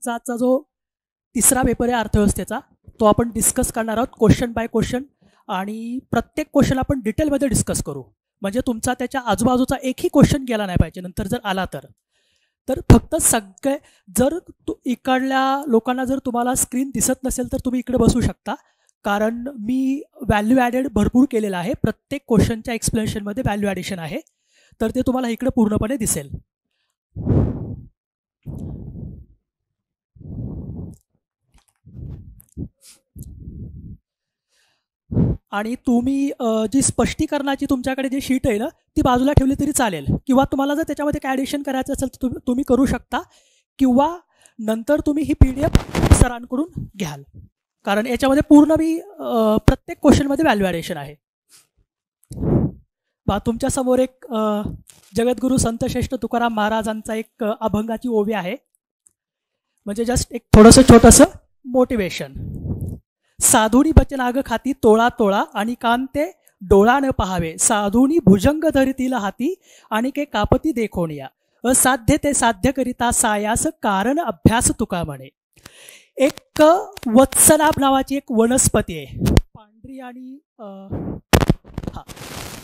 तुमचा आजचा जो तिसरा पेपर आहे अर्थव्यवस्थेचा, तो आपण डिस्कस करणार आहोत क्वेश्चन बाय क्वेश्चन. आणि प्रत्येक क्वेश्चन आपण डिटेलमध्ये डिस्कस करू, म्हणजे तुमचा त्याच्या आजूबाजूचा एकही क्वेश्चन गेला नाही पाहिजे नंतर जर आला तर फक्त सगळे, जर इकडल्या लोकांना जर तुम्हाला स्क्रीन दिसत नसेल तर तुम्ही इकडे बसू शकता, कारण मी व्हॅल्यू ॲडेड भरपूर केलेलं आहे. प्रत्येक क्वेश्चनच्या एक्सप्लेनेशनमध्ये व्हॅल्यू ॲडिशन आहे, तर ते तुम्हाला इकडे पूर्णपणे दिसेल. आणि तुम्ही जी स्पष्टीकरणाची तुमच्याकडे जी शीट आहे ना, ती बाजूला ठेवली तरी चालेल, किंवा तुम्हाला जर त्याच्यामध्ये काय ॲडिशन करायचं असेल तर तुम्ही करू शकता, किंवा नंतर तुम्ही ही PDF सरांकडून घ्याल, कारण याच्यामध्ये पूर्ण मी प्रत्येक क्वेश्चनमध्ये व्हॅल्यू ॲडिशन आहे. तुमच्यासमोर एक जगद्गुरू संत श्रेष्ठ तुकाराम महाराजांचा एक अभंगाची ओवी आहे, म्हणजे जस्ट एक थोडंसं छोटंसं मोटिवेशन. साधुनी बचनाग खाती तोळा तोळा आणि कांते डोळा न पहावे, साधुनी भुजंग धरितील हाती आणि के कापती देखोनिया, असाध्य ते साध्य करिता सायास कारण अभ्यास तुका म्हणे. एक वत्सनाभ नावाची एक वनस्पती आहे, पांढरी, आणि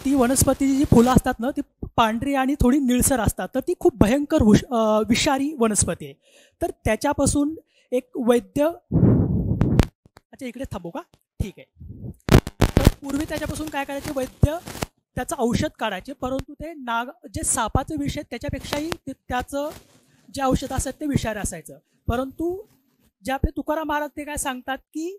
ती वनस्पतीची जी फुलं असतात ना, ती पांढरी आणि थोडी निळसर असतात, तर ती खूप भयंकर विषारी वनस्पती आहे. तर त्याच्यापासून एक वैद्य, अच्छा इकडे थांबू का, ठीक आहे. तर पूर्वी त्याच्यापासून काय करायचे, वैद्य त्याचं औषध काढायचे, परंतु ते जे सापाचं विष आहे त्याच्यापेक्षाही त्याचं जे औषध असायचं ते विषारी असायचं. परंतु जे आपले तुकाराम महाराज ते काय सांगतात की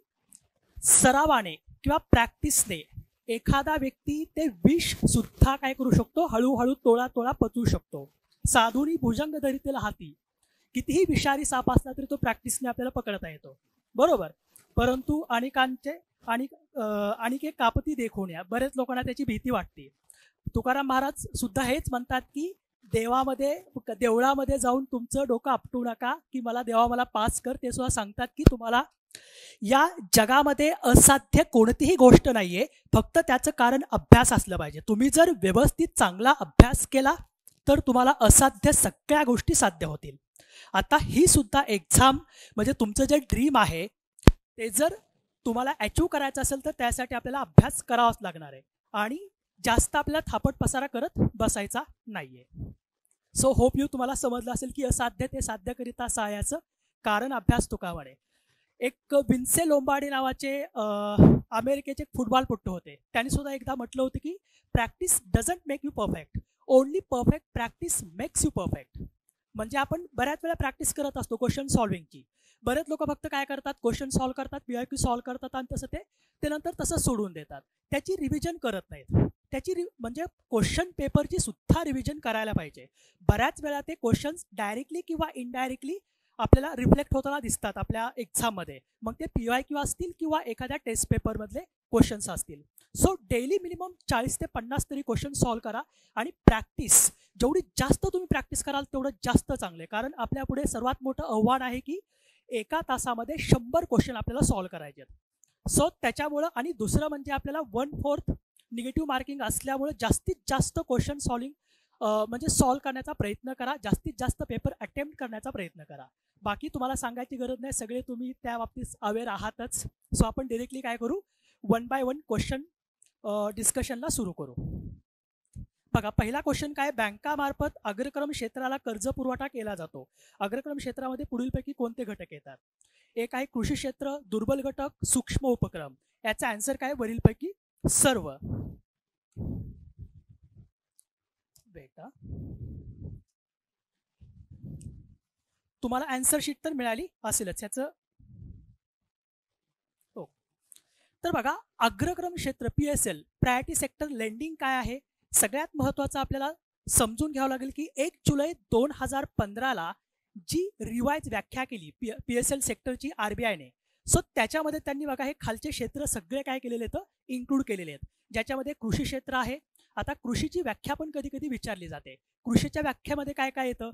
सरावाने किंवा प्रॅक्टिसने एखादा व्यक्ती ते विष सुद्धा काय करू शकतो, हळूहळू तोळा तोळा पचवू शकतो. साधुनी भुजंग धरितील हाती, कितीही विषारी साप असला तरी तो प्रॅक्टिसने आपल्याला पकडता येतो, बरोबर. परंतु अनेकांचे आणि कापती देखोन्या, बरेच लोकांना त्याची भीती वाटते. तुकाराम महाराज सुद्धा हेच म्हणतात की देवळामध्ये जाऊन तुमचं डोकं आपटू नका की मला देवा मला पास कर. ते सुद्धा सांगतात की तुम्हाला या जगामध्ये असाध्य कोणतीही गोष्ट नाहीये, फक्त त्याचं कारण अभ्यास असलं पाहिजे. तुम्ही जर व्यवस्थित चांगला अभ्यास केला तर तुम्हाला असाध्य सगळ्या गोष्टी साध्य होतील. आता ही सुद्धा एक्झाम, म्हणजे तुमचं जे ड्रीम आहे ते जर तुम्हाला अचीव करायचं असेल तर त्यासाठी आपल्याला अभ्यास करावाच लागणार आहे, आणि जास्त आपल्याला थापट पसारा करत बसायचा नाहीये. सो होप यू तुम्हाला समजलं असेल की असाध्य ते साध्य करिता सायाचं कारण अभ्यास तुका म्हणे. एक विन्से लोंबार्डी नावाचे अमेरिकेचे फुटबॉलपटू होते, त्यांनी सुद्धा एकदा म्हटलं होतं की practice doesn't make you perfect, only perfect practice makes you perfect. म्हणजे आपण बऱ्याच वेळा प्रॅक्टिस करत असतो क्वेश्चन सॉल्विंगची. बरेच लोक फक्त काय करतात, क्वेश्चन सॉल्व्ह करतात, PIQ सॉल्व्ह करतात आणि तसं ते नंतर तसं सोडून देतात, त्याची रिव्हिजन करत नाहीत. म्हणजे क्वेश्चन पेपरची सुद्धा रिव्हिजन करायला पाहिजे. बऱ्याच वेळा ते क्वेश्चन्स डायरेक्टली किंवा इनडायरेक्टली आपल्याला रिफ्लेक्ट होताना दिसतात आपल्या एक्झाममध्ये, मग ते PIQ असतील किंवा एखाद्या टेस्ट पेपरमधले क्वेश्चन्स असतील. सो डेली मिनिमम 40 ते 50 तरी क्वेश्चन सॉल्व्ह करा, आणि प्रॅक्टिस जेवढी जास्त तुम्ही प्रॅक्टिस कराल तेवढं जास्त चांगलं आहे, कारण आपल्यापुढे सर्वात मोठं आव्हान आहे की एका तासामध्ये 100 क्वेश्चन आपल्याला सॉल्व्ह करायचे आहेत. सो त्याच्यामुळं, आणि दुसरं म्हणजे आपल्याला 1/4 निगेटिव्ह मार्किंग असल्यामुळे जास्तीत जास्त क्वेश्चन म्हणजे सॉल्व्ह करण्याचा प्रयत्न करा, जास्तीत जास्त पेपर अटेम्प्ट करण्याचा प्रयत्न करा. बाकी तुम्हाला सांगायची गरज नाही, सगळे तुम्ही त्या बाबतीत अवेअर आहातच. सो आपण डिरेक्टली काय करू, 1 बाय 1 क्वेश्चन डिस्कशनला सुरू करू. बघा, पहिला क्वेश्चन काय, बँकामार्फत अग्रक्रम क्षेत्राला कर्ज पुरवठा केला जातो. अग्रक्रम क्षेत्रामध्ये पुढीलपैकी कोणते घटक येतात? एक आहे कृषी क्षेत्र, दुर्बल घटक, सूक्ष्म उपक्रम. याचा आन्सर काय, वरीलपैकी सर्व. बेटा तुम्हाला आन्सर शीट तर मिळाली असेलच याचं. हो, तर बघा, अग्रक्रम क्षेत्र PSL प्रायोरिटी सेक्टर लेंडिंग काय आहे. सगळ्यात महत्त्वाचं आपल्याला समजून घ्यावं लागेल की 1 जुलै 2015ला जी रिवाइज व्याख्या केली PSL सेक्टरची RBIने, सो त्याच्यामध्ये त्यांनी बघा हे खालचे क्षेत्र सगळे काय केलेले आहेत, इन्क्लूड केलेले आहेत, ज्याच्यामध्ये कृषी क्षेत्र आहे. आता कृषीची व्याख्या पण कधी कधी विचारली जाते. कृषीच्या व्याख्यामध्ये काय काय येतं,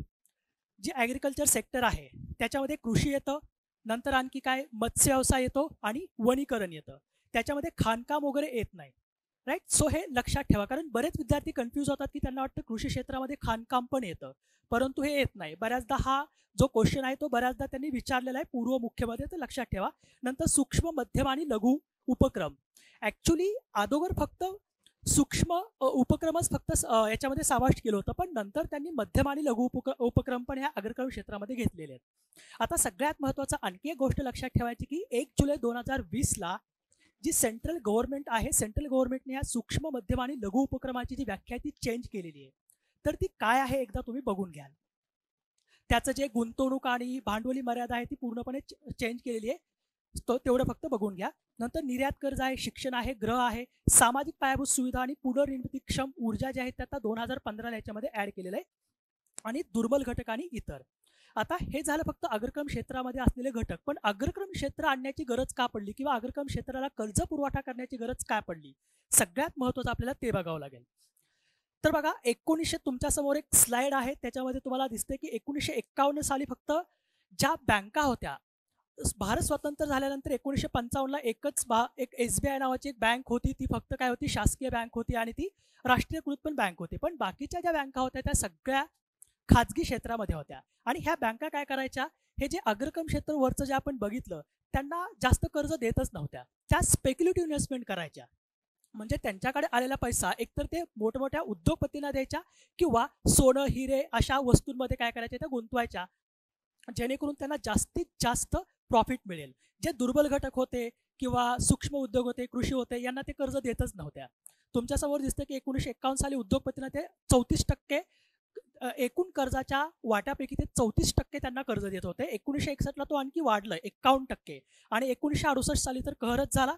जे ॲग्रिकल्चर सेक्टर आहे त्याच्यामध्ये कृषी येतं, नंतर आणखी काय मत्स्य व्यवसाय येतो आणि वनीकरण येतं. त्याच्यामध्ये खाणकाम वगैरे येत नाही. राईट. सो हे लक्षात ठेवा, कारण बरेच विद्यार्थी कन्फ्यूज होतात की त्यांना वाटतं कृषी क्षेत्रामध्ये खाणकाम पण येतं, परंतु हे येत नाही. बऱ्याचदा हा जो क्वेश्चन आहे तो बऱ्याचदा त्यांनी विचारलेला आहे पूर्व मुख्यमध्ये, तर लक्षात ठेवा. नंतर सूक्ष्म, मध्यम आणि लघु उपक्रम. ॲक्च्युली अगोदर फक्त सूक्ष्म उपक्रमच फक्त याच्यामध्ये समाविष्ट केलं होतं, पण नंतर त्यांनी मध्यम आणि लघु उपक्रम पण ह्या अग्रक्रम क्षेत्रामध्ये घेतलेले आहेत. आता सगळ्यात महत्त्वाचं आणखी एक गोष्ट लक्षात ठेवायची की 1 जुलै 2020ला जी सेंट्रल गव्हर्नमेंट आहे, सेंट्रल गव्हर्नमेंटने या सूक्ष्म, मध्यम आणि लघु उपक्रमाची जी व्याख्या ती चेंज केलेली आहे. तर ती काय आहे एकदा तुम्ही बघून घ्याल. त्याचं जे गुंतवणूक आणि भांडवली मर्यादा आहे ती पूर्णपणे चेंज केलेली आहे, तो तेवढं फक्त बघून घ्या. नंतर निर्यात कर्ज आहे, शिक्षण आहे, गृह आहे, सामाजिक पायाभूत सुविधा आणि पुनर्निर्मितीक्षम ऊर्जा जे आहेत त्या आता 2015 याच्यामध्ये ऍड केलेलं आहे, आणि दुर्बल घटक आणि इतर. आता हे झालं फक्त अग्रक्रम क्षेत्रामध्ये असलेले घटक, पण अग्रक्रम क्षेत्र आणण्याची गरज का पडली किंवा अग्रक्रम क्षेत्राला कर्ज पुरवठा करण्याची गरज काय पडली, सगळ्यात महत्त्वाचं आपल्याला ते बघावं लागेल. तर बघा, 1900 तुमच्यासमोर एक स्लाइड आहे, त्याच्यामध्ये तुम्हाला दिसते की 1951 साली फक्त ज्या बँका होत्या, भारत स्वतंत्र झाल्यानंतर 1955ला एक SBI नावाची एक बँक होती, ती फक्त काय होती, शासकीय बँक होती आणि ती राष्ट्रीयकृत पण बँक होती. पण बाकीच्या ज्या बँका होत्या त्या सगळ्या खाजगी क्षेत्रामध्ये होत्या, आणि ह्या बँका काय करायच्या, हे जे अग्रक्रम क्षेत्र वरचं जे आपण बघितलं त्यांना जास्त कर्ज देतच नव्हत्या, त्या स्पेक्युलेटिव्ह इन्व्हेस्टमेंट करायच्या. म्हणजे त्यांच्याकडे आलेला पैसा एकतर ते मोठमोठ्या उद्योगपतींना द्यायच्या किंवा सोनं, हिरे अशा वस्तूंमध्ये काय करायच्या, त्या गुंतवायच्या, जेणेकरून त्यांना जास्तीत जास्त प्रॉफिट मिळेल. जे दुर्बल घटक होते किंवा सूक्ष्म उद्योग होते, कृषी होते, यांना ते कर्ज देतच नव्हत्या. तुमच्यासमोर दिसतं की 1951 साली उद्योगपतींना ते 34% एकूण कर्जाच्या वाट्यापैकी ते 34% त्यांना कर्ज देत होते. 1961ला तो आणखी वाढलं 51%, आणि 1968 साली तर कहरच झाला,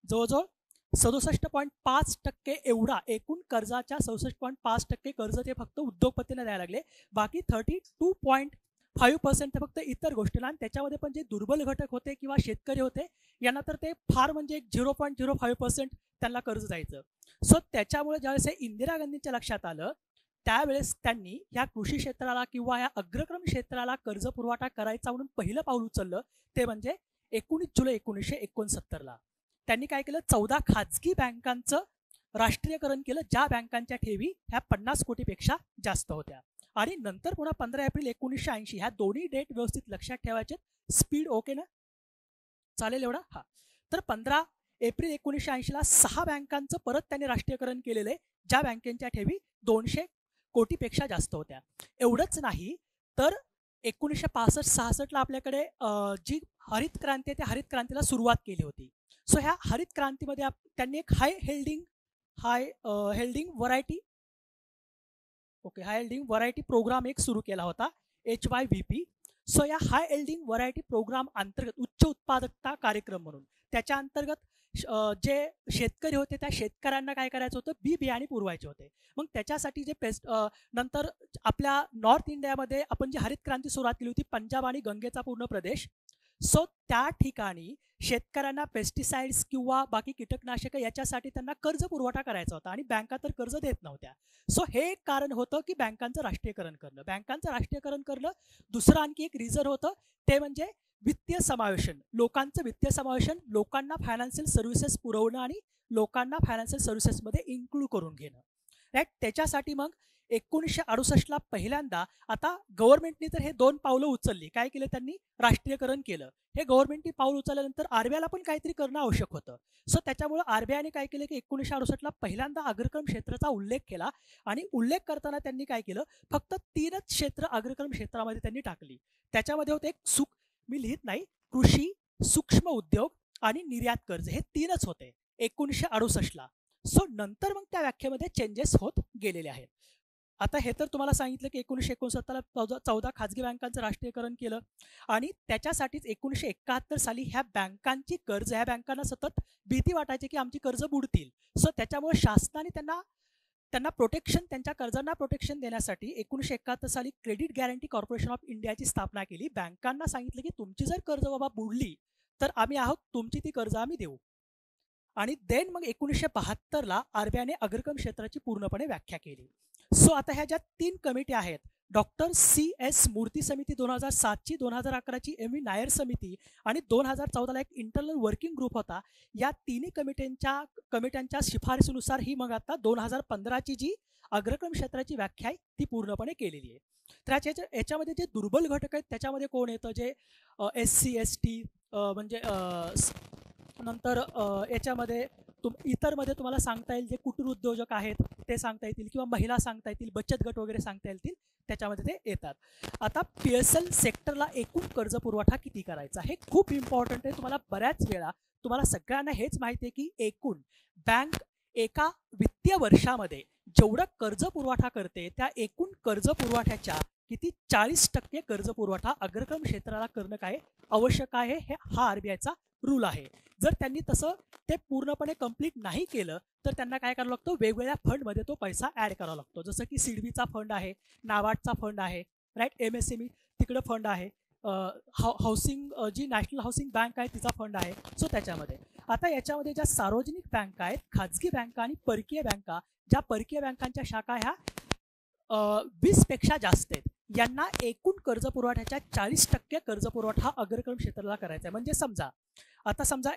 जवळजवळ 67.5% एवढा एकूण कर्जाच्या 67.5% कर्ज ते फक्त उद्योगपतींना द्यायला लागले. बाकी 32.5% ते फक्त इतर गोष्टींना, आणि त्याच्यामध्ये पण जे दुर्बल घटक होते किंवा शेतकरी होते यांना तर ते फार म्हणजे 0.05% त्यांना कर्ज जायचं. सो त्याच्यामुळे ज्यावेळेस इंदिरा गांधींच्या लक्षात आलं, त्यावेळेस त्यांनी या कृषी क्षेत्राला किंवा या अग्रक्रम क्षेत्राला कर्ज पुरवठा करायचा म्हणून पहिलं पाऊल उचललं, ते म्हणजे 19 जुलै 1969ला त्यांनी काय केलं, 14 खाजगी बँकांचं राष्ट्रीयकरण केलं, ज्या बँकांच्या ठेवी ह्या 50 कोटीपेक्षा जास्त होत्या. आणि नंतर पुन्हा 15 एप्रिल 1980, ह्या दोन्ही डेट व्यवस्थित लक्षात ठेवायचे. स्पीड ओके ना, चालेल एवढा? हा. तर 15 एप्रिल 1980ला 6 बँकांचं परत त्यांनी राष्ट्रीयकरण केलेलं आहे, ज्या बँकेच्या ठेवी 200 कोटीपेक्षा जास्त होत्या. एवढंच नाही तर 1965-66ला आपल्याकडे जी हरित क्रांती आहे त्या हरित क्रांतीला सुरुवात केली होती. सो ह्या हरित क्रांतीमध्ये त्यांनी एक हाय हेल्डिंग व्हरायटी प्रोग्राम एक सुरू केला होता, HYVP. सो या हाय हेल्डिंग व्हरायटी प्रोग्राम अंतर्गत उच्च उत्पादकता कार्यक्रम म्हणून, त्याच्या अंतर्गत जे शेतकरी होते त्या शेतकऱ्यांना काय करायचं होतं, बी बियाणे पुरवायचे होते. मग त्याच्यासाठी जे नंतर आपल्या नॉर्थ इंडियामध्ये आपण जी हरित क्रांती सुरुवात केली होती, पंजाब आणि गंगेचा पूर्ण प्रदेश, सो त्या ठिकाणी शेतकऱ्यांना पेस्टिसाइड्स किंवा बाकी कीटकनाशक याच्यासाठी त्यांना कर्ज पुरवठा करायचा होता, आणि बँका तर कर्ज देत नव्हत्या. सो हे एक कारण होतं की बँकांचं राष्ट्रीयकरण करणं. दुसरं आणखी एक रिझन होतं, ते म्हणजे वित्तीय समावेशन, लोकांचं वित्तीय समावेशन, लोकांना फायनान्शियल सर्व्हिसेस पुरवणं आणि लोकांना फायनान्शियल सर्व्हिसेसमध्ये इन्क्लूड करून घेणं, राईट. त्याच्यासाठी मग 1968ला पहिल्यांदा, आता गव्हर्नमेंटने तर हे 2 पावलं उचलली. काय केलं त्यांनी, राष्ट्रीयकरण केलं. हे गव्हर्नमेंटने पाऊल उचलल्यानंतर आरबीआयला पण काहीतरी करणं आवश्यक होतं. सो त्याच्यामुळे आरबीआयने काय केलं की 1968ला पहिल्यांदा अग्रक्रम क्षेत्राचा उल्लेख केला, आणि उल्लेख करताना त्यांनी काय केलं, फक्त 3च क्षेत्र अग्रक्रम क्षेत्रामध्ये त्यांनी टाकली. त्याच्यामध्ये होते एक मी लिहित नाही, कृषी, सूक्ष्म उद्योग आणि निर्यात कर्ज, हे 3च होते 1968ला. सो नंतर मग त्या व्याख्येमध्ये चेंजेस होत गेलेले आहेत. आता हे तर तुम्हाला सांगितलं की 1969ला 14 खाजगी बँकांचं राष्ट्रीयकरण केलं, आणि त्याच्यासाठीच 1971 साली ह्या बँकांची कर्ज, ह्या बँकांना सतत भीती वाटायची की आमची कर्ज बुडतील. सो त्याच्यामुळे शासनाने त्यांना प्रोटेक्शन, त्यांच्या कर्जांना प्रोटेक्शन देण्यासाठी 1971 साली क्रेडिट गॅरंटी कॉर्पोरेशन ऑफ इंडियाची स्थापना केली. बँकांना सांगितलं की तुमची जर कर्ज बाबा बुडली तर आम्ही आहोत, तुमची ती कर्ज आम्ही देऊ. आणि देन मग 1972ला आरबीआयने अग्रक्रम क्षेत्राची पूर्णपणे व्याख्या केली. सो आता ह्या ज्या 3 कमिटी आहेत, डॉक्टर CS मूर्ती समिती 2007ची, 2011ची MV नायर समिती आणि 2014ला एक इंटरनल वर्किंग ग्रुप होता. या तिन्ही कमिट्यांच्या शिफारसीनुसार ही मग आता 2015ची जी अग्रक्रम क्षेत्राची व्याख्या आहे ती पूर्णपणे केलेली आहे. तर याच्यामध्ये जे दुर्बल घटक आहेत त्याच्यामध्ये कोण येतं, जे SC ST म्हणजे नंतर याच्यामध्ये इतरमध्ये तुम्हाला सांगता येईल जे कुटीर उद्योजक आहेत ते सांगता येतील, किंवा महिला सांगता येतील, बचत गट वगैरे सांगता येतील, त्याच्यामध्ये ते येतात. आता PSL सेक्टरला एकूण कर्ज पुरवठा किती करायचा हे खूप इम्पॉर्टंट आहे. तुम्हाला बऱ्याच वेळा तुम्हाला सगळ्यांना हेच माहिती आहे की एकूण बँक एका वित्तीय वर्षामध्ये जेवढं कर्ज पुरवठा करते त्या एकूण कर्ज पुरवठ्याच्या किती 40% कर्ज पुरवठा अग्रक्रम क्षेत्राला करणं काय आवश्यक आहे, हा RBIचा रूल आहे. जर त्यांनी तसं ते पूर्णपणे कंप्लीट नाही केलं तर त्यांना काय करावं लागतं, वेगवेगळ्या फंडमध्ये तो पैसा ॲड करावा लागतो. जसं की सिडबीचा फंड आहे, नाबार्डचा फंड आहे, राईट, MSME तिकडं फंड आहे, हाऊसिंग जी नॅशनल हाऊसिंग बँक आहे तिचा फंड आहे. सो त्याच्यामध्ये आता याच्यामध्ये ज्या सार्वजनिक बँका आहेत, खाजगी बँका आणि परकीय बँका, ज्या परकीय बँकांच्या शाखा ह्या 20पेक्षा जास्त आहेत, यांना एकूण कर्ज पुरवठ्याच्या 40% कर्ज पुरवठा अग्रक्रम क्षेत्राला करायचा आहे. म्हणजे समजा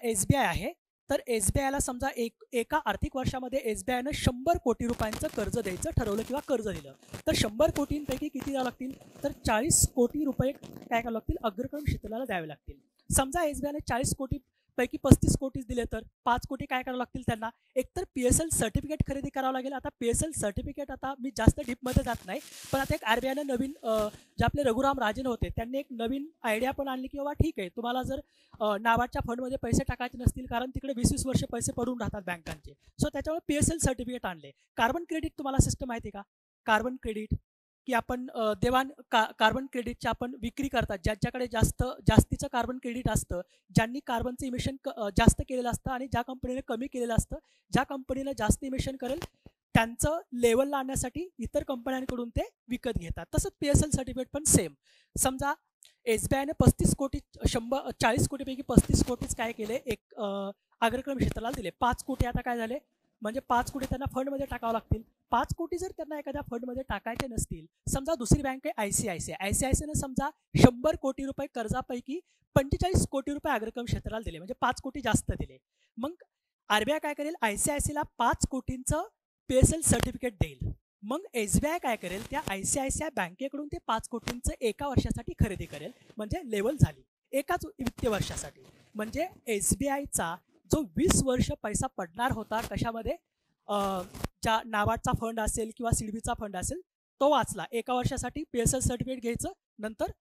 SBI आहे, तर SBIला समजा एका आर्थिक वर्षामध्ये SBIनं 100 कोटी रुपयांचं कर्ज द्यायचं ठरवलं किंवा कर्ज दिलं, तर 100 कोटींपैकी किती द्यावं लागतील, तर 40 कोटी रुपये काय करावं लागतील, अग्रक्रम क्षेत्राला द्यावे लागतील. समजा SBIने 40 कोटी पैकी 35 कोटीच दिले तर 5 कोटी काय करावं लागतील त्यांना, एकतर PSL सर्टिफिकेट खरेदी करावं लागेल. आता PSL सर्टिफिकेट, आता मी जास्त डीपमध्ये जात नाही, पण आता एक RBIनं नवीन जे आपले रघुराम राजन होते त्यांनी एक नवीन आयडिया पण आणली की बाबा ठीक आहे, तुम्हाला जर नाबार्डच्या फंडमध्ये पैसे टाकायचे नसतील कारण तिकडे 20-20 वर्ष पैसे पडून राहतात बँकांचे, सो त्याच्यामुळे PSL सर्टिफिकेट आणले. कार्बन क्रेडिट तुम्हाला सिस्टम माहिती आहे का, कार्बन क्रेडिट की आपण कार्बन क्रेडिटची आपण विक्री करतात, ज्यांच्याकडे जास्तीचं कार्बन क्रेडिट असतं, ज्यांनी कार्बनचं इमिशन जास्त केलेलं असतं आणि ज्या कंपनीने कमी केलेलं असतं, ज्या कंपनीनं जास्त इमिशन करेल त्यांचं लेवलला आणण्यासाठी इतर कंपन्यांकडून ते विकत घेतात. तसंच PSL सर्टिफिकेट पण सेम. समजा SBIने 35 कोटी 40 कोटीपैकी 35 कोटीच काय केले, एक अग्रक्रम क्षेत्राला दिले. 5 कोटी आता काय झाले, म्हणजे 5 कोटी त्यांना फंडमध्ये टाकावं लागतील. 5 कोटी जर त्यांना एखाद्या फंडमध्ये टाकायचे नसतील, समजा दुसरी बँक आहे ICICIने समजा 100 कोटी रुपये कर्जापैकी 45 कोटी रुपये अग्रक्रम क्षेत्राला दिले, म्हणजे 5 कोटी जास्त दिले. मग RBI काय करेल, ICICIला 5 कोटींचं PSL सर्टिफिकेट देईल. मग SBI काय करेल, त्या ICICI बँकेकडून ते 5 कोटींचं एका वर्षासाठी खरेदी करेल, म्हणजे लेवल झाली एकाच वित्तीय वर्षासाठी. म्हणजे SBIचा जो 20 वर्ष पैसा पडणार होता कशामध्ये, ज्या नाबार्डचा फंड असेल किंवा सिडबीचा फंड असेल, तो वाचला. एका वर्षासाठी PSL सर्टिफिकेट घ्यायचं, नंतर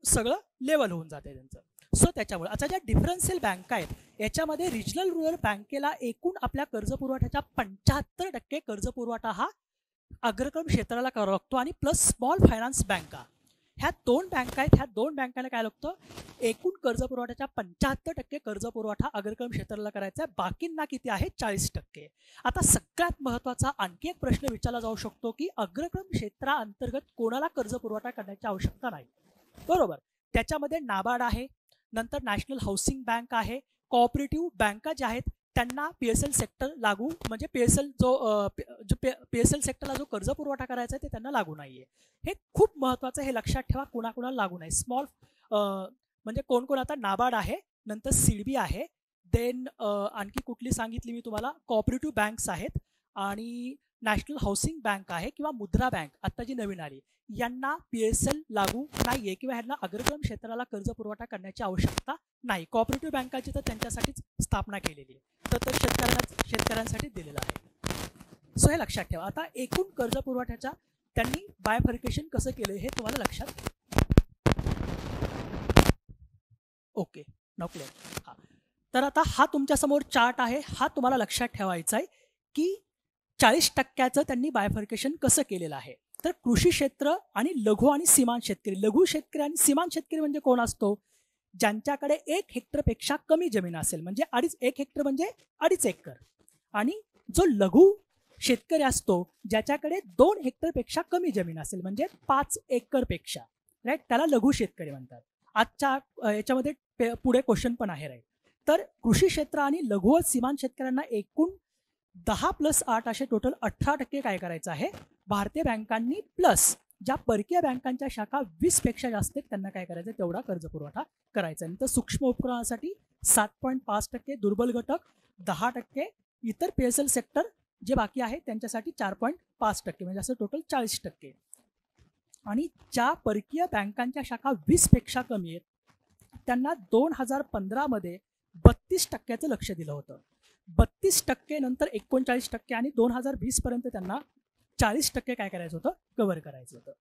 सगळं लेवल होऊन जाते त्यांचं. सो त्याच्यामुळे आता ज्या डिफरन्शियल बँका आहेत याच्यामध्ये रिजनल रूरल बँकेला एकूण आपल्या कर्ज पुरवठ्याच्या 75% कर्ज पुरवठा हा अग्रक्रम क्षेत्राला करावा लागतो, आणि प्लस स्मॉल फायनान्स बँका, ह्या 2 बँका आहेत, ह्या 2 बँकांना काय लागतं, एकूण कर्ज पुरवठ्याच्या 75% कर्ज पुरवठा अग्रक्रम क्षेत्राला करायचा आहे, बाकींना किती आहे, 40%. आता सगळ्यात महत्त्वाचा आणखी एक प्रश्न विचारला जाऊ शकतो की अग्रक्रम क्षेत्राअंतर्गत कोणाला कर्ज पुरवठा करण्याची आवश्यकता नाही, बरोबर. त्याच्यामध्ये नाबार्ड आहे, नंतर नॅशनल हाऊसिंग बँक आहे, कोऑपरेटिव्ह बँका ज्या आहेत त्यांना PSL सेक्टर लागू, म्हणजे PSL सेक्टरला जो कर्ज पुरवठा करायचा आहे ते त्यांना लागू नाही आहे. हे खूप महत्त्वाचं, हे लक्षात ठेवा, कोणाकोणाला लागू नाही. स्मॉल म्हणजे कोण आता नाबार्ड आहे, नंतर सिडबी आहे, देन आणखी कुठली सांगितली मी तुम्हाला, कोऑपरेटिव्ह बँक्स आहेत, आणि नॅशनल हाऊसिंग बँक आहे किंवा मुद्रा बँक आता जी नवीन आली, यांना PSL लागू नाही आहे किंवा ह्यांना अग्रक्रम क्षेत्राला कर्ज पुरवठा करण्याची आवश्यकता नाही. कोऑपरेटिव्ह बँकाची तर त्यांच्यासाठीच स्थापना केलेली आहे, तर शेतकऱ्यांसाठी दिलेलं आहे. सो हे लक्षात ठेवा. आता एकूण कर्ज पुरवठ्याच्या त्यांनी बायफर्केशन कसं केलं हे तुम्हाला लक्षात, ओके नक्की. हां, तर आता हा तुमच्यासमोर चार्ट आहे, हा तुम्हाला लक्षात ठेवायचा आहे की 40%चं त्यांनी बायफर्केशन कसं केलेलं आहे. तर कृषी क्षेत्र आणि लघु आणि सीमांत शेतकरी, लघु शेतकरी आणि सीमांत शेतकरी म्हणजे कोण असतो, ज्यांच्याकडे 1 हेक्टरपेक्षा कमी जमीन असेल, म्हणजे 1 हेक्टर म्हणजे 2.5 एकर, आणि जो लघु शेतकरी असतो ज्याच्याकडे 2 हेक्टरपेक्षा कमी जमीन असेल, म्हणजे 5 एकरपेक्षा, राईट, त्याला लघु शेतकरी म्हणतात. आजच्या याच्यामध्ये पुढे क्वेश्चन पण आहे, राईट. तर कृषी क्षेत्र आणि लघु व सीमांत शेतकऱ्यांना एकूण 10 + 8 असे टोटल 18% काय करायचं आहे, भारतीय बँकांनी प्लस ज्या परकीय बँकांच्या शाखा 20 पेक्षा जास्त आहेत त्यांना काय करायचं, तेवढा कर्ज पुरवठा करायचा. नंतर सूक्ष्म उपकरणासाठी 7.5%, दुर्बल घटक 10%, इतर PSL सेक्टर जे बाकी आहे त्यांच्यासाठी 4.5%, म्हणजे असं टोटल 40%. आणि ज्या परकीय बँकांच्या शाखा 20 पेक्षा कमी आहेत त्यांना 2015 मध्ये 32% लक्ष दिलं होतं. 32% नंतर 39% आणि 2020 पर्यंत त्यांना 40% काय करायचं होतं, कव्हर करायचं होतं.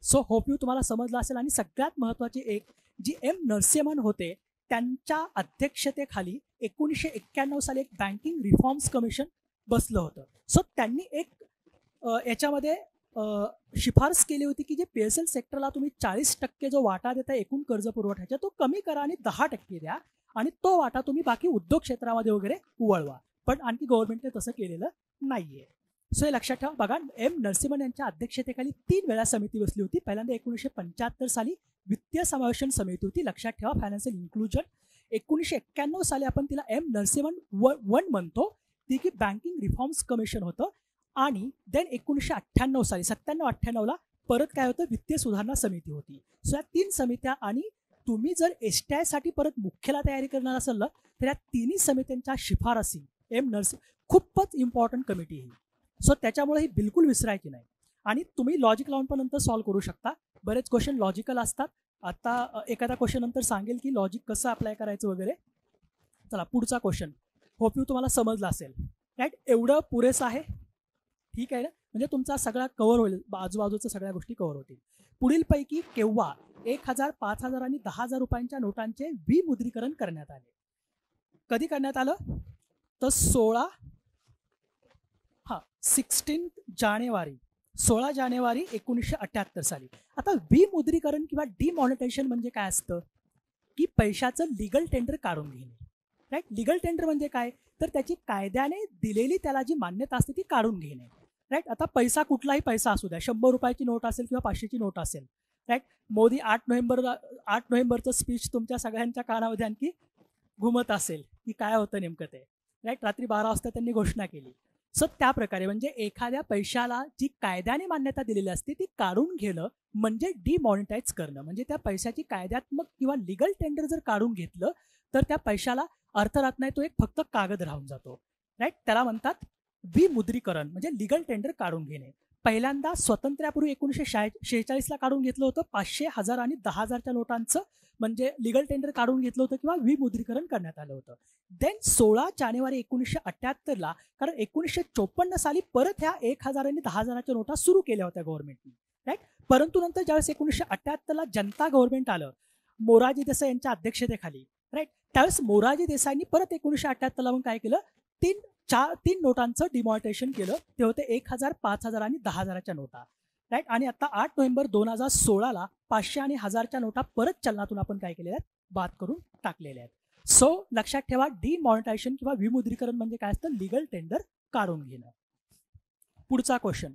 सो होप यू तुम्हाला समजलं असेल. आणि सगळ्यात महत्त्वाची एक जी M. नरसिम्हन होते त्यांच्या अध्यक्षतेखाली 1991 साली एक बँकिंग रिफॉर्म्स कमिशन बसलं होतं. सो त्यांनी एक याच्यामध्ये शिफारस केली होती की जे PSL सेक्टरला तुम्ही 40% जो वाटा देता एकूण कर्ज पुरवठ्याचा तो कमी करा आणि 10% द्या आणि तो वाटा तुम्ही बाकी उद्योग क्षेत्रामध्ये वगैरे वळवा. पण आणखी गव्हर्नमेंटने तसं केलेलं नाहीये. सो हे लक्षात ठेवा. बघा, M. नरसिम्हन यांच्या अध्यक्षतेखाली 3 वेळा समिती बसली होती. पहिल्यांदा 1975 साली वित्तीय समावेशन समिती होती. लक्षात ठेवा, फायनान्शियल इन्क्लुजन. 1991 साली आपण तिला M. नरसिम्हन 1 म्हणतो, ती की बँकिंग रिफॉर्म्स कमिशन होतं. आणि देन 1998 साली 97-98ला परत काय होतं, वित्तीय सुधारणा समिती होती. सो या 3 समित्या. आणि तुम्ही जर STI साठी परत मुख्याला तयारी करणार असाल ना तर या तिन्ही समित्यांच्या शिफारसी M. नरसिम्हन खूपच इम्पॉर्टंट कमिटी ही. सो त्याच्यामुळे ही बिलकुल विसरायची नाही. आणि तुम्ही लॉजिक लावून पण नंतर सॉल्व्ह करू शकता. बरेच क्वेश्चन लॉजिकल असतात. आता एखादा क्वेश्चन नंतर सांगेल की लॉजिक कसं अप्लाय करायचं वगैरे. चला पुढचा क्वेश्चन. होप यू तुम्हाला समजलं असेल. राईट, एवढं पुरेसं आहे. ठीक आहे ना, म्हणजे तुमचा सगळा कव्हर होईल, आजूबाजूच्या सगळ्या गोष्टी कव्हर होतील. पुढीलपैकी केव्हा 1000, 5000 आणि 10,000 रुपयांच्या नोटांचे विमुद्रीकरण करण्यात आले? कधी करण्यात आलं तर 16 जानेवारी 1978 साली. आता विमुद्रीकरण किंवा डिमॉनिटायझेशन म्हणजे काय असतं की पैशाचं लिगल टेंडर काढून घेणे. राईट, लिगल टेंडर म्हणजे काय तर त्याची कायद्याने दिलेली त्याला जी मान्यता असते ती काढून घेणे. राईट, आता पैसा कुठलाही पैसा असू द्या, 100 रुपयाची नोट असेल किंवा 500ची नोट असेल. राईट, मोदी 8 नोव्हेंबरचं स्पीच तुमच्या सगळ्यांच्या कानामध्ये आणखी घुमत असेल की काय होतं नेमकं ते. राईट, रात्री 12 वाजता त्यांनी घोषणा केली. सो त्या प्रकारे म्हणजे एखाद्या पैशाला जी कायद्याने मान्यता दिलेली असते ती काढून घेणं म्हणजे डिमॉनिटाईज करणं. म्हणजे त्या पैशाची कायद्यात्मक किंवा लिगल टेंडर जर काढून घेतलं तर त्या पैशाला अर्थ राहत नाही, तो एक फक्त कागद राहून जातो. राईट, त्याला म्हणतात विमुद्रीकरण म्हणजे लिगल टेंडर काढून घेणे. पहिल्यांदा स्वातंत्र्यापूर्वी 1946ला काढून घेतलं होतं. 500, 1000 आणि 10,000च्या नोटांचं म्हणजे लिगल टेंडर काढून घेतलं होतं किंवा विमुद्रीकरण करण्यात आलं होतं. देन 16 जानेवारी 1978ला, कारण 1954 साली परत ह्या 1000 आणि 10,000च्या नोटा सुरू केल्या होत्या गव्हर्नमेंटने. राईट, परंतु नंतर ज्यावेळेस 1978ला जनता गव्हर्नमेंट आलं मोरारजी देसाई यांच्या अध्यक्षतेखाली. राईट, त्यावेळेस मोरारजी देसाईंनी परत 1978ला मग काय केलं, 3 नोटांचं डिमॉनिटायझेशन केलं. ते होते 1000, 5000 आणि 10,000च्या नोटा. राईट, आणि आता 8 नोव्हेंबर 2016ला 500 आणि 1000च्या नोटा परत चलनातून आपण काय केलेल्या आहेत, बाद करून टाकलेल्या आहेत. सो लक्षात ठेवा, डिमॉनिटायझेशन किंवा विमुद्रीकरण म्हणजे काय असतं, लिगल टेंडर काढून घेणं. पुढचा क्वेश्चन.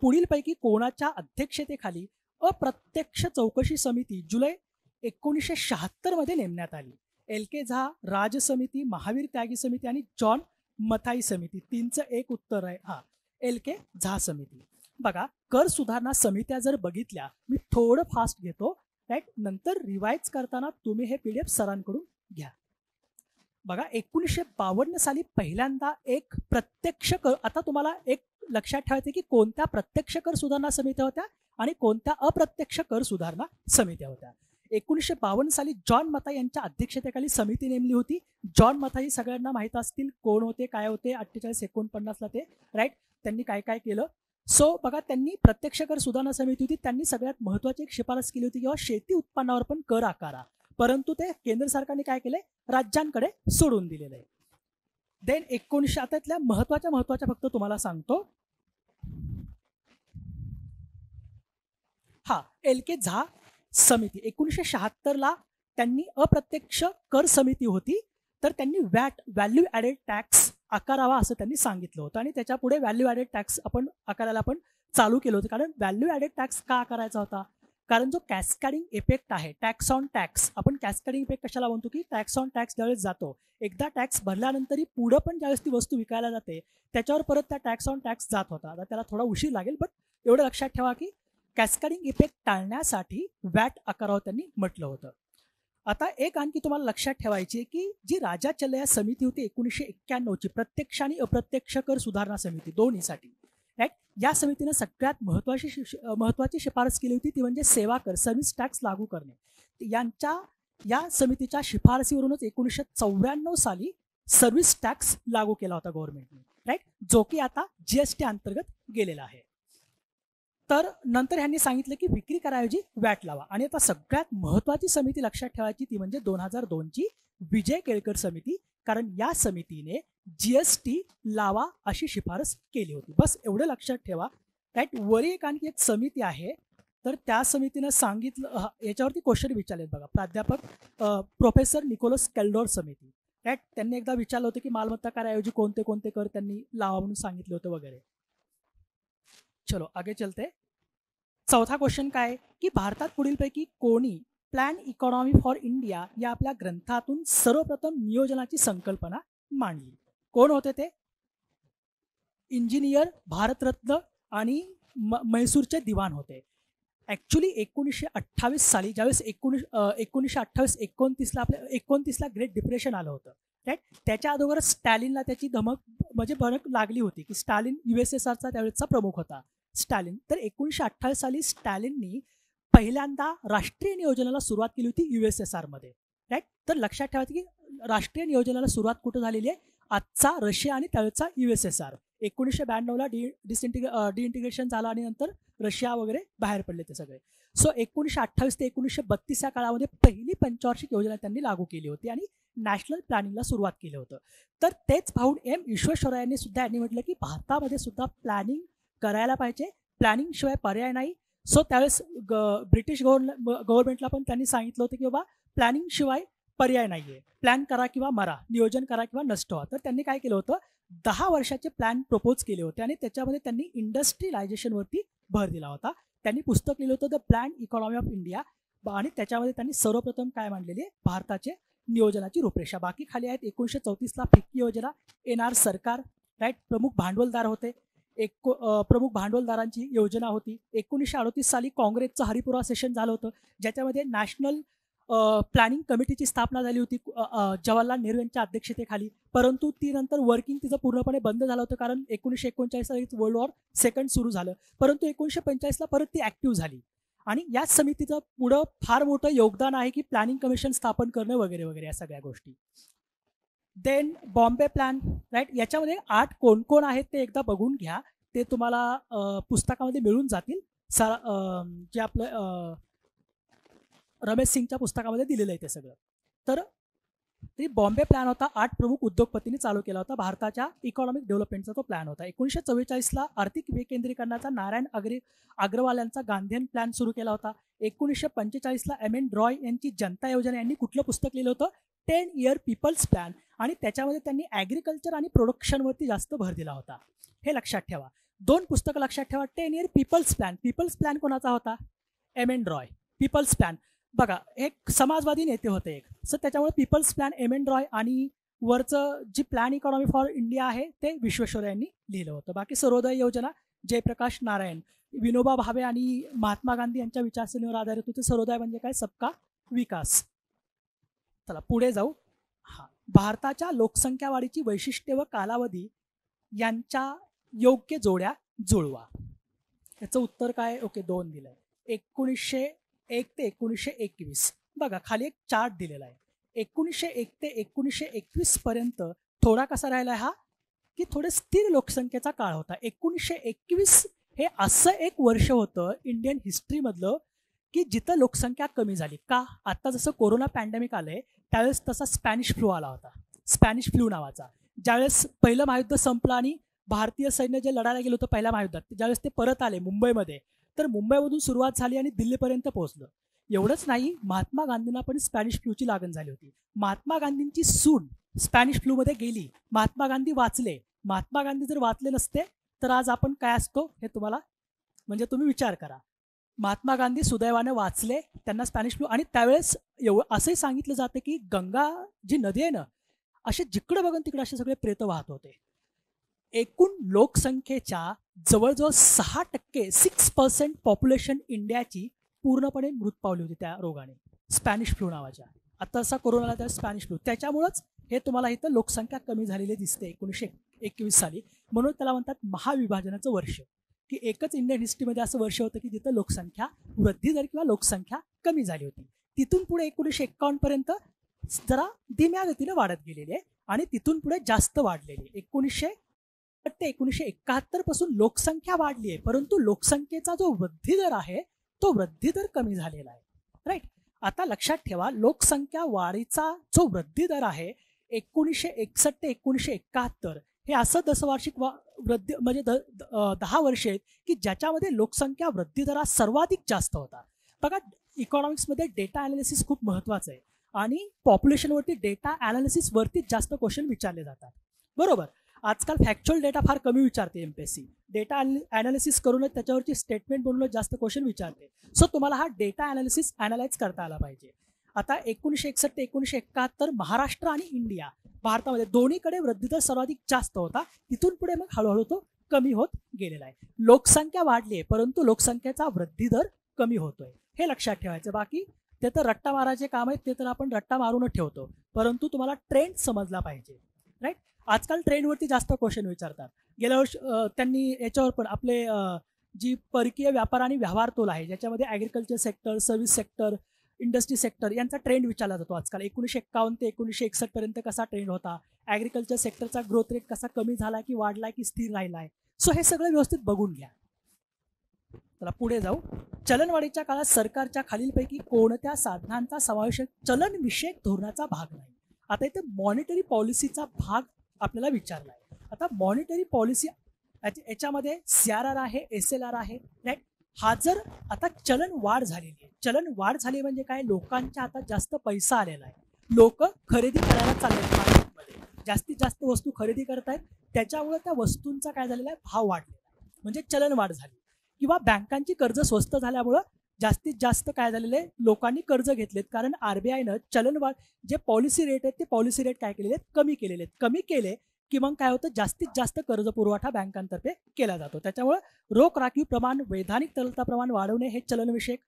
पुढीलपैकी कोणाच्या अध्यक्षतेखाली अप्रत्यक्ष चौकशी समिती जुलै 1976 मध्ये नेमण्यात आली? LK झा राज समिती, महावीर त्यागी समिती आणि जॉन मथाई समिती. 3चं एक उत्तर आहे. हा, LK झा समिती. बघा, कर सुधारणा समित्या जर बघितल्या, मी थोडं फास्ट घेतो. राईट, नंतर रिवाइज करताना तुम्ही हे PDF सरांकडून घ्या. बघा, 1952 साली पहिल्यांदा एक प्रत्यक्ष कर. आता तुम्हाला एक लक्षात ठेवायचं की कोणत्या प्रत्यक्ष कर सुधारणा समित्या होत्या आणि कोणत्या अप्रत्यक्ष कर सुधारणा समित्या होत्या. 1952 साली जॉन मथाई यांच्या अध्यक्षतेखाली समिती नेमली होती. जॉन मथाई सगळ्यांना माहीत असतील कोण होते, काय होते. 48-49ला ते. राईट, त्यांनी काय काय केलं. सो बघा, त्यांनी प्रत्यक्ष कर सुधारणा समिती होती. त्यांनी सगळ्यात महत्त्वाची एक शिफारस केली होती किंवा शेती उत्पन्नावर पण कर आकारा, परंतु ते केंद्र सरकारने काय केलंय, राज्यांकडे सोडून दिलेलं आहे. देन 1900, आता इथल्या महत्त्वाच्या फक्त तुम्हाला सांगतो. हा, LK झा समिती 1976ला त्यांनी अप्रत्यक्ष कर समिती होती. तर त्यांनी व्हॅल्यू ॲडेड टॅक्स आकारावा असं त्यांनी सांगितलं होतं आणि त्याच्या पुढे व्हॅल्यू ॲडेड टॅक्स आपण आकारायला आपण चालू केलं होतं. कारण व्हॅल्यू ॲडेड टॅक्स का आकारायचा होता, कारण जो कॅस्कॅडिंग इफेक्ट आहे, टॅक्स ऑन टॅक्स, आपण कॅस्कॅडिंग इफेक्ट कशाला म्हणतो की टॅक्स ऑन टॅक्स ज्यावेळेस जातो, एकदा टॅक्स भरल्यानंतरही पुढं पण ज्यावेळेस ती वस्तू विकायला जाते त्याच्यावर परत त्या टॅक्स ऑन टॅक्स जात होता. आता त्याला थोडा उशीर लागेल, बट एवढं लक्षात ठेवा की कॅस्कॅडिंग इफेक्ट टाळण्यासाठी वॅट आकारावर त्यांनी म्हटलं होतं. आता एक आणखी तुम्हाला लक्षात ठेवायची आहे की जी राजा चलया समिती होती 1991ची, प्रत्यक्ष आणि अप्रत्यक्ष कर सुधारणा समिती दोन्हीसाठी, राईट, या समितीनं सगळ्यात महत्त्वाची शिफारस केली होती ती म्हणजे सेवा कर, सर्व्हिस टॅक्स लागू करणे. या समितीच्या शिफारसीवरूनच 1994 साली सर्व्हिस टॅक्स लागू केला होता गव्हर्नमेंटने, राईट, जो की आता GST अंतर्गत गेलेला आहे. तर नंतर ह्यांनी सांगितलं की विक्री कराऐवजी वॅट लावा. आणि आता सगळ्यात महत्त्वाची समिती लक्षात ठेवायची ती म्हणजे 2002ची विजय केळकर समिती, कारण या समितीने GST लावा अशी शिफारस केली होती. बस एवढं लक्षात ठेवा, राईट. वरी एक आणखी एक समिती आहे, तर त्या समितीनं सांगितलं, याच्यावरती क्वेश्चन विचारलेत बघा, प्राध्यापक प्रोफेसर निकोलस कॅल्डोर समिती, राईट. त्यांनी एकदा विचारलं होतं की मालमत्ता कराऐवजी कोणते कोणते कर त्यांनी लावा म्हणून सांगितलं होतं वगैरे. चलो आगे चलते. चौथा क्वेश्चन काय की भारतात पुढीलपैकी कोणी प्लॅन इकॉनॉमी फॉर इंडिया या आपल्या ग्रंथातून सर्वप्रथम नियोजनाची संकल्पना मांडली? कोण होते ते? इंजिनियर, भारतरत्न आणि म्हैसूरचे दिवाण होते. ॲक्च्युली 1928 साली ज्यावेळेस 1928-29ला ग्रेट डिप्रेशन आलं होतं, राईट, त्याच्या अगोदर स्टॅलिनला त्याची धमक म्हणजे भनक लागली होती की स्टॅलिन USSRचा त्यावेळेसचा प्रमुख होता स्टॅलिन. तर 1928 साली स्टॅलिननी पहिल्यांदा राष्ट्रीय नियोजनाला सुरुवात केली होती USSR मध्ये, राईट. तर लक्षात ठेवायचं की राष्ट्रीय नियोजनाला सुरुवात कुठं झालेली आहे? आजचा रशिया आणि त्यावेळेसचा USSR. 1992ला डिइंटिग्रेशन झालं आणि नंतर रशिया वगैरे बाहेर पडले ते सगळे. सो 1928 ते 1932 या काळामध्ये पहिली पंचवार्षिक योजना त्यांनी लागू केली होती आणि नॅशनल प्लॅनिंगला सुरुवात केलं होतं. तर तेच पाहून M विश्वेश्वरय्यांनी सुद्धा यांनी म्हटलं की भारतामध्ये सुद्धा प्लॅनिंग करायला पाहिजे, प्लॅनिंग शिवाय पर्याय नाही. सो त्यावेळेस ब्रिटिश गव्हर्नमेंटला पण त्यांनी सांगितलं होतं की बाबा प्लॅनिंग शिवाय पर्याय नाहीये, प्लॅन करा किंवा मरा, नियोजन करा किंवा नष्ट व्हा. तर त्यांनी काय केलं होतं, 10 वर्षाचे प्लॅन प्रपोज केले होते आणि त्याच्यामध्ये त्यांनी इंडस्ट्रियलायझेशनवरती भर दिला होता. त्यांनी पुस्तक लिहिलं होतं the plan economy of India आणि त्याच्यामध्ये त्यांनी सर्वप्रथम काय मांडलेली आहे, भारताचे नियोजनाची रूपरेषा. बाकी खाली आहेत 1934ला फिक्की योजना, NR सरकार, राईट, प्रमुख भांडवलदार होते, प्रमुख भांडवलदारांची योजना होती. 1938 साली काँग्रेसचं हरिपुरा सेशन झालं होतं ज्याच्यामध्ये नॅशनल प्लॅनिंग कमिटीची स्थापना झाली होती जवाहरलाल नेहरू यांच्या अध्यक्षतेखाली. परंतु ती नंतर वर्किंग तिचं पूर्णपणे बंद झालं होतं कारण 1939 साली वर्ल्ड वॉर सेकंड सुरू झालं. परंतु 1945ला परत ती ॲक्टिव्ह झाली आणि याच समितीचं पुढं फार मोठं योगदान आहे की प्लॅनिंग कमिशन स्थापन करणं वगैरे वगैरे या सगळ्या गोष्टी. Then Bombay plan, right. याच्यामध्ये 8 कोण कोण आहेत ते एकदा बघून घ्या, ते तुम्हाला पुस्तकामध्ये मिळून जातील. जे आपलं रमेश सिंगच्या पुस्तकामध्ये दिलेलं आहे ते सगळं. तर ते बॉम्बे प्लॅन होता, 8 प्रमुख उद्योगपतींनी चालू केला होता. भारताच्या इकॉनॉमिक डेव्हलपमेंटचा तो प्लॅन होता. 1944ला आर्थिक विकेंद्रीकरणाचा नारायण अग्रवाल यांचा गांधीयन प्लॅन सुरू केला होता. 1945ला M.N. रॉय यांची जनता योजना यांनी कुठलं पुस्तक लिहिलं होतं, 10 इयर पीपल्स प्लॅन, आणि त्याच्यामध्ये त्यांनी ॲग्रिकल्चर आणि प्रोडक्शनवरती जास्त भर दिला होता. हे लक्षात ठेवा. 2 पुस्तकं लक्षात ठेवा. 10 year peoples plan, peoples plan कोणाचा होता? M.N. रॉय. पीपल्स प्लॅन बघा, एक समाजवादी नेते होते एक, सो त्याच्यामुळे पीपल्स प्लॅन M.N. रॉय, आणि वरचं जी प्लॅन इकॉनॉमी फॉर इंडिया आहे ते विश्वेश्वरय्या यांनी लिहिलं होतं. बाकी सर्वोदय योजना जयप्रकाश नारायण, विनोबा भावे आणि महात्मा गांधी यांच्या विचारसरणीवर आधारित होते. सर्वोदय म्हणजे काय? सबका विकास. चला पुढे जाऊ. हा, भारताच्या लोकसंख्या वाढीची वैशिष्ट्ये व कालावधी यांच्या योग्य जोड्या जुळवा. याचं उत्तर काय? ओके, 2 दिलंय. 1901 ते 1921. बघा खाली एक चार्ट दिलेला आहे. 1901 ते 1921 पर्यंत थोडा कसा राहिला हा की थोडे स्थिर लोकसंख्येचा काळ होता. 1921 हे असं एक वर्ष होतं इंडियन हिस्ट्रीमधलं की जिथं लोकसंख्या कमी झाली. का? आता जसं कोरोना पॅन्डेमिक आलंय त्यावेळेस तसा स्पॅनिश फ्लू आला होता, स्पॅनिश फ्लू नावाचा. ज्यावेळेस पहिलं महायुद्ध संपलं आणि भारतीय सैन्य जे लढायला गेलं होतं पहिल्या महायुद्धात, ज्यावेळेस ते परत आले मुंबईमध्ये, तर मुंबईमधून सुरुवात झाली आणि दिल्लीपर्यंत पोहोचलं. एवढंच नाही, महात्मा गांधींना पण स्पॅनिश फ्लूची लागण झाली होती. महात्मा गांधींची सून स्पॅनिश फ्लूमध्ये गेली, महात्मा गांधी वाचले. महात्मा गांधी जर वाचले नसते तर आज आपण काय असतो हे तुम्हाला म्हणजे तुम्ही विचार करा. महात्मा गांधी सुदैवानं वाचले, त्यांना स्पॅनिश फ्लू, आणि त्यावेळेस असंही सांगितलं जातं की गंगा जी नदी आहे ना, असे जिकडे बघून तिकडे असे सगळे प्रेत वाहत होते. एकूण लोकसंख्येच्या जवळजवळ 6%, 6% पॉप्युलेशन इंडियाची पूर्णपणे मृत पावली होती त्या रोगाने, स्पॅनिश फ्लू नावाच्या. आता असा कोरोनाला त्या स्पॅनिश फ्लू, त्याच्यामुळंच हे तुम्हाला इथं लोकसंख्या कमी झालेली दिसते 1921 साली. म्हणून त्याला म्हणतात महाविभाजनाचं वर्ष, की एकच इंडियन हिस्ट्रीमध्ये असं वर्ष होतं की जिथं लोकसंख्या वृद्धी दर किंवा लोकसंख्या कमी झाली होती. तिथून पुढे 1951 पर्यंत जरा धीम्या गतीने वाढत गेलेली आहे आणि तिथून पुढे जास्त वाढलेली आहे. 1971 पासून लोकसंख्या वाढली आहे, परंतु लोकसंख्येचा जो वृद्धी दर आहे तो वृद्धी दर कमी झालेला आहे. राईट. आता लक्षात ठेवा, लोकसंख्या वाढीचा जो वृद्धी दर आहे 1961 ते 1971 हे असं दशवार्षिक वृद्धी म्हणजे 10 वर्ष आहेत की ज्याच्यामध्ये लोकसंख्या वृद्धी दर सर्वाधिक जास्त होता. बघा, इकॉनॉमिक्समध्ये डेटा अनालिसिस खूप महत्वाचं आहे आणि पॉप्युलेशनवरती डेटा अनालिसिस वरती जास्त क्वेश्चन विचारले जातात. बरोबर. आजकाल फॅक्च्युअल डेटा फार कमी विचारते एमपीएससी. डेटा अनालिसिस करूनच त्याच्यावरची स्टेटमेंट बनवूनच जास्त क्वेश्चन विचारते. सो तुम्हाला हा डेटा अनालिसिस अनालाइज करता आला पाहिजे. आता 1961 ते 1971 महाराष्ट्र आणि इंडिया, भारतामध्ये दोन्हीकडे वृद्धी दर सर्वाधिक जास्त होता. तिथून पुढे मग हळूहळू तो कमी होत गेलेला आहे. लोकसंख्या वाढली आहे, परंतु लोकसंख्येचा वृद्धी दर कमी होतोय, हे लक्षात ठेवायचं. बाकी ते तर रट्टा मारायचे काम आहेत, ते तर आपण रट्टा मारूनच ठेवतो, परंतु तुम्हाला ट्रेंड समजला पाहिजे. राईट. आजकाल ट्रेंडवरती जास्त क्वेश्चन विचारतात. गेल्या वर्षी त्यांनी याच्यावर पण आपले जी परकीय व्यापार आणि व्यवहार तोल आहे, ज्याच्यामध्ये agriculture sector, service sector, industry sector यांचा ट्रेंड विचारला जातो. आजकाल 1951 ते 1961 पर्यंत कसा ट्रेंड होता, ॲग्रिकल्चर सेक्टरचा ग्रोथ रेट कसा कमी झाला की वाढला की स्थिर राहिला आहे. सो हे सगळं व्यवस्थित बघून घ्या. चला पुढे जाऊ. चलनवाढीच्या काळात सरकारच्या खालीलपैकी कोणत्या साधनांचा समावेश चलनविषयक धोरणाचा भाग नाही. आता इथे मॉनिटरी पॉलिसीचा भाग आपल्याला विचारला आहे. आता मॉनिटरी पॉलिसी याच्यामध्ये CRR आहे, SLR आहे. राईट. हा जर आता चलन वाढ झालेली आहे, चलन वाढ झाली म्हणजे काय, लोकांच्या हातात जास्त पैसा आलेला आहे, लोक खरेदी करायला चालले मार्केटमध्ये, जास्तीत जास्त वस्तू खरेदी करतायत, त्याच्यामुळे त्या वस्तूंचा काय झालेला आहे, भाव वाढलेला आहे, म्हणजे चलन वाढ झाली. किंवा बँकांची कर्ज स्वस्त झाल्यामुळं जास्तीत जास्त काय झालेलं आहे, लोकांनी कर्ज घेतलेत, कारण RBIनं चलन वाढ जे पॉलिसी रेट आहेत ते पॉलिसी रेट काय केलेले आहेत, कमी केलेले आहेत. कमी केले की मग काय होतं, जास्तीत जास्त कर्ज पुरवठा बँकांतर्फे केला जातो. त्याच्यामुळे रोख राखीव प्रमाण, वैधानिक तरलता प्रमाण वाढवणे हे चलनविषयक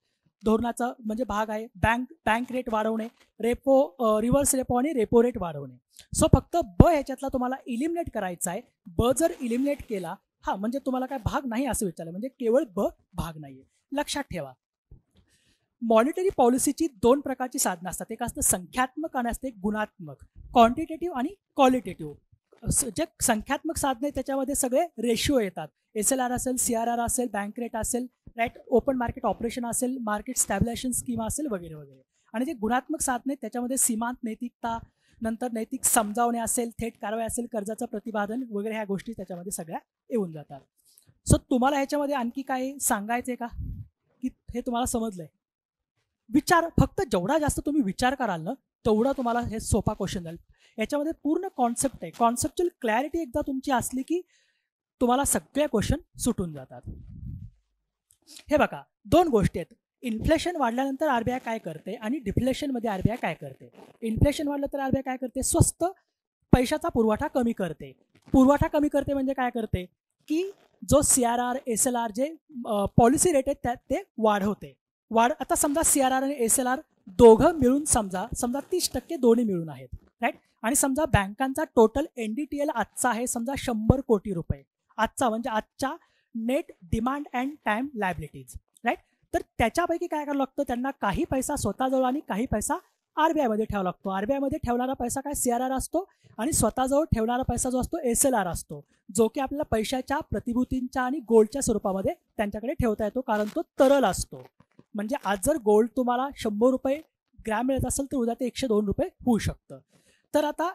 धोरणाचा म्हणजे भाग आहे. बँक रेट वाढवणे, रेपो, रिव्हर्स रेपो आणि रेपो रेट वाढवणे. सो फक्त ब ह्याच्यातला तुम्हाला इलिमिनेट करायचा आहे. ब जर इलिमिनेट केला, हा म्हणजे तुम्हाला काय भाग नाही असं विचारलं, म्हणजे केवळ ब भाग नाहीये. लक्षात ठेवा, मॉनिटरी पॉलिसीची 2 प्रकारची साधनं असतात. एक असतं संख्यात्मक आणि असते गुणात्मक, क्वांटिटेटिव्ह आणि क्वालिटेटिव्ह. जे संख्यात्मक साधने त्याच्यामध्ये सगळे रेशिओ येतात. SLR असेल, CRR असेल, बँक रेट असेल, राईट, ओपन मार्केट ऑपरेशन असेल, मार्केट स्टॅबिलायझेशन स्कीम असेल, वगैरे वगैरे. आणि जे गुणात्मक साधने त्याच्यामध्ये सीमांत नैतिकता, नंतर नैतिक समजावणे असेल, थेट कारवाई असेल, कर्जाचं प्रतिपादन वगैरे, ह्या गोष्टी त्याच्यामध्ये सगळ्या येऊन जातात. सो तुम्हाला ह्याच्यामध्ये आणखी काय सांगायचंय का, की हे तुम्हाला समजलंय? विचार, फक्त जेवढा जास्त तुम्ही विचार कराल ना तेवढा तुम्हाला हे सोपा क्वेश्चन जाईल. याच्यामध्ये पूर्ण कॉन्सेप्ट आहे. कॉन्सेप्च्युअल क्लॅरिटी एकदा तुमची असली की तुम्हाला सगळे क्वेश्चन सुटून जातात. हे बघा, 2 गोष्टी आहेत. इन्फ्लेशन वाढल्यानंतर RBI काय करते आणि डिफ्लेशनमध्ये RBI काय करते. इन्फ्लेशन वाढलं तर RBI काय करते, स्वस्त पैशाचा पुरवठा कमी करते. पुरवठा कमी करते म्हणजे काय करते, की जो CRR, SLR जे पॉलिसी रेट आहेत त्यात ते वाढवते. आता समजा CRR आणि SLR दोघं मिळून समजा 30% दोन्ही मिळून आहेत. राईट. आणि समजा बँकांचा टोटल NDTL आजचा आहे समजा 100 कोटी रुपये. आजचा म्हणजे आजच्या net demand and time liabilities. Right. तर त्याच्यापैकी काय करावं लागतं, त्यांना काही पैसा स्वतःजवळ आणि काही पैसा RBI मध्ये ठेवावा लागतो. RBI मध्ये ठेवणारा पैसा काय CRR असतो आणि स्वतःजवळ ठेवणारा पैसा जो असतो SLR असतो, जो की आपल्याला पैशाच्या, प्रतिभूतींच्या आणि गोल्डच्या स्वरूपामध्ये त्यांच्याकडे ठेवता येतो, कारण तो तरल असतो. म्हणजे आज जर गोल्ड तुम्हाला 100 रुपये ग्रॅम मिळत असेल तर उद्या ते 102 रुपये होऊ शकतं. तर आता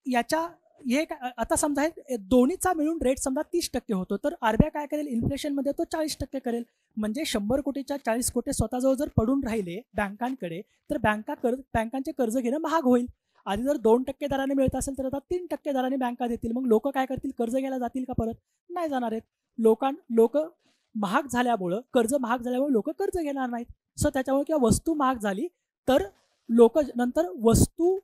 याच्या हे आता समजा हे दोन्हीचा मिळून रेट समजा 30% होतो, तर RBI काय करेल, इन्फ्लेशनमध्ये तो 40% करेल. म्हणजे 100 कोटीच्या 40 कोटी स्वतःजवळ जर पडून राहिले बँकांकडे, तर बँकांचे कर्ज घेणं महाग होईल. आधी जर 2% दराने मिळत असेल तर आता 3% दराने बँका देतील. मग लोक काय करतील, कर्ज घ्यायला जातील का, परत नाही जाणार आहेत. लोक महाग झाल्यामुळं, कर्ज महाग झाल्यामुळे लोक कर्ज घेणार नाहीत. सो त्याच्यामुळे किंवा वस्तू महाग झाली तर लोक नंतर वस्तू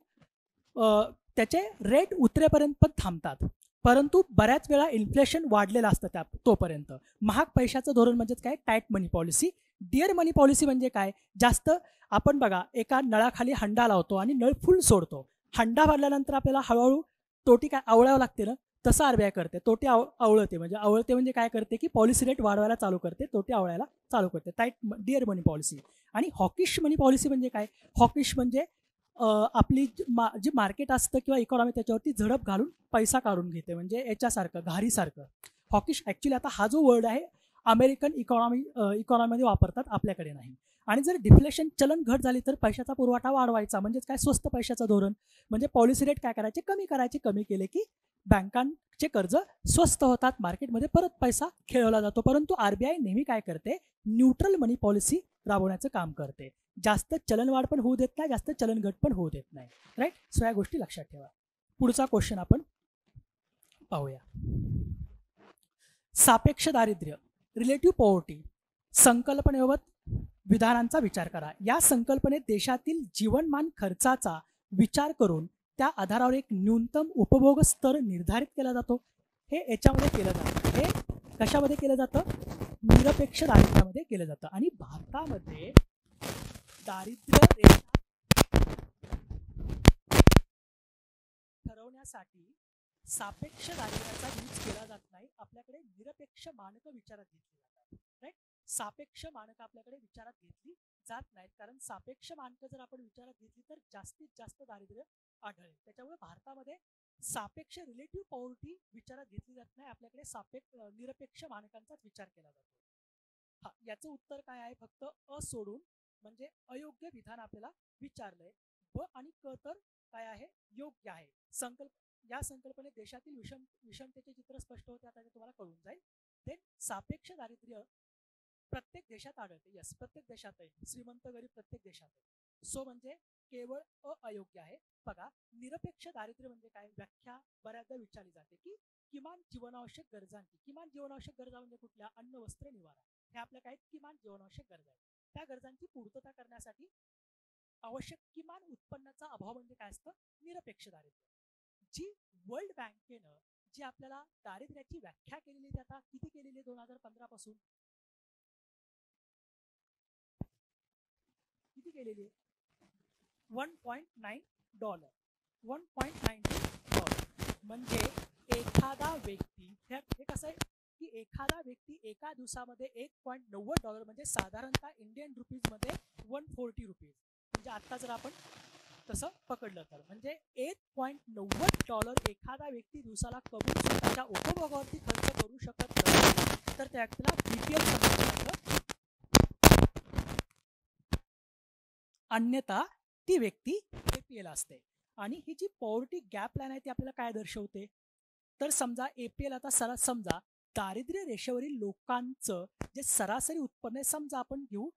त्याचे रेट उतरेपर्यंत पण थांबतात. परंतु बऱ्याच वेळा इन्फ्लेशन वाढलेलं असतं त्या तोपर्यंत. महाग पैशाचं धोरण म्हणजेच काय, टाईट मनी पॉलिसी. डिअर मनी पॉलिसी म्हणजे काय, जास्त आपण बघा एका नळाखाली हंडा लावतो आणि नळ फुल सोडतो. हंडा भरल्यानंतर आपल्याला हळूहळू तोटी काय आवळावं लागते ना, तसं आरबीआय करते. तोटी आवळते म्हणजे काय करते की पॉलिसी रेट वाढवायला चालू करते, तोटी आवळायला चालू करते. टाईट डिअर मनी पॉलिसी. आणि हॉकिश मनी पॉलिसी म्हणजे काय, हॉकिश म्हणजे आपली जी मार्केट असतं किंवा इकॉनॉमी त्याच्यावरती झडप घालून पैसा काढून घेते, म्हणजे याच्यासारखं घारीसारखं. हॉकिश ॲक्च्युली आता हा जो वर्ड आहे अमेरिकन इकॉनॉमीमध्ये वापरतात, आपल्याकडे नाही. आणि जर डिफ्लेशन चलन घट झाली तर पैशाचा पुरवठा वाढवायचा, म्हणजेच काय स्वस्त पैशाचं धोरण. म्हणजे पॉलिसी रेट काय करायचे, कमी करायचे. कमी केले की बँकांचे कर्ज स्वस्त होतात, मार्केटमध्ये परत पैसा खेळवला जातो. परंतु आरबीआय नेहमी काय करते, न्यूट्रल मनी पॉलिसी राबवण्याचं काम करते. जास्त चलनवाढ पण होऊ देत नाही, जास्त चलनघट पण होऊ देत नाही. राईट. सो या गोष्टी लक्षात ठेवा. पुढचा क्वेश्चन आपण पाहूया. सापेक्ष दारिद्र्य, रिलेटिव्ह पॉवर्टी, संकल्पनेबाबत विधानांचा विचार करा. या संकल्पनेत देशातील जीवनमान खर्चाचा विचार करून त्या आधारावर एक न्यूनतम उपभोग स्तर निर्धारित केला जातो. हे याच्यामध्ये केलं जातं. हे कशामध्ये केलं जातं, निरपेक्ष दारिद्र्यामध्ये केलं जातं. आणि भारतामध्ये दारिद्र्य रेषा ठरवण्यासाठी सापेक्ष दारिद्र्याचा यूज केला जात नाही. आपल्याकडे निरपेक्ष मानकं विचारात घेतली जातात. राईट. सापेक्ष मानकं आपल्याकडे विचारात घेतली जात नाहीत, कारण सापेक्ष मानकं जर आपण विचारात घेतली तर जास्तीत जास्त दारिद्र्य आढळेल. त्याच्यामुळे भारतामध्ये सापेक्ष रिलेटिव्ह पॉवर्टी विचारात घेतली जात नाही. आपल्याकडे निरपेक्ष मानकांचाच विचार केला जातो. हा, याचं उत्तर काय आहे, फक्त अ सोडून, म्हणजे अयोग्य विधान आपल्याला विचारलंय. ब आणि क तर काय आहे, योग्य आहे. या संकल्पनेत देशातील विषमतेचे चित्र स्पष्ट होते. आता तुम्हाला कळून जाईल. देन सापेक्ष दारिद्र्य प्रत्येक देशात आढळते. यस, प्रत्येक देशात आहे. श्रीमंत गरीब प्रत्येक देशात आहे. सो म्हणजे केवळ अयोग्य आहे. बघा, निरपेक्ष दारिद्र्य म्हणजे काय, व्याख्या बऱ्याचदा विचारली जाते की किमान जीवनावश्यक गरजांची. किमान जीवनावश्यक गरजा म्हणजे कुठल्या, अन्न वस्त्र निवारा. हे आपल्या काय किमान जीवनावश्यक गरजा आहेत. त्या गरजांची पूर्तता करण्यासाठी आवश्यक किमान उत्पन्नाचा अभाव म्हणजे काय असतं, निरपेक्ष दारिद्र्य. जी वर्ल्ड बँकेनं जी आपल्याला दारिद्र्याची व्याख्या केलेली ती आता किती केलेली, 2015 पासून किती केलेली आहे, $1.9. $1.92. म्हणजे एखादा व्यक्ती, हे कसं आहे की एखादा व्यक्ती एका दिवसामध्ये $1.90 म्हणजे साधारणतः इंडियन रुपीजमध्ये $140. म्हणजे आता जर आपण तसं पकडलं तर म्हणजे $1.90 एखादा व्यक्ती दिवसाला कमवून स्वतःच्या उपभोगावरती खर्च करू शकत नाही तर त्या व्यक्तीला बीपीएल समजलं जातं. अन्यथा ती व्यक्ती एपीएल असते. आणि ही जी पॉवर्टी गॅप लाईन आहे ती आपल्याला काय दर्शवते, तर समजा एपीएल आता समजा दारिद्र्य रेषेवरील लोकांचं जे सरासरी उत्पन्न आहे, समजा आपण घेऊ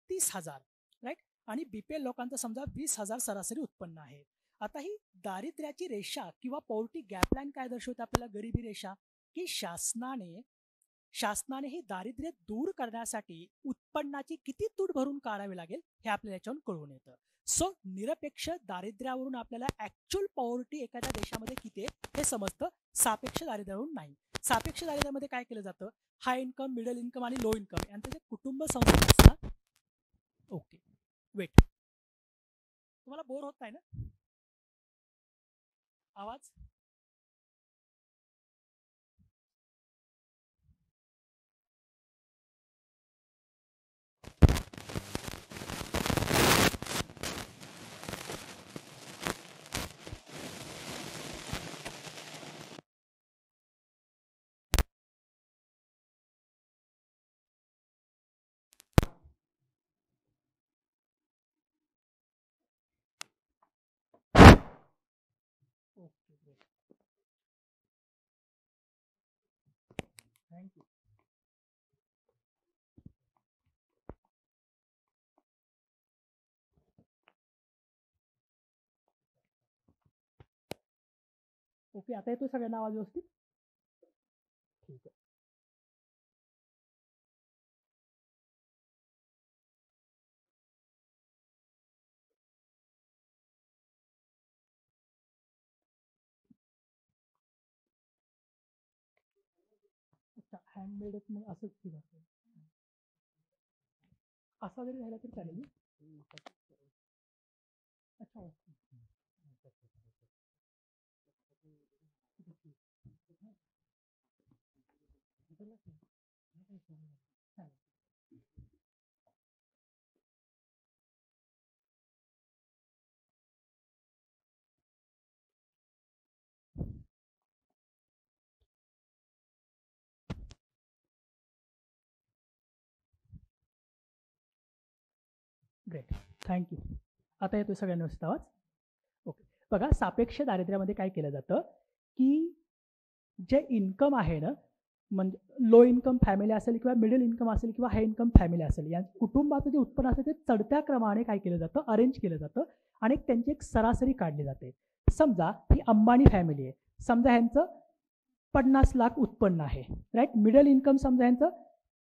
30,000, राईट. आणि बीपीएल लोकांचं समजा 20,000 सरासरी उत्पन्न आहे. आता ही दारिद्र्याची रेषा किंवा पॉवर्टी गॅप लाईन काय दर्शवते आपल्याला, गरिबी रेषा, की शासनाने ही दारिद्र्य दूर करण्यासाठी उत्पन्नाची किती तूट भरून काढावी लागेल हे आपल्याला याच्यावरून कळून येतं. सो निरपेक्ष दारिद्र्यावरून आपल्याला ऍक्च्युअल पॉवर्टी एखाद्या देशामध्ये किती आहे हे समजतं, सापेक्ष दारिद्र्यावरून नाही. सापेक्ष दारिद्र्यामध्ये काय केलं जातं, हाय इन्कम, मिडल इन्कम आणि लो इन्कम यांचे जे कुटुंब संस्था असतात. ओके, वेट, तुम्हाला बोर होत नाही ना आवाज? Okay, great, thank you. ओके, आता येतो सगळ्यांना आवाज व्यवस्थित? ठीक आहे. हँडमेड मग असंच ठीक आहे, असा जरी राहिला तरी चालेल. अच्छा ग्रेट, थँक्यू. आता येतोय सगळ्यांना व्यवस्थित आवाज? ओके. बघा, सापेक्ष दारिद्र्यामध्ये काय केलं जातं की जे इन्कम आहे ना, म्हणजे लो इन्कम फॅमिली असेल किंवा मिडल इन्कम असेल किंवा हाय इन्कम फॅमिली असेल, या कुटुंबाचं जे उत्पन्न असेल ते चढत्या क्रमाने काय केलं जातं, अरेंज केलं जातं आणि त्यांची एक सरासरी काढली जाते. समजा ही अंबानी फॅमिली आहे, समजा ह्यांचं 50 लाख उत्पन्न आहे, राईट. मिडल इन्कम समजा ह्यांचं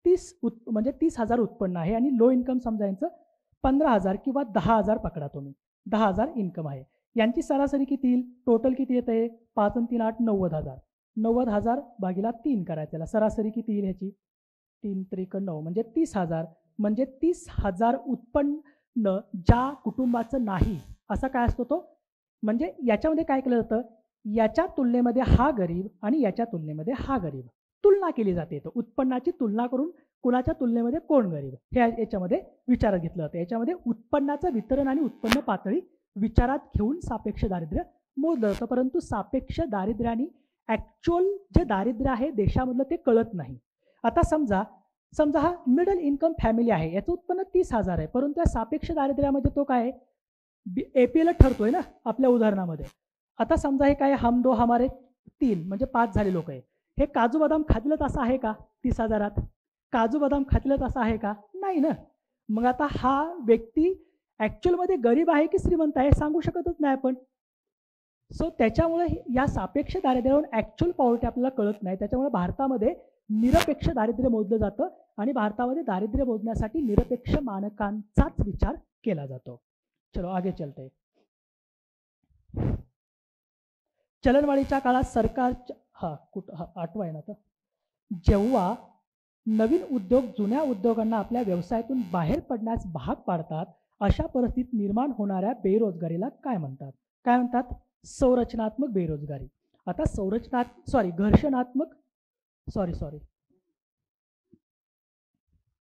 30,000 उत्पन्न आहे आणि लो इन्कम समजा ह्यांचं 15,000 किंवा 10,000 पकडा तुम्ही, 10,000 इन्कम आहे. यांची सरासरी किती येईल, टोटल किती येतं आहे, 5 आणि 3 8 90,000. 90,000 भागीला 3 करायचं, त्याला सरासरी किती येईल ह्याची, 3 त्रिक 9 म्हणजे 30,000. म्हणजे 30,000 उत्पन्न ज्या कुटुंबाचं नाही, असा काय असतो तो, म्हणजे याच्यामध्ये काय केलं जातं, याच्या तुलनेमध्ये हा गरीब आणि याच्या तुलनेमध्ये हा गरीब, तुलना केली जाते. तो उत्पन्नाची तुलना करून कुणाच्या तुलनेमध्ये कोण गरीब हे याच्यामध्ये विचारात घेतलं जातं. याच्यामध्ये उत्पन्नाचं वितरण आणि उत्पन्न पातळी विचारात घेऊन सापेक्ष दारिद्र्य मोजलं जातं. परंतु सापेक्ष दारिद्र्याने ॲक्च्युअल जे दारिद्र्य आहे देशामधलं ते कळत नाही. आता समजा हा मिडल इन्कम फॅमिली आहे, याचं उत्पन्न 30,000 आहे, परंतु या सापेक्ष दारिद्र्यामध्ये तो काय APL ठरतोय ना आपल्या उदाहरणामध्ये. आता समजा हे काय, हम दो हमारे तीन म्हणजे 5 झाले लोक आहे. हे काजू बदाम खातील असं आहे का 30,000? काजू बदाम खातील असं आहे का, नाही ना. मग आता हा व्यक्ती ॲक्च्युअलमध्ये गरीब आहे की श्रीमंत आहे सांगू शकतच नाही आपण. सो त्याच्यामुळे या सापेक्ष दारिद्र्यावरून ॲक्च्युअल पॉवर्टी आपल्याला कळत नाही. त्याच्यामुळे भारतामध्ये निरपेक्ष दारिद्र्य मोजलं जातं आणि भारतामध्ये दारिद्र्य मोजण्यासाठी निरपेक्ष मानकांचाच विचार केला जातो. चलो आगे चलते. चलनवाढीच्या काळात सरकारच्या आठवा आहे ना, तर जेव्हा नवीन उद्योग जुन्या उद्योगांना आपल्या व्यवसायातून बाहेर पडण्यास भाग पाडतात, अशा परिस्थितीत निर्माण होणाऱ्या बेरोजगारीला काय म्हणतात? काय म्हणतात? संरचनात्मक बेरोजगारी. आता घर्षणात्मक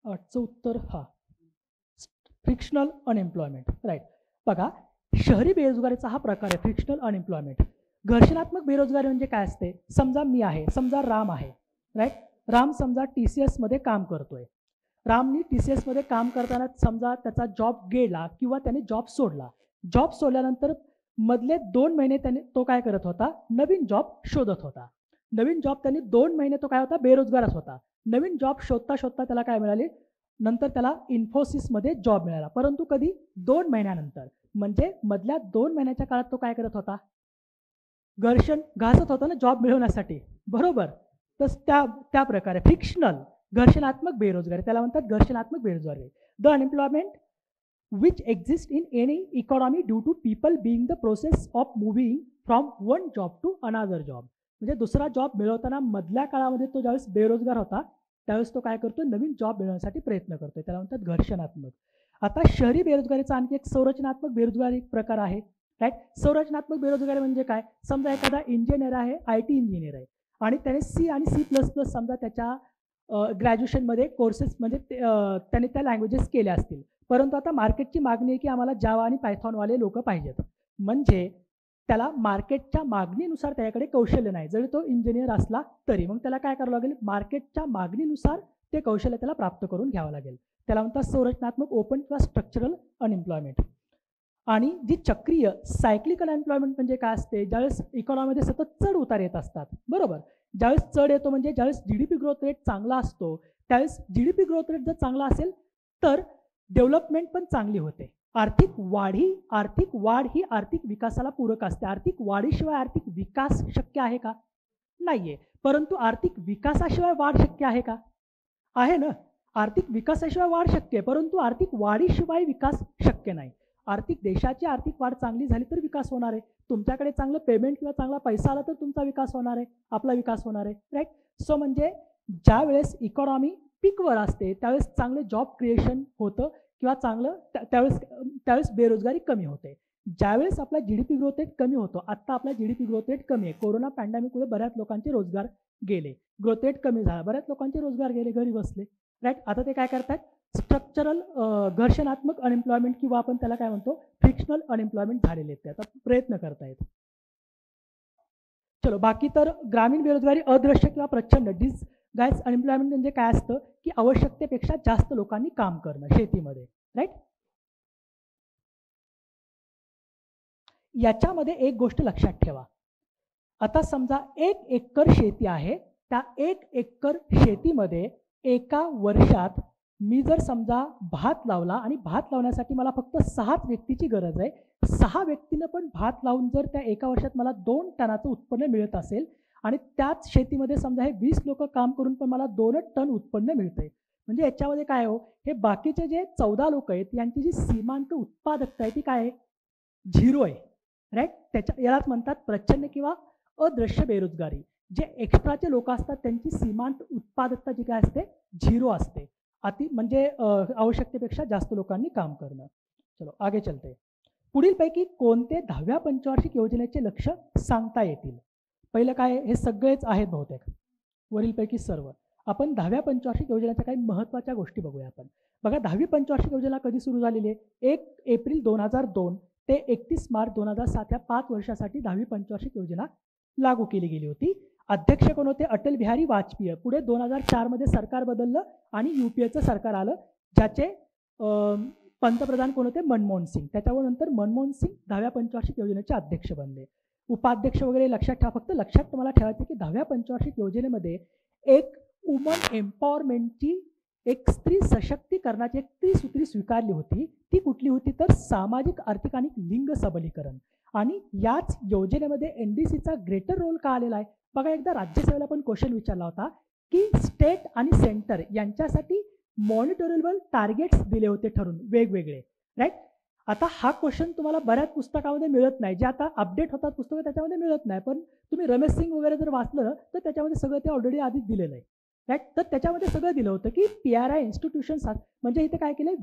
आजचं उत्तर फ्रिक्शनल अनएम्प्लॉयमेंट, राईट. बघा, शहरी बेरोजगारीचा हा प्रकार आहे फ्रिक्शनल अनएम्प्लॉयमेंट. घर्षणात्मक बेरोजगारी म्हणजे काय असते, समजा मी आहे, समजा राम आहे, राईट. राम समजा TCS मध्ये काम करतोय. रामनी TCS मध्ये काम करताना समजा त्याचा जॉब गेला किंवा त्याने जॉब सोडला. जॉब सोडल्यानंतर मधले 2 महिने त्याने तो काय करत होता, नवीन जॉब शोधत होता. नवीन जॉब त्याने 2 महिने तो काय होता, बेरोजगारच होता. नवीन जॉब शोधता शोधता त्याला काय मिळाले, नंतर त्याला इन्फोसिसमध्ये जॉब मिळाला. परंतु कधी, 2 महिन्यानंतर. म्हणजे मधल्या 2 महिन्याच्या काळात तो काय करत होता, घासत होता ना जॉब मिळवण्यासाठी, बरोबर. तर त्या प्रकारे फ्रिक्शनल घर्षणात्मक बेरोजगारी त्याला म्हणतात, घर्षणात्मक बेरोजगारी. The unemployment which exists in any economy due to people being the process of moving from one job to another job. म्हणजे दुसरा जॉब मिळवताना मधल्या काळामध्ये तो ज्यावेळेस बेरोजगार होता त्यावेळेस तो काय करतो, नवीन जॉब मिळवण्यासाठी प्रयत्न करतोय, त्याला म्हणतात घर्षणात्मक. आता शहरी बेरोजगारीचा आणखी एक संरचनात्मक बेरोजगारी प्रकार आहे, राईट. संरचनात्मक बेरोजगारी म्हणजे काय, समजा एखादा इंजिनियर आहे, IT इंजिनियर आहे आणि त्याने C आणि C++ समजा त्याच्या ग्रॅज्युएशनमध्ये कोर्सेस म्हणजे त्याने त्या लँग्वेजेस केल्या असतील. परंतु आता मार्केटची मागणी आहे की आम्हाला जावा आणि पायथॉनवाले लोक पाहिजेत. म्हणजे त्याला मार्केटच्या मागणीनुसार त्याच्याकडे कौशल्य नाही, जरी तो इंजिनियर असला तरी. मग त्याला काय करावं लागेल, मार्केटच्या मागणीनुसार ते कौशल्य त्याला प्राप्त करून घ्यावं लागेल. त्याला म्हणतात संरचनात्मक ओपन किंवा स्ट्रक्चरल अनएम्प्लॉयमेंट. आणि जी चक्रीय सायक्लिकल अनएम्प्लॉयमेंट म्हणजे काय असते, ज्यावेळेस इकॉनॉमीमध्ये सतत चढ उतार येत असतात, बरोबर. ज्यावेळेस चढ येतो म्हणजे ज्यावेळेस GDP ग्रोथ रेट चांगला असतो, त्यावेळेस GDP ग्रोथ रेट जर चांगला असेल तर डेव्हलपमेंट पण चांगली होते. आर्थिक वाढ ही आर्थिक विकासाला पूरक असते. आर्थिक वाढीशिवाय आर्थिक विकास शक्य आहे का, नाहीये. परंतु आर्थिक विकासाशिवाय वाढ शक्य आहे का, आहे ना. आर्थिक विकासाशिवाय वाढ शक्य आहे, परंतु आर्थिक वाढीशिवाय विकास शक्य नाही. देशाची आर्थिक वाढ चांगली झाली तर विकास होणार आहे. तुमच्याकडे चांगलं पेमेंट किंवा चांगला पैसा आला तर तुमचा विकास होणार आहे, आपला विकास होणार आहे, राईट. सो म्हणजे ज्या वेळेस इकॉनॉमी पीकवर असते त्यावेळेस चांगले जॉब क्रिएशन होतं किंवा चांगलं त्यावेळेस बेरोजगारी कमी होते. ज्यावेळेस आपला जीडीपी ग्रोथ रेट कमी होतो, आत्ता आपला जीडीपी ग्रोथ रेट कमी आहे, कोरोना पॅन्डेमिकमुळे बऱ्याच लोकांचे रोजगार गेले, ग्रोथ रेट कमी झाला, बऱ्याच लोकांचे रोजगार गेले, घरी बसले, राईट. आता ते काय करतात, स्ट्रक्चरल घर्षणात्मक अनएम्प्लॉयमेंट किंवा आपण त्याला काय म्हणतो फ्रिक्शनल अनएम्प्लॉयमेंट झालेले आहेत, ते आता प्रयत्न करतायत. चलो, बाकी तर ग्रामीण बेरोजगारी अदृश्य किंवा प्रचंड गायस अनएम्प्लॉयमेंट म्हणजे काय असतं की आवश्यकतेपेक्षा जास्त लोकांनी काम करणं शेतीमध्ये, राईट. याच्यामध्ये एक गोष्ट लक्षात ठेवा, आता समजा 1 एकर शेती आहे, त्या 1 एकर शेतीमध्ये एका वर्षात मी जर समजा भात लावला आणि भात लावण्यासाठी मला फक्त 6 व्यक्तीची गरज आहे, 6 व्यक्तीनं पण भात लावून जर त्या एका वर्षात मला 2 टनाचं उत्पन्न मिळत असेल आणि त्याच शेतीमध्ये समजा हे 20 लोक काम करून पण मला 2 टन उत्पन्न मिळतंय, म्हणजे याच्यामध्ये काय हो, हे बाकीचे जे 14 लोक आहेत यांची जी सीमांत उत्पादकता आहे ती काय आहे, 0 आहे, राईट. यालाच म्हणतात प्रचंड किंवा अदृश्य बेरोजगारी. जे एक्स्ट्राचे लोक असतात त्यांची सीमांत उत्पादकता जी काय असते 0 असते, म्हणजे आवश्यकतेपेक्षा जास्त लोकांनी काम करणं. चलो आगे चलते. पुढीलपैकी कोणते 10व्या पंचवार्षिक योजनेचे लक्ष्य सांगता येतील. पहिलं काय, हे सगळेच आहेत बहुतेक, वरीलपैकी सर्व. आपण 10व्या पंचवार्षिक योजनेच्या काही महत्त्वाच्या गोष्टी बघूया आपण. बघा, 10वी पंचवार्षिक योजना कधी सुरू झालेली आहे, 1 एप्रिल 2002 ते 31 मार्च 2007 या 5 वर्षासाठी 10वी पंचवार्षिक योजना लागू केली गेली होती. अध्यक्ष कोण होते, अटल बिहारी वाजपेयी. पुढे 2004 मध्ये सरकार बदललं आणि UPAचं सरकार आलं, ज्याचे पंतप्रधान कोण होते, मनमोहन सिंग. त्याच्यावर नंतर मनमोहन सिंग 10व्या पंचवार्षिक योजनेचे अध्यक्ष बनले. उपाध्यक्ष वगैरे लक्षात ठेवा, फक्त लक्षात तुम्हाला ठेवायचं की 10व्या पंचवार्षिक योजनेमध्ये एक वुमन एम्पॉवरमेंटची, एक स्त्री सशक्तीकरणाची एक त्रिसूत्री स्वीकारली होती. ती कुठली होती तर सामाजिक, आर्थिक आणि लिंग सबलीकरण. आणि याच योजनेमध्ये NDCचा ग्रेटर रोल का आलेला आहे. बघा, एकदा राज्यसभेला पण क्वेश्चन विचारला होता की स्टेट आणि सेंटर यांच्यासाठी मॉनिटरेबल टार्गेट्स दिले होते ठरून वेगवेगळे, राईट. आता हा क्वेश्चन तुम्हाला बऱ्याच पुस्तकामध्ये मिळत नाही, जे आता अपडेट होतात पुस्तकं त्याच्यामध्ये मिळत नाही, पण तुम्ही रमेश सिंग वगैरे जर वाचलं तर त्याच्यामध्ये सगळं ते ऑलरेडी आधीच दिलेलं आहे, राईट. तर त्याच्यामध्ये सगळं दिलं होतं की PRI इन्स्टिट्यूशन्स, म्हणजे इथे काय केलं,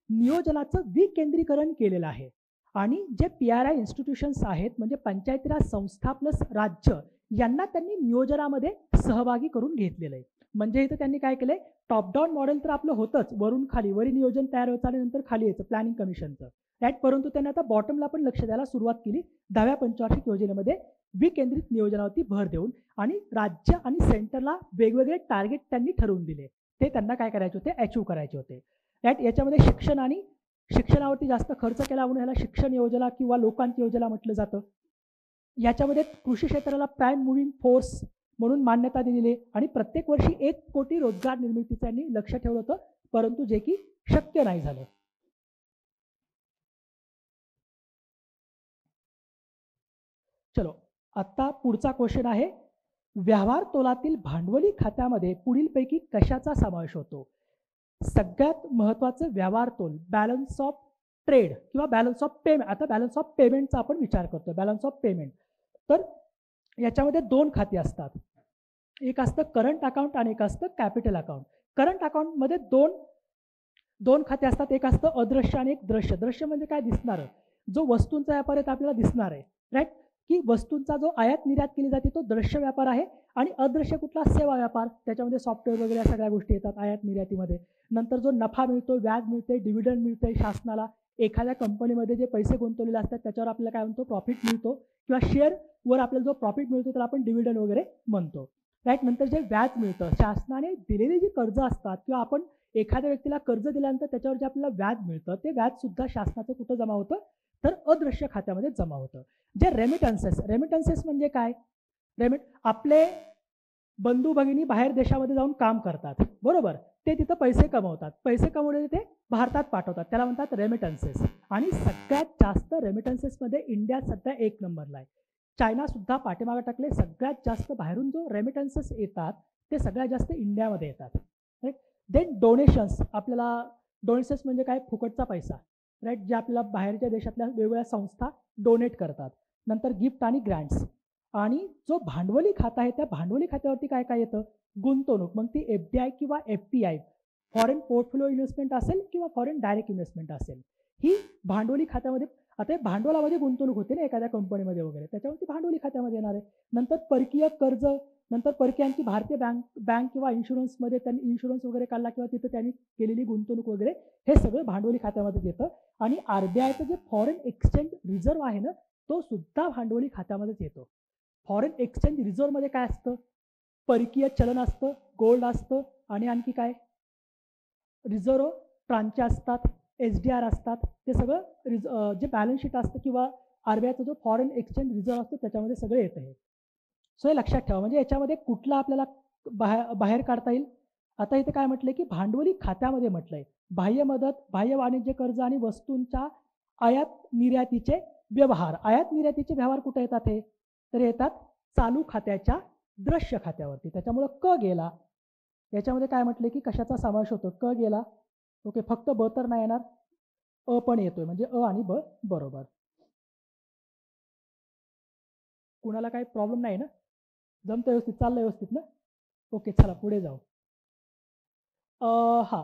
नियोजनाचं विकेंद्रीकरण केलेलं आहे. आणि जे PRI इन्स्टिट्यूशन्स आहेत म्हणजे पंचायती राज संस्था प्लस राज्य यांना त्यांनी नियोजनामध्ये सहभागी करून घेतलेलं आहे. म्हणजे इथं त्यांनी काय केलंय, टॉप डाऊन मॉडेल तर आपलं होतंच, वरून खाली, वरी नियोजन तयार होतं आणि नंतर खाली यायचं प्लॅनिंग कमिशनचं, राईट. परंतु त्यांनी आता बॉटमला पण लक्ष द्यायला सुरुवात केली 10व्या पंचवार्षिक योजनेमध्ये विकेंद्रित नियोजनावरती भर देऊन, आणि राज्य आणि सेंटरला वेगवेगळे टार्गेट त्यांनी ठरवून दिले, ते त्यांना काय करायचे होते, अचीव्ह करायचे होते, राईट. याच्यामध्ये शिक्षण आणि शिक्षणावरती जास्त खर्च केला म्हणून ह्याला शिक्षण योजना किंवा लोकांची योजना म्हटलं जातं. याच्यामध्ये कृषी क्षेत्राला प्राईम मुव्हिंग फोर्स म्हणून मान्यता दिलेली आहे आणि प्रत्येक वर्षी 1 कोटी रोजगार निर्मितीचं त्यांनी लक्ष ठेवलं होतं, परंतु जे की शक्य नाही झालं. चलो, आता पुढचा क्वेश्चन आहे, व्यवहार तोलातील भांडवली खात्यामध्ये पुढीलपैकी कशाचा समावेश होतो. सगळ्यात महत्त्वाचं व्यवहार तोल, बॅलन्स ऑफ ट्रेड किंवा बॅलन्स ऑफ पेमेंट. आता बॅलन्स ऑफ पेमेंटचा आपण विचार करतो, बॅलन्स ऑफ पेमेंट. तर याच्यामध्ये 2 खाती असतात, एक असतं करंट अकाउंट आणि एक असतं कॅपिटल अकाउंट. करंट अकाउंटमध्ये दोन खाते असतात, एक असतं अदृश्य आणि एक दृश्य. दृश्य म्हणजे काय, दिसणारं, जो वस्तूंचा व्यापार आहे तो आपल्याला दिसणार आहे, राईट. की वस्तूंचा जो आयात निर्यात केली जाते तो दृश्य व्यापार आहे, आणि अदृश्य कुठला, सेवा व्यापार. त्याच्यामध्ये सॉफ्टवेअर वगैरे सगळ्या गोष्टी येतात आयात निर्यातीमध्ये. नंतर जो नफा मिळतो, व्याज मिळते, डिव्हिडंड मिळते शासनाला, एखाद्या कंपनीमध्ये जे पैसे गुंतवलेले असतात त्याच्यावर आपल्याला काय म्हणतो, प्रॉफिट मिळतो, किंवा शेअरवर आपल्याला जो प्रॉफिट मिळतो त्याला आपण डिव्हिडंड वगैरे म्हणतो, राईट. नंतर जे व्याज मिळतं, शासनाने दिलेली जी कर्ज असतात किंवा आपण एखाद्या व्यक्तीला कर्ज दिल्यानंतर त्याच्यावर जे आपल्याला व्याज मिळतं ते व्याज सुद्धा शासनाचं कुठं जमा होतं तर अदृश्य खात्यामध्ये जमा होतं. जे रेमिटन्सेस म्हणजे काय, आपले बंधू भगिनी बाहेर देशामध्ये जाऊन काम करतात, बरोबर, ते तिथं पैसे कमवतात, पैसे कमवलेले ते भारतात पाठवतात, त्याला म्हणतात रेमिटन्सेस. आणि सगळ्यात जास्त रेमिटन्सेसमध्ये इंडिया सध्या 1 नंबरला आहे. चायना सुद्धा पाठीमागे टाकले, सगळ्यात जास्त बाहेरून जो रेमिटन्सेस येतात ते सगळ्यात जास्त इंडियामध्ये येतात, राईट. देन डोनेशन्स, आपल्याला डोनेशन्स म्हणजे काय, फुकटचा पैसा, राईट, जे आपल्याला बाहेरच्या देशातल्या वेगवेगळ्या संस्था डोनेट करतात. नंतर गिफ्ट आणि ग्रँट्स, आणि जो भांडवली खाता आहे त्या भांडवली खात्यावरती काय काय येतं, गुंतवणूक. मग ती FDI किंवा FPI, फॉरेन पोर्टफोलिओ इन्व्हेस्टमेंट असेल किंवा फॉरेन डायरेक्ट इन्व्हेस्टमेंट असेल, ही भांडवली खात्यामध्ये. आता भांडवलामध्ये गुंतवणूक होते ना एखाद्या कंपनीमध्ये वगैरे, त्याच्यावरती भांडवली खात्यामध्ये येणार आहे. नंतर परकीय कर्ज, नंतर परकीयांची भारतीय बँक किंवा इन्शुरन्समध्ये त्यांनी इन्शुरन्स वगैरे काढला किंवा तिथं त्यांनी केलेली गुंतवणूक वगैरे, हे सगळं भांडवली खात्यामध्ये येतं. आणि RBIचं जे फॉरेन एक्सचेंज रिझर्व्ह आहे ना, तो सुद्धा भांडवली खात्यामध्येच येतो. फॉरेन एक्सचेंज रिझर्व्हमध्ये काय असतं, परकीय चलन असतं, गोल्ड असतं, आणि आणखी काय, रिझर्व्ह ट्रांचे असतात, SDR असतात. ते सगळं जे बॅलन्स शीट असतं किंवा RBIचा जो फॉरेन एक्सचेंज रिझर्व्ह असतो त्याच्यामध्ये सगळं येतं हे. सो हे लक्षात ठेवा. म्हणजे याच्यामध्ये कुठला आपल्याला बाहेर काढता येईल. आता इथे काय म्हटलंय की भांडवली खात्यामध्ये म्हटलंय बाह्य मदत, बाह्य वाणिज्य कर्ज आणि वस्तूंच्या आयात निर्यातीचे व्यवहार. आयात निर्यातीचे व्यवहार कुठे येतात हे, तर येतात चालू खात्याच्या दृश्य खात्यावरती. त्याच्यामुळं क गेला. याच्यामध्ये काय म्हटलं की कशाचा समावेश होतो, क गेला. ओके, फक्त ब तर नाही येणार, अ पण येतोय, म्हणजे अ आणि ब बरोबर. कुणाला काही प्रॉब्लेम नाही ना, जमतं व्यवस्थित, चाललं व्यवस्थित ना. ओके, चला पुढे जाऊ. हा,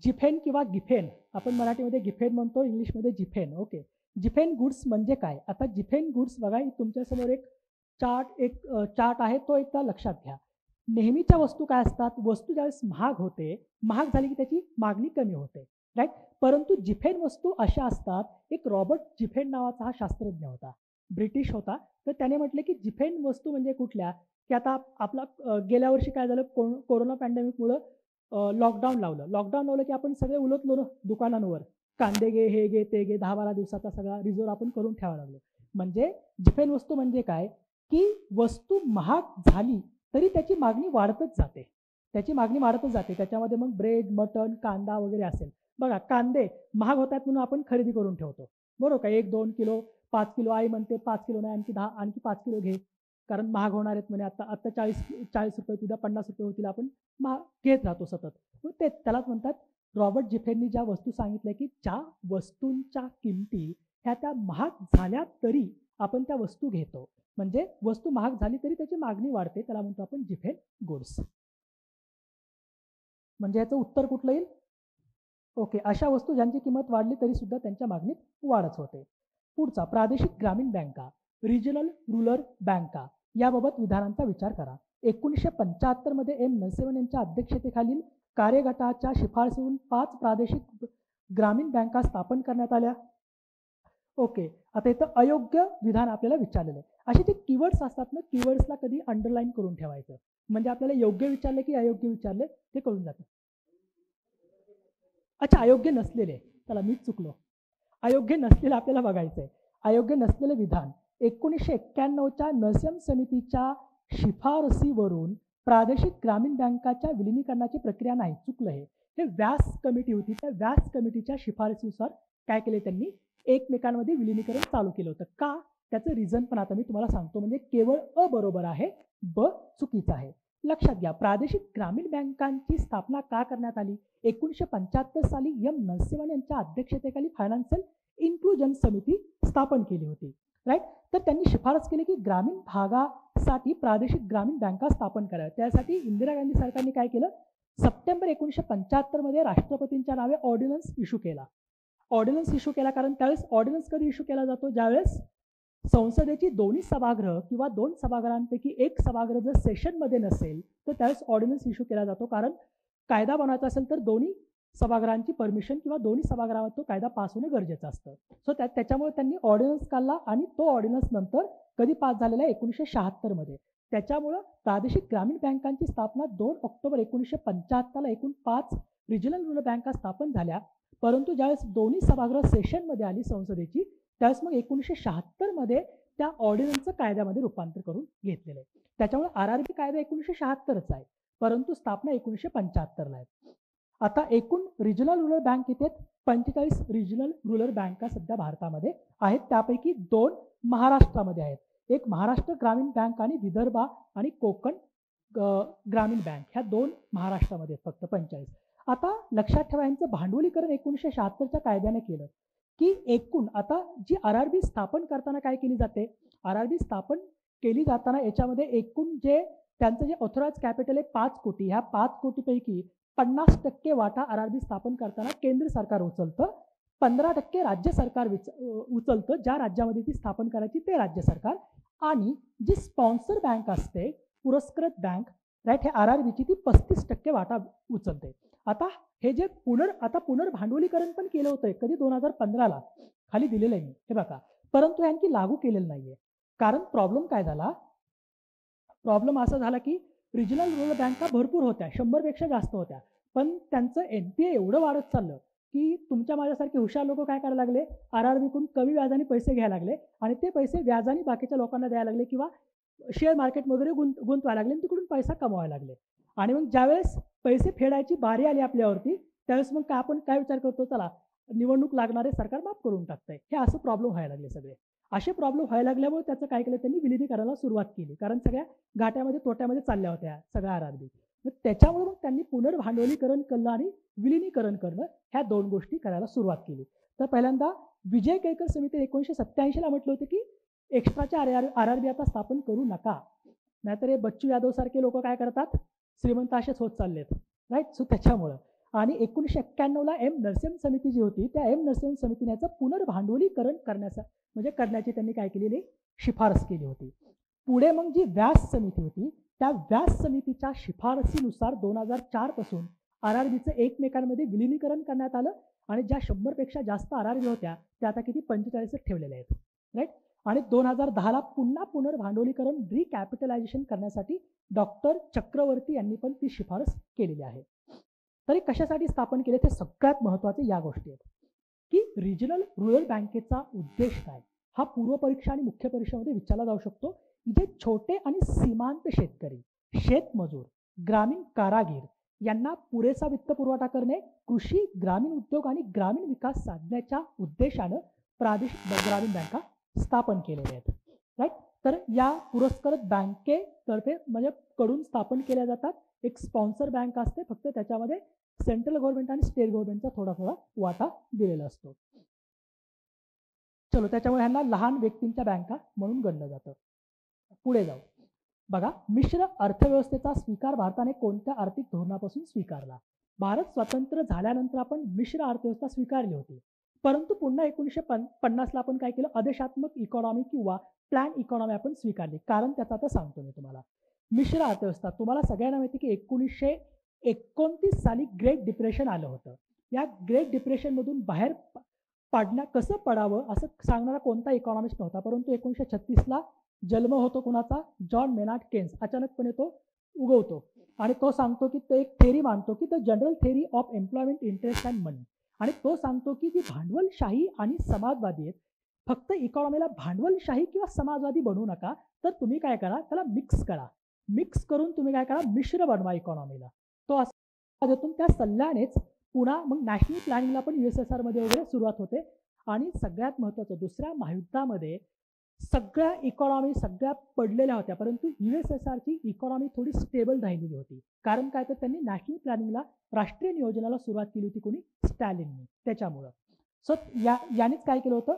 जिफेन किंवा गिफेन, आपण मराठीमध्ये गिफेन म्हणतो, इंग्लिशमध्ये जिफेन. ओके, जिफेन गुड्स म्हणजे काय. आता जिफेन गुड्स बघा, तुमच्यासमोर एक चार्ट आहे, तो एकदा लक्षात घ्या. नेहमीच्या वस्तू काय असतात, वस्तू ज्यावेळेस महाग होते, महाग झाली की त्याची मागणी कमी होते, राईट. परंतु जिफेन वस्तू अशा असतात, एक रॉबर्ट जिफेन नावाचा हा शास्त्रज्ञ होता, ब्रिटिश होता. तर त्याने म्हटले की जिफेन वस्तू म्हणजे कुठल्या, की आता आपला गेल्या वर्षी काय झालं, कोरोना पॅन्डेमिकमुळं लॉकडाऊन लावलं की आपण सगळे उलटलो ना दुकानांवर, कांदे घे, हे घे, ते घे, 10-12 दिवसाचा सगळा रिझर्व्ह आपण करून ठेवायला लागलो. म्हणजे जिफेन वस्तू म्हणजे काय, की वस्तू महाग झाली तरी त्याची मागणी वाढतच जाते, त्याच्यामध्ये मग ब्रेड, मटन, कांदा वगैरे असेल. बघा, कांदे महाग होतात म्हणून आपण खरेदी करून ठेवतो, बरोबर का, 1-2 किलो, 5 किलो, आई म्हणते 5 किलो नाही, आणखी 5 किलो घे, कारण महाग होणार आहेत म्हणे. आता 40 रुपये, उद्या 50 रुपये होतील, आपण घेत राहतो सतत. मग ते त्यालाच म्हणतात, रॉबर्ट जिफेननी ज्या वस्तू सांगितल्या की ज्या वस्तूंच्या किमती ह्या त्या महाग झाल्या तरी आपण त्या वस्तू घेतो, म्हणजे वस्तू महाग झाली तरी त्याची मागणी वाढते, त्याला म्हणतो आपण जिफेन गुड्स. म्हणजे याचं उत्तर कुठलं येईल, ओके, अशा वस्तू ज्यांची किंमत वाढली तरी सुद्धा त्यांच्या मागणीत वाढच होते. पुढचा, प्रादेशिक ग्रामीण बँका, रिजनल रूरल बँका, याबाबत विधानांचा विचार करा. 1975 मध्ये M. नरसिंहन यांच्या अध्यक्षतेखालील कार्यगटाच्या शिफारसीवरून 5 प्रादेशिक ग्रामीण बँका स्थापन करण्यात आल्या. ओके, आता इथं अयोग्य विधान आपल्याला विचारलेलं आहे. असे जे कीवर्ड्स असतात ना, कीवर्ड्सला कधी अंडरलाईन करून ठेवायचं, म्हणजे आपल्याला योग्य विचारले की अयोग्य विचारले ते कळून जातं. अच्छा, अयोग्य नसलेले, चला मीच चुकलो, अयोग्य नसलेलं आपल्याला बघायचं आहे. अयोग्य नसलेले विधान, 1991च्या नरसिंहन समितीच्या शिफारसीवरून प्रादेशिक ग्रामीण बँकाच्या विलिनीकरणाची प्रक्रिया नाही, चुकलं हे व्यास कमिटी होती, त्या व्यास कमिटीच्या शिफारसीनुसार काय केले, त्यांनी एकमेकांमध्ये विलिनीकरण चालू केलं होतं. का, त्याचं रिझन पण आता मी तुम्हाला सांगतो. म्हणजे केवळ अ बरोबर आहे, ब चुकीचं आहे. लक्षात घ्या, प्रादेशिक ग्रामीण बँकांची स्थापना का करण्यात आली. 1975 साली M. नरसिंहन यांच्या अध्यक्षतेखाली फायनान्शियल इन्क्लुजन समिती स्थापन केली होती, राईट. तर त्यांनी शिफारस केली की ग्रामीण भागासाठी प्रादेशिक ग्रामीण बँका स्थापन कराव्या. त्यासाठी इंदिरा गांधी सरकारने काय केलं, सप्टेंबर 1975 मध्ये राष्ट्रपतींच्या नावे ऑर्डिनन्स इश्यू केला. कारण त्यावेळेस ऑर्डिनन्स कधी इश्यू केला जातो, ज्यावेळेस संसदेची दोन्ही सभागृह किंवा 2 सभागृहांपैकी एक सभागृह जर सेशनमध्ये नसेल तर त्यावेळेस ऑर्डिनन्स इश्यू केला जातो. कारण कायदा बनवायचा असेल तर दोन्ही सभागृहांची परमिशन किंवा दोन्ही सभागृहात तो कायदा पास होणं गरजेचं असतं. सो त्याच्यामुळे त्यांनी ऑर्डिनन्स काढला आणि तो ऑर्डिनन्स नंतर कधी पास झालेला आहे, 1976 मध्ये. त्याच्यामुळं प्रादेशिक ग्रामीण बँकांची स्थापना 2 ऑक्टोबर 1975 ला एकूण 5 रिजनल रूरल बँका स्थापन झाल्या. परंतु ज्यावेळेस दोन्ही सभागृह सेशनमध्ये आली संसदेची, त्यावेळेस मग 1976 मध्ये त्या ऑर्डिनन्सचं कायद्यामध्ये रूपांतर करून घेतलेलं आहे. त्याच्यामुळे RRB कायदा 1976चा आहे, परंतु स्थापना 1975ला आहे. आता एकूण रिजनल रूरल बँक किती आहेत, 45 रिजनल रूरल बँका सध्या भारतामध्ये आहेत. त्यापैकी 2 महाराष्ट्रामध्ये आहेत, एक महाराष्ट्र ग्रामीण बँक आणि विदर्भा आणि कोकण ग्रामीण बँक, ह्या 2 महाराष्ट्रामध्ये आहेत फक्त 45. आता लक्षात ठेवा, यांचं भांडवलीकरण 1976च्या कायद्याने केलं की एकूण आता जी RRB स्थापन करताना काय केली जाते, RRB स्थापन केली जाताना याच्यामध्ये एकूण जे त्यांचं जे ऑथराइज कॅपिटल आहे 5 कोटी, ह्या 5 कोटीपैकी 50% वाटा आरआरबी स्थापन करताना केंद्र सरकार उचलतं, 15% राज्य सरकार उचलतं, ज्या राज्यामध्ये ती स्थापन करायची ते राज्य सरकार, आणि जी स्पॉन्सर बँक असते पुरस्कृत बँक, राईट, हे आरआरबीची ती 35% वाटा उचलते. आता हे जे पुनर्भांडवलीकरण पण केलं होतं कधी 2015ला, खाली दिलेलं आहे मी, हे बघा, परंतु आणखी लागू केलेलं नाहीये. कारण प्रॉब्लेम काय झाला, प्रॉब्लेम असा झाला की रिजनल रुरल बँका भरपूर होत्या, 100पेक्षा जास्त होत्या, पण त्यांचं एनपीए एवढं वाढत चाललं की तुमच्या माझ्यासारखे हुशार लोक काय करायला लागले, आरआरबीकडून कमी व्याजाने पैसे घ्यायला लागले आणि ते पैसे व्याजाने बाकीच्या लोकांना द्यायला लागले किंवा शेअर मार्केट वगैरे गुंतवायला लागले आणि तिकडून पैसा कमवायला लागले. आणि मग ज्यावेळेस पैसे फेडायची बारी आली आपल्यावरती, त्यावेळेस मग आपण काय विचार करतो, चला निवडणूक लागणारे सरकार माफ करून टाकतंय, हे असं प्रॉब्लेम व्हायला लागले. सगळे असे प्रॉब्लेम व्हायला लागल्यामुळे त्याचं काय केलं, त्यांनी विलिनीकरणाला सुरुवात केली, कारण सगळ्या घाट्यामध्ये तोट्यामध्ये चालल्या होत्या सगळ्या आरआरबी. मग त्याच्यामुळे मग त्यांनी पुनर्भांडवलीकरण करणं आणि विलिनीकरण करणं, ह्या 2 गोष्टी करायला सुरुवात केली. तर पहिल्यांदा विजय केळकर समिती 1987ला म्हटलं होतं की एक्स्ट्राच्या आरआरबी आता स्थापन करू नका, नाहीतर हे बच्चू यादव सारखे लोक काय करतात, श्रीमंत असेच होत चाललेत, राईट. सो त्याच्यामुळं, आणि 1991ला एम नरसिंह समिती जी होती, त्या एम नरसिंह समितीने याचं पुनर्भांडवलीकरण करण्याची त्यांनी काय केलेली शिफारस केली होती. पुढे मग जी व्यास समिती होती, त्या व्यास समितीच्या शिफारसीनुसार 2004 पासून आरआरबीचं एकमेकांमध्ये विलिनीकरण करण्यात आलं आणि ज्या 100पेक्षा जास्त आरआरबी होत्या त्या आता किती 45 ठेवलेल्या आहेत, राईट. आणि 2010ला पुन्हा पुनर्भांडवलीकरण रिकॅपिटलायझेशन करण्यासाठी डॉक्टर चक्रवर्ती यांनी पण ती शिफारस केलेली आहे. तरी कशासाठी स्थापन केले ते सगळ्यात महत्त्वाचे या गोष्टी आहेत की रिजनल रुरल बँकेचा उद्देश काय, हा पूर्वपरीक्षा आणि मुख्य परीक्षेमध्ये विचारला जाऊ शकतो. जे छोटे आणि सीमांत शेतकरी, शेतमजूर, ग्रामीण कारागीर यांना पुरेसा वित्तपुरवठा करणे, कृषी, ग्रामीण उद्योग आणि ग्रामीण विकास साधण्याच्या उद्देशानं प्रादेशिक ग्रामीण बँका स्थापन केलेल्या आहेत, राईट. तर या पुरस्कृत बँकेतर्फे म्हणजे कडून स्थापन केल्या जातात. एक स्पॉन्सर बँक असते, फक्त त्याच्यामध्ये सेंट्रल गव्हर्नमेंट आणि स्टेट गव्हर्नमेंटचा थोडा वाटा दिलेला असतो. चलो, त्याच्यामुळे ह्यांना लहान व्यक्तींच्या बँका म्हणून गणलं जातं. पुढे जाऊ, बघा, मिश्र अर्थव्यवस्थेचा स्वीकार भारताने कोणत्या आर्थिक धोरणापासून स्वीकारला. भारत स्वतंत्र झाल्यानंतर आपण मिश्र अर्थव्यवस्था स्वीकारली होती, परंतु पुन्हा 1950ला आपण काय केलं, आदेशात्मक इकॉनॉमी किंवा प्लॅन इकॉनॉमी आपण स्वीकारली. कारण त्याचा आता सांगतो मी तुम्हाला. मिश्र अर्थव्यवस्था, तुम्हाला सगळ्यांना माहिती की 1929 साली ग्रेट डिप्रेशन आलं होतं. या ग्रेट डिप्रेशनमधून बाहेर कसं पडावं असं सांगणारा कोणता इकॉनॉमिस्ट नव्हता, परंतु 1936ला जन्म होतो कुणाचा, जॉन मेनार्ड केन्स. अचानकपणे तो उगवतो आणि तो सांगतो की तो एक थेरी मानतो की the general theory of employment, interest and money. आणि तो सांगतो की जी भांडवलशाही आणि समाजवादी आहेत, फक्त इकॉनॉमीला भांडवलशाही किंवा समाजवादी बनवू नका, तर तुम्ही काय करा, त्याला मिक्स करा. मिक्स करून तुम्ही काय करा, मिश्र बनवा इकॉनॉमीला. तो असं देतून त्या सल्ल्यानेच पुन्हा मग नॅशनल प्लॅनिंगला पण USSR मध्ये वगैरे सुरुवात होते. आणि सगळ्यात महत्त्वाचं, दुसऱ्या महायुद्धामध्ये सगळ्या इकॉनॉमी सगळ्या पडलेल्या होत्या, परंतु USSRची इकॉनॉमी थोडी स्टेबल राहिलेली होती. कारण काय, तर त्यांनी नॅशनल प्लॅनिंगला, राष्ट्रीय नियोजनाला सुरुवात केली होती कोणी, स्टॅलिननी. त्याच्यामुळं सो यानेच काय केलं होतं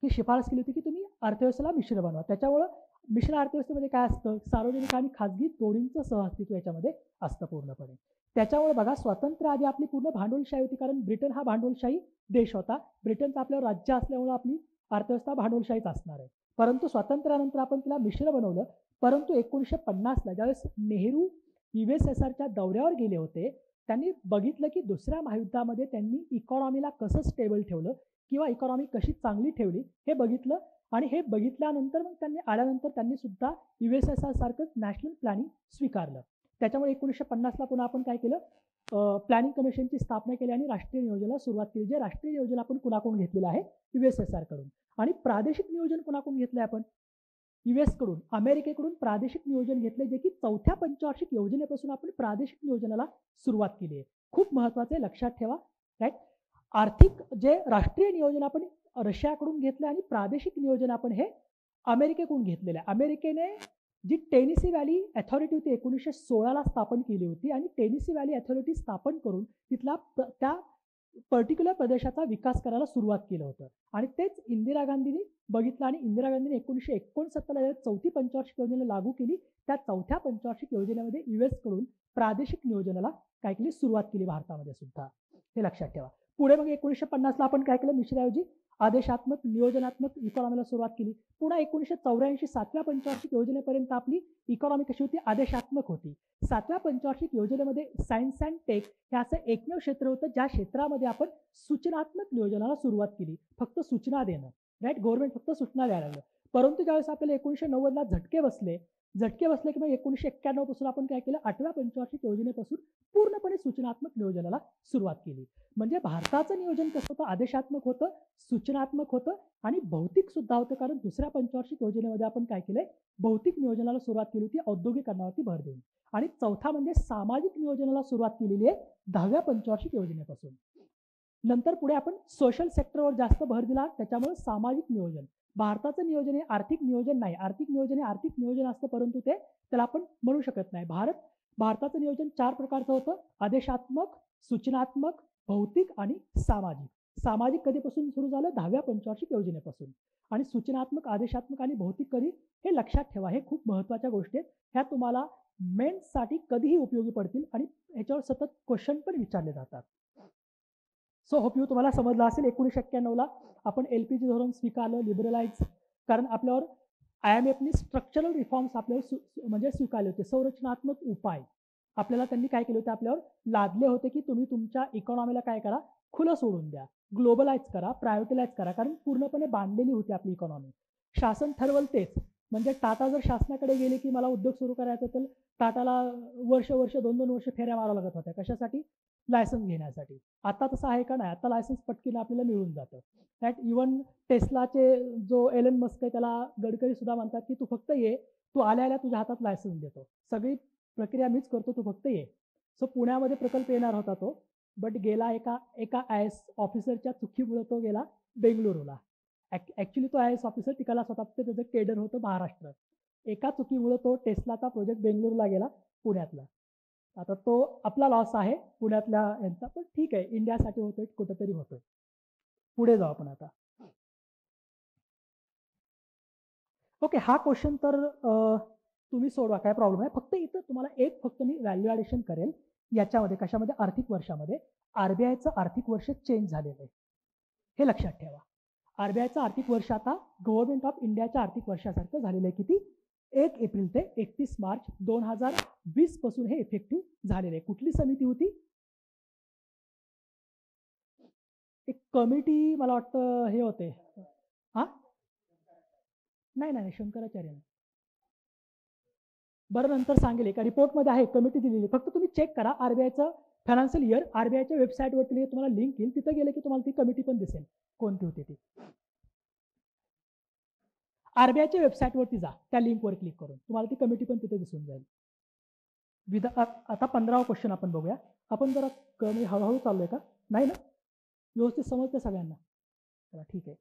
की शिफारस केली होती की तुम्ही अर्थव्यवस्थेला मिश्र बनवा. त्याच्यामुळं मिश्र अर्थव्यवस्थेमध्ये काय असतं, सार्वजनिक आणि खाजगी दोन्हींचं सहअस्तित्व याच्यामध्ये असतं पूर्णपणे. त्याच्यामुळे बघा, स्वातंत्र्य आधी आपली पूर्ण भांडवलशाही होती, कारण ब्रिटन हा भांडवलशाही देश होता. ब्रिटनचं आपल्यावर राज्य असल्यामुळे आपली अर्थव्यवस्था भांडवलशाहीच असणार आहे. परंतु स्वातंत्र्यानंतर आपण तिला मिश्र बनवलं. परंतु 1950ला ज्यावेळेस नेहरू USSRच्या दौऱ्यावर गेले होते, त्यांनी बघितलं की दुसऱ्या महायुद्धामध्ये त्यांनी इकॉनॉमीला कसं स्टेबल ठेवलं किंवा इकॉनॉमी कशी चांगली ठेवली हे बघितलं. आणि हे बघितल्यानंतर मग त्यांनी आल्यानंतर त्यांनी सुद्धा USSR सारखंच नॅशनल प्लॅनिंग स्वीकारलं. त्याच्यामुळे 1950ला पुन्हा आपण काय केलं, प्लॅनिंग कमिशनची स्थापना केली आणि राष्ट्रीय नियोजनाला सुरुवात केली. जे राष्ट्रीय नियोजन आपण कुणाकडून घेतलेलं आहे, USSR कडून. आणि प्रादेशिक नियोजन कुणाकडून घेतलंय आपण, US कडून, अमेरिकेकडून प्रादेशिक नियोजन घेतले, जे की 4थ्या पंचवार्षिक योजनेपासून आपण प्रादेशिक नियोजनाला सुरुवात केली आहे. खूप महत्त्वाचं आहे, लक्षात ठेवा, राईट. आर्थिक जे राष्ट्रीय नियोजन आपण रशियाकडून घेतलं आणि प्रादेशिक नियोजन आपण हे अमेरिकेकडून घेतलेलं आहे. अमेरिकेने जी टेनेसी व्हॅली अथॉरिटी होती 1916ला स्थापन केली होती आणि टेनेसी व्हॅली अथॉरिटी स्थापन करून तिथला त्या पर्टिक्युलर प्रदेशाचा विकास करायला सुरुवात केलं होतं आणि तेच इंदिरा गांधींनी बघितलं आणि इंदिरा गांधींनी 1969 चौथी पंचवार्षिक योजना लागू केली. त्या चौथ्या पंचवार्षिक योजनेमध्ये US कडून प्रादेशिक नियोजनाला काय केली सुरुवात केली भारतामध्ये सुद्धा, हे लक्षात ठेवा. पुढे मग 1950ला आपण काय केलं, मिश्राऐवजी आदेशात्मक नियोजनात्मक इकॉनॉमीला सुरुवात केली. पुन्हा 1984 7व्या पंचवार्षिक योजनेपर्यंत आपली इकॉनॉमी कशी होती, आदेशात्मक होती. 7व्या पंचवार्षिक योजनेमध्ये सायन्स अँड टेक हे असं एकमेव क्षेत्र होतं ज्या क्षेत्रामध्ये आपण सूचनात्मक नियोजनाला सुरुवात केली. फक्त सूचना देणं, राईट, गव्हर्नमेंट फक्त सूचना द्यायला लागलं. परंतु ज्यावेळेस आपल्याला 1990ला झटके बसले की मग 1991 पासून आपण काय केलं, 8व्या पंचवार्षिक योजनेपासून पूर्णपणे सूचनात्मक नियोजनाला सुरुवात केली. म्हणजे भारताचं नियोजन कसं होतं, आदेशात्मक होतं, सूचनात्मक होतं आणि भौतिक सुद्धा होतं. कारण दुसऱ्या पंचवार्षिक योजनेमध्ये आपण काय केलंय, भौतिक नियोजनाला सुरुवात केली होती, औद्योगिकरणावरती भर देऊन. आणि चौथा म्हणजे सामाजिक नियोजनाला सुरुवात केलेली आहे 10व्या पंचवार्षिक योजनेपासून. नंतर पुढे आपण सोशल सेक्टरवर जास्त भर दिला, त्याच्यामुळे सामाजिक नियोजन. भारताचं नियोजन हे आर्थिक नियोजन नाही, आर्थिक नियोजन हे आर्थिक नियोजन असतं, परंतु ते त्याला आपण म्हणू शकत नाही. भारताचं नियोजन 4 प्रकारचं होतं, आदेशात्मक, सूचनात्मक, भौतिक आणि सामाजिक. सामाजिक कधीपासून सुरू झालं, 10व्या पंचवार्षिक योजनेपासून. आणि सूचनात्मक, आदेशात्मक आणि भौतिक कधी, हे लक्षात ठेवा. हे खूप महत्त्वाच्या गोष्टी आहेत, ह्या तुम्हाला मेन्ससाठी कधीही उपयोगी पडतील आणि ह्याच्यावर सतत क्वेश्चन पण विचारले जातात. सो होप यू तुम्हाला समजलं असेल. 1991ला आपण LPG धोरण स्वीकारलं, लिबरलाइज, कारण आपल्यावर IMFनी स्ट्रक्चरल रिफॉर्म्स आपल्यावर म्हणजे स्वीकारले होते, संरचनात्मक उपाय आपल्याला त्यांनी काय केले होते, आपल्यावर लादले होते की तुम्ही तुमच्या इकॉनॉमीला काय करा, खुलं सोडून द्या, ग्लोबलाइज करा, प्रायव्हेटलाइज करा, कारण पूर्णपणे बांधलेली होती आपली इकॉनॉमी. शासन ठरवल तेच. म्हणजे टाटा जर शासनाकडे गेले की मला उद्योग सुरू करायचा, तर टाटाला वर्ष 2-2 वर्ष फेऱ्या मारावं लागत होत्या. कशासाठी, लायसन्स घेण्यासाठी. आता तसं आहे का, नाही, आता लायसन्स पटकीनं आपल्याला मिळून जातं. दॅट इवन टेस्लाचे जो एलन मस्क आहे त्याला गडकरी सुद्धा म्हणतात की तू फक्त ये, तू आल्या तुझ्या हातात लायसन्स देतो, सगळी प्रक्रिया मीच करतो, तू फक्त ये. सो पुण्यामध्ये प्रकल्प येणार होता तो, बट गेला एका IAS ऑफिसरच्या चुकीमुळे तो गेला बेंगळुरूला. ॲक्च्युली तो IAS ऑफिसर तिकडला स्वतः, त्याचं केडर होतं महाराष्ट्र. एका चुकीमुळे तो टेस्लाचा प्रोजेक्ट बेंगळुरूला गेला, पुण्यातला. आता तो आपला लॉस आहे पुण्यातल्या यांचा, पण ठीक आहे, इंडियासाठी होतोय, कुठंतरी होतोय. पुढे जाऊ आपण आता. ओके, हा क्वेश्चन तर तुम्ही सोडवा, काय प्रॉब्लेम आहे. फक्त इथं तुम्हाला फक्त मी व्हॅल्यू ॲडिशन करेल याच्यामध्ये, कशामध्ये, आर्थिक वर्षामध्ये. RBIचं आर्थिक वर्ष चेंज झालेलं आहे, हे लक्षात ठेवा. RBIचं आर्थिक वर्ष आता गव्हर्नमेंट ऑफ इंडियाच्या आर्थिक वर्षासारखं झालेलं आहे. किती, 1 एप्रिल ते 31 मार्च 2020 पासून हे इफेक्टिव्ह झालेलं आहे. कुठली समिती होती, एक कमिटी, मला वाटतं हे होते, हां नाही शंकराचार्य नाही, बरं नंतर सांगेल, एका रिपोर्टमध्ये आहे, कमिटी दिलेली. फक्त तुम्ही चेक करा RBIचं फायनान्शियल इयर, RBIच्या वेबसाईटवरती तुम्हाला लिंक येईल, तिथं गेले की तुम्हाला ती कमिटी पण दिसेल कोणती होती ती. RBIच्या वेबसाईटवरती जा, त्या लिंकवर क्लिक करून तुम्हाला ती कमिटी पण तिथे दिसून जाईल. आता 15वा क्वेश्चन आपण बघूया. आपण जरा कमी हळूहळू चाललोय का, नाही ना, व्यवस्थित समजते सगळ्यांना, चला ठीक आहे.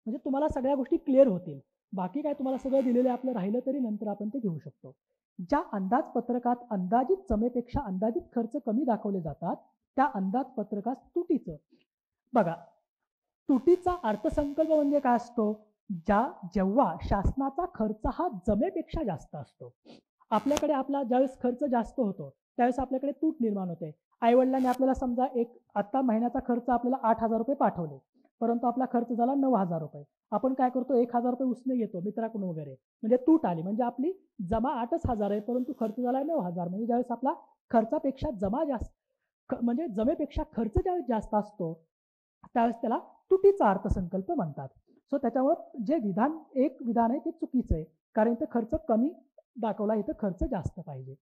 म्हणजे तुम्हाला सगळ्या गोष्टी क्लिअर होतील. बाकी काय तुम्हाला सगळं दिलेलं आपलं राहिलं तरी नंतर आपण ते घेऊ शकतो. ज्या अंदाजपत्रकात अंदाजित जमेपेक्षा अंदाजित खर्च कमी दाखवले जातात त्या अंदाजपत्रकास तुटीचं, बघा, तुटीचा अर्थसंकल्प म्हणजे काय असतो, जेव्हा शासनाचा खर्च हा जमेपेक्षा जास्त असतो. आपल्याकडे आपला ज्यावेळेस खर्च जास्त होतो त्यावेळेस आपल्याकडे तूट निर्माण होते. आईवडिलांनी आपल्याला समजा आता महिन्याचा खर्च आपल्याला 8,000 रुपये पाठवले, परंतु आपला खर्च झाला 9,000 रुपये. आपण काय करतो, 1,000 रुपये उसने घेतो मित्राकडून वगैरे, म्हणजे तूट आली. म्हणजे आपली जमा 8,000 आहे, परंतु खर्च झाला 9,000. म्हणजे ज्यावेळेस आपला खर्चापेक्षा जमा जास्त, म्हणजे जमेपेक्षा खर्च ज्यावेळेस जास्त असतो त्यावेळेस त्याला तुटीचा अर्थसंकल्प म्हणतात. सो त्याच्यामुळे जे एक विधान आहे ते चुकीचं आहे, कारण इथं खर्च कमी दाखवला, इथं खर्च जास्त पाहिजे.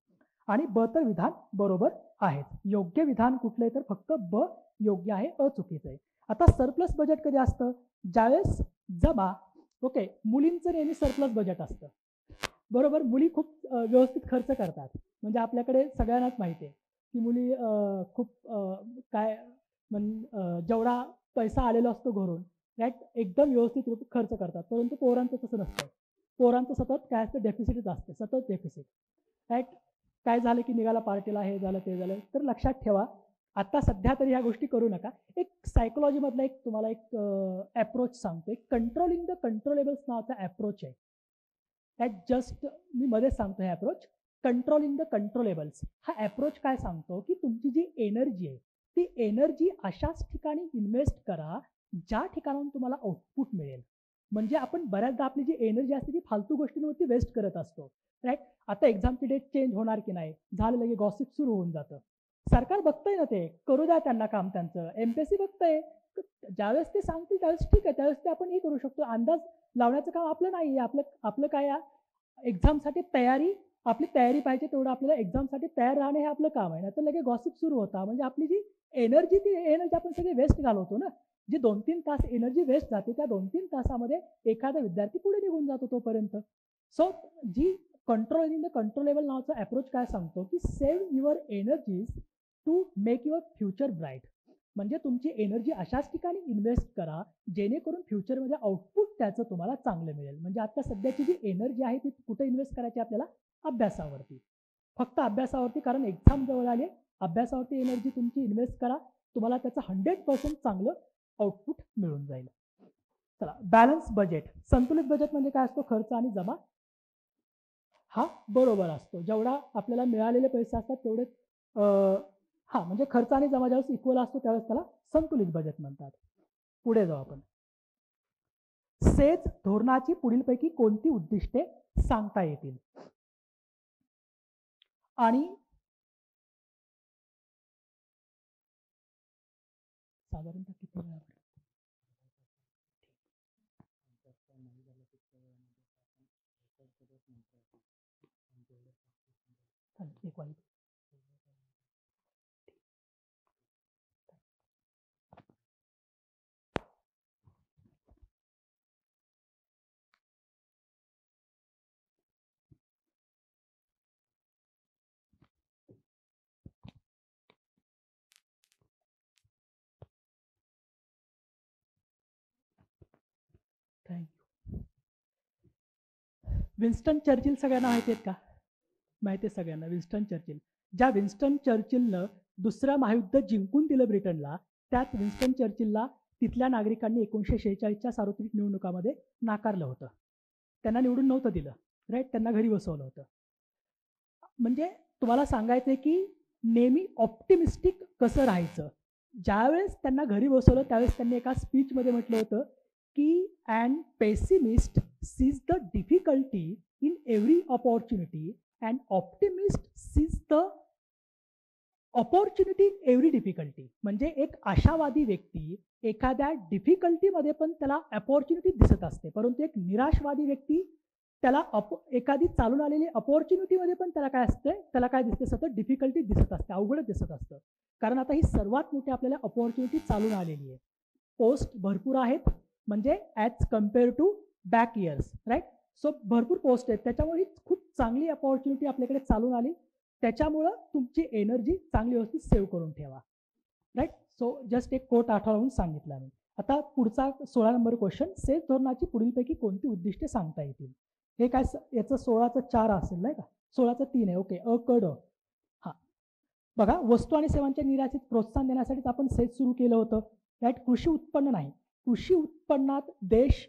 आणि ब तर विधान बरोबर आहे. योग्य विधान कुठलं आहे तर फक्त ब योग्य आहे, अ चुकीचं आहे. आता सरप्लस बजेट कधी असतं, ज्यावेळेस जमा, ओके, मुलींचं नेहमी सरप्लस बजेट असतं, बरोबर. मुली खूप व्यवस्थित खर्च करतात. म्हणजे आपल्याकडे सगळ्यांनाच माहिती आहे की मुली खूप काय जेवढा पैसा आलेला असतो घरून, राईट, एकदम व्यवस्थित खर्च करतात. परंतु पोरांचं तसं नसतं. पोरांचं सतत काय असतं, डेफिसिटच असते, सतत डेफिसिट, राईट. काय झालं की निघाला पार्टीला, हे झालं ते झालं. तर लक्षात ठेवा, आता सध्या तरी ह्या गोष्टी करू नका. एक सायकोलॉजी मधला एक तुम्हाला एक अप्रोच सांगतो. एक कंट्रोलिंग द कंट्रोलेबल्स नावाचा अप्रोच आहे. दॅट जस्ट मी मध्येच सांगतो हे अप्रोच. कंट्रोलिंग द कंट्रोलेबल्स हा अप्रोच काय सांगतो की तुमची जी एनर्जी आहे ती एनर्जी अशाच ठिकाणी इन्व्हेस्ट करा ज्या ठिकाणाहून तुम्हाला आउटपुट मिळेल. म्हणजे आपण बऱ्याचदा आपली जी एनर्जी असते ती फालतू गोष्टींवरती वेस्ट करत असतो. राईट. आता एक्झामची डेट चेंज होणार की नाही झालं लगे गॉसिप सुरू होऊन जातं. सरकार बघतंय ना, ते करू द्या त्यांना काम त्यांचं. एमपीएससी बघतंय. ज्यावेळेस ते सांगतील त्यावेळेस ठीक आहे, त्यावेळेस ते आपण हे करू शकतो. अंदाज लावण्याचं काम आपलं नाही. आपलं आपलं काय एक्झामसाठी तयारी, आपली तयारी पाहिजे तेवढं आपल्याला एक्झामसाठी तयार राहणे हे आपलं काम आहे. नाहीतर लगेच गॉसिप सुरू होता. म्हणजे आपली जी एनर्जी ती एनर्जी आपण सगळी वेस्ट घालवतो ना. जी 2-3 तास एनर्जी वेस्ट जाते त्या 2-3 तासामध्ये एखादा विद्यार्थी पुढे निघून जातो तोपर्यंत. सो जी कंट्रोलिंग द कंट्रोलेबल नावाचा अप्रोच काय सांगतो की save your energies to make your future bright. म्हणजे तुमची एनर्जी अशाच ठिकाणी इन्व्हेस्ट करा जेणेकरून फ्युचरमध्ये आउटपुट त्याचं तुम्हाला चांगलं मिळेल. म्हणजे आता सध्याची जी एनर्जी आहे ती कुठे इन्व्हेस्ट करायची आपल्याला? अभ्यासावरती. फक्त अभ्यासावरती. कारण एक्झाम जवळ आली. अभ्यासावरती एनर्जी तुमची इन्व्हेस्ट करा. तुम्हाला त्याचं 100% चांगलं आउटपुट मिळून जाईल. चला, बॅलन्स बजेट. संतुलित बजेट म्हणजे काय असतो? खर्च आणि जमा हा बरोबर असतो. जेवढा आपल्याला मिळालेले पैसे असतात तेवढे हा म्हणजे खर्च आणि जमा ज्यावेळेस इक्वल असतो त्यावेळेस त्याला संतुलित बजेट म्हणतात. पुढे जाऊ आपण. सेज धोरणाची पुढीलपैकी कोणती उद्दिष्टे सांगता येतील? आणि साधारणतः किती वेळा एक वाजता थँक्यू. विन्स्टन चर्चिल सगळ्यांना माहिती आहेत का? माहिती आहे सगळ्यांना विन्स्टन चर्चिल. ज्या विन्स्टन चर्चिलनं दुसरं महायुद्ध जिंकून दिलं ब्रिटनला, त्याच विन्स्टन चर्चिलला तिथल्या नागरिकांनी 1946च्या सार्वत्रिक निवडणुकामध्ये नाकारलं होतं. त्यांना निवडून नव्हतं दिलं. राईट. त्यांना घरी बसवलं होतं. म्हणजे तुम्हाला सांगायचं आहे की नेहमी ऑप्टिमिस्टिक कसं राहायचं. ज्यावेळेस त्यांना घरी बसवलं त्यावेळेस त्यांनी एका स्पीचमध्ये म्हटलं होतं की and pessimist sees the difficulty in every opportunity and optimist sees the opportunity in every difficulty. म्हणजे एक आशावादी व्यक्ती एखाद्या डिफिकल्टीमध्ये पण त्याला अपॉर्च्युनिटी दिसत असते, परंतु एक निराशवादी व्यक्ती त्याला एखादी चालून आलेली अपॉर्च्युनिटीमध्ये पण त्याला काय असते, त्याला काय दिसते? सतत डिफिकल्टी दिसत असते, अवघडच दिसत असतं. कारण आता ही सर्वात मोठी आपल्याला अपॉर्च्युनिटी चालून आलेली आहे. पोस्ट भरपूर आहेत, म्हणजे as compare to back years. Right. So भरपूर पोस्ट आहेत, त्याच्यामुळे ही खूप चांगली अपॉर्च्युनिटी आपल्याकडे चालून आली. त्याच्यामुळं तुमची एनर्जी चांगली व्यवस्थित सेव्ह करून ठेवा. राईट. सो जस्ट एक कोट आठवून सांगितला मी. आता पुढचा 16 नंबर क्वेश्चन. सेज धोरणाची पुढीलपैकी कोणती उद्दिष्टे सांगता येतील? हे काय याचं 16चं 4 असेल नाही का? 16चं 3 आहे. ओके. अ क ड. हां बघा, वस्तू आणि सेवांच्या निर्यातीत प्रोत्साहन देण्यासाठीच आपण सेज सुरू केलं होतं. राईट. कृषी उत्पन्न नाही, कृषी उत्पन्नात देश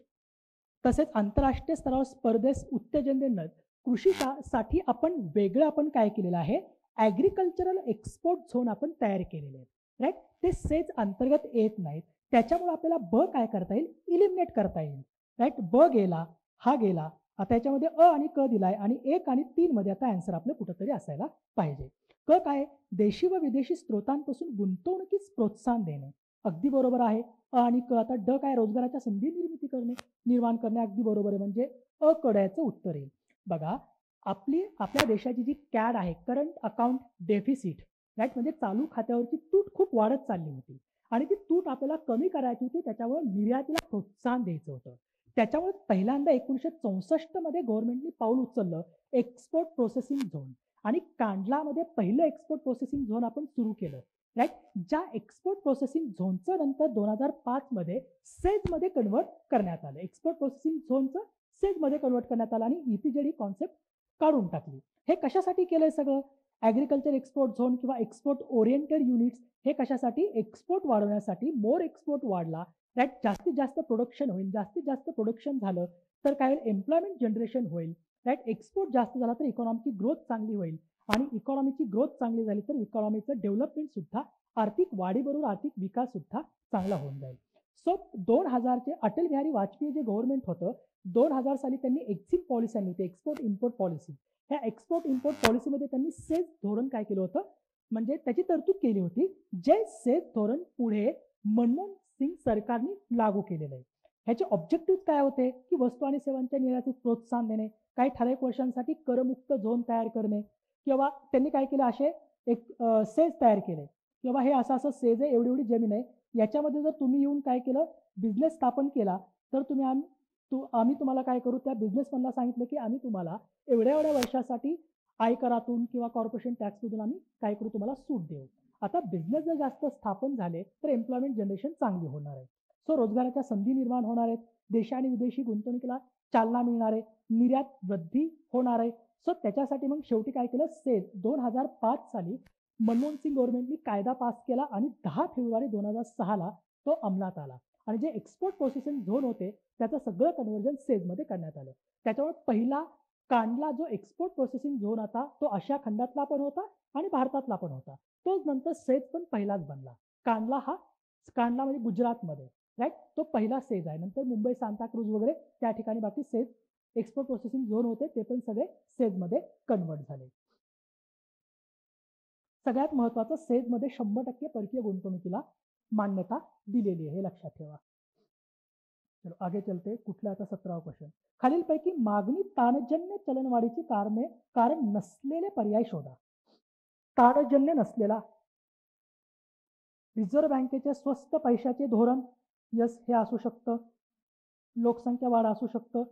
तसेच आंतरराष्ट्रीय स्तरावर स्पर्धेस उत्तेजन देणं. कृषीसाठी आपण वेगळं आपण काय केलेलं आहे? ॲग्रिकल्चरल एक्सपोर्ट झोन आपण तयार केलेले आहेत. राईट. ते सेज अंतर्गत येत नाहीत. त्याच्यामुळे आपल्याला ब काय करता येईल? इलिमिनेट करता येईल. राईट. ब गेला, हा गेला. आता याच्यामध्ये अ आणि क दिलाय आणि 1 आणि 3 मध्ये आता आन्सर आपलं कुठंतरी असायला पाहिजे. क काय? देशी व विदेशी स्रोतांपासून गुंतवणुकीस प्रोत्साहन देणे. अगदी बरोबर आहे. अ आणि क. आता ड काय? रोजगाराच्या संधी निर्माण करणे. अगदी बरोबर आहे. म्हणजे अ कड्याचं उत्तर येईल. बघा, आपल्या देशाची जी कॅड आहे, करंट अकाउंट डेफिसिट. राईट. म्हणजे चालू खात्यावरची तूट खूप वाढत चालली होती आणि ती तूट आपल्याला कमी करायची होती. त्याच्यामुळे निर्यातीला प्रोत्साहन द्यायचं होतं. त्याच्यामुळे पहिल्यांदा 1964 मध्ये गव्हर्नमेंटने पाऊल उचललं, एक्सपोर्ट प्रोसेसिंग झोन. आणि कांडलामध्ये पहिलं एक्सपोर्ट प्रोसेसिंग झोन आपण सुरू केलं. राईट. ज्या एक्सपोर्ट प्रोसेसिंग झोनचं नंतर 2005 मध्ये सेजमध्ये कन्वर्ट करण्यात आलं. एक्सपोर्ट प्रोसेसिंग झोनचं सेजमध्ये कन्वर्ट करण्यात आलं आणि ईपीजेडी कॉन्सेप्ट काढून टाकली. हे कशासाठी केलंय सगळं? ॲग्रिकल्चर एक्सपोर्ट झोन किंवा एक्सपोर्ट ओरिएंटेड युनिट्स हे कशासाठी? एक्सपोर्ट वाढवण्यासाठी. मोर एक्सपोर्ट वाढला, राईट, जास्तीत जास्त प्रोडक्शन होईल. जास्तीत जास्त प्रोडक्शन झालं तर काय होईल? एम्प्लॉयमेंट जनरेशन होईल, राईट. एक्सपोर्ट जास्त झाला तर इकॉनॉमीची ग्रोथ चांगली होईल आणि इकॉनॉमीची ग्रोथ चांगली झाली तर इकॉनॉमीचं डेव्हलपमेंट सुद्धा, आर्थिक वाढीबरोबर आर्थिक विकास सुद्धा चांगला होऊन जाईल. सो 2000चे अटल बिहारी वाजपेयी जे गव्हर्नमेंट होतं, 2000 साली त्यांनी एक्झिट पॉलिसी आणली होती, एक्सपोर्ट इम्पोर्ट पॉलिसी. ह्या एक्सपोर्ट इम्पोर्ट पॉलिसीमध्ये त्यांनी सेस धोरण काय केलं होतं, म्हणजे त्याची तरतूद केली होती, जे सेस धोरण पुढे मनमोहन सिंग सरकारने लागू केलेलं आहे. ह्याचे ऑब्जेक्टिव्ह काय होते की वस्तू आणि सेवांच्या निर्यातीत प्रोत्साहन देणे, काही ठराविक वर्षांसाठी करमुक्त झोन तयार करणे, किंवा त्यांनी काय केलं, असे एक सेज तयार केले किंवा हे असं असं सेज आहे, एवढी एवढी जमीन आहे, याच्यामध्ये जर तुम्ही येऊन काय केलं, बिझनेस स्थापन केला तर आम्ही तुम्हाला काय करू, त्या बिझनेसमॅनला सांगितलं की आम्ही तुम्हाला एवढ्या एवढ्या वर्षासाठी आयकरातून किंवा कॉर्पोरेशन टॅक्समधून आम्ही काय करू, तुम्हाला सूट देऊ. आता बिझनेस जर जास्त स्थापन झाले तर एम्प्लॉयमेंट जनरेशन चांगली होणार आहे. सो रोजगाराच्या संधी निर्माण होणार आहेत, देशी आणि विदेशी गुंतवणुकीला चालना मिळणार आहे, निर्यात वृद्धी होणार आहे. सो त्याच्यासाठी मग शेवटी काय केलं, सेज 2005 साली मनमोहन सिंग गव्हर्नमेंटनी कायदा पास केला आणि 10 फेब्रुवारी 2006ला तो अंमलात आला. आणि जे एक्सपोर्ट प्रोसेसिंग झोन होते त्याचं सगळं कन्व्हर्जन सेजमध्ये करण्यात आलं. त्याच्यामुळे पहिला कांडला जो एक्सपोर्ट प्रोसेसिंग झोन होता तो आशिया खंडातला पण होता आणि भारतातला पण होता. तोच नंतर सेज पण पहिलाच बनला. कांडला म्हणजे गुजरातमध्ये, राईट, तो पहिला सेज आहे. नंतर मुंबई, सांताक्रूज वगैरे त्या ठिकाणी बाकी सेज एक्सपोर्ट प्रोसेसिंग झोन होते ते पण सगळे सेजमध्ये कन्वर्ट झाले. सगळ्यात महत्त्वाचं, सेजमध्ये 100% परकीय गुंतवणुकीला मान्यता दिलेली आहे, हे लक्षात ठेवा. चलो आगे चलते. कुठला आता 17वा क्वेश्चन. खालीलपैकी मागणी ताणजन्य चलनवाढीची कारण नसलेले पर्याय शोधा. ताणजन्य नसलेला, रिझर्व्ह बँकेचे स्वस्त पैशाचे धोरण, यस, हे असू शकतं. लोकसंख्या वाढ असू शकतं.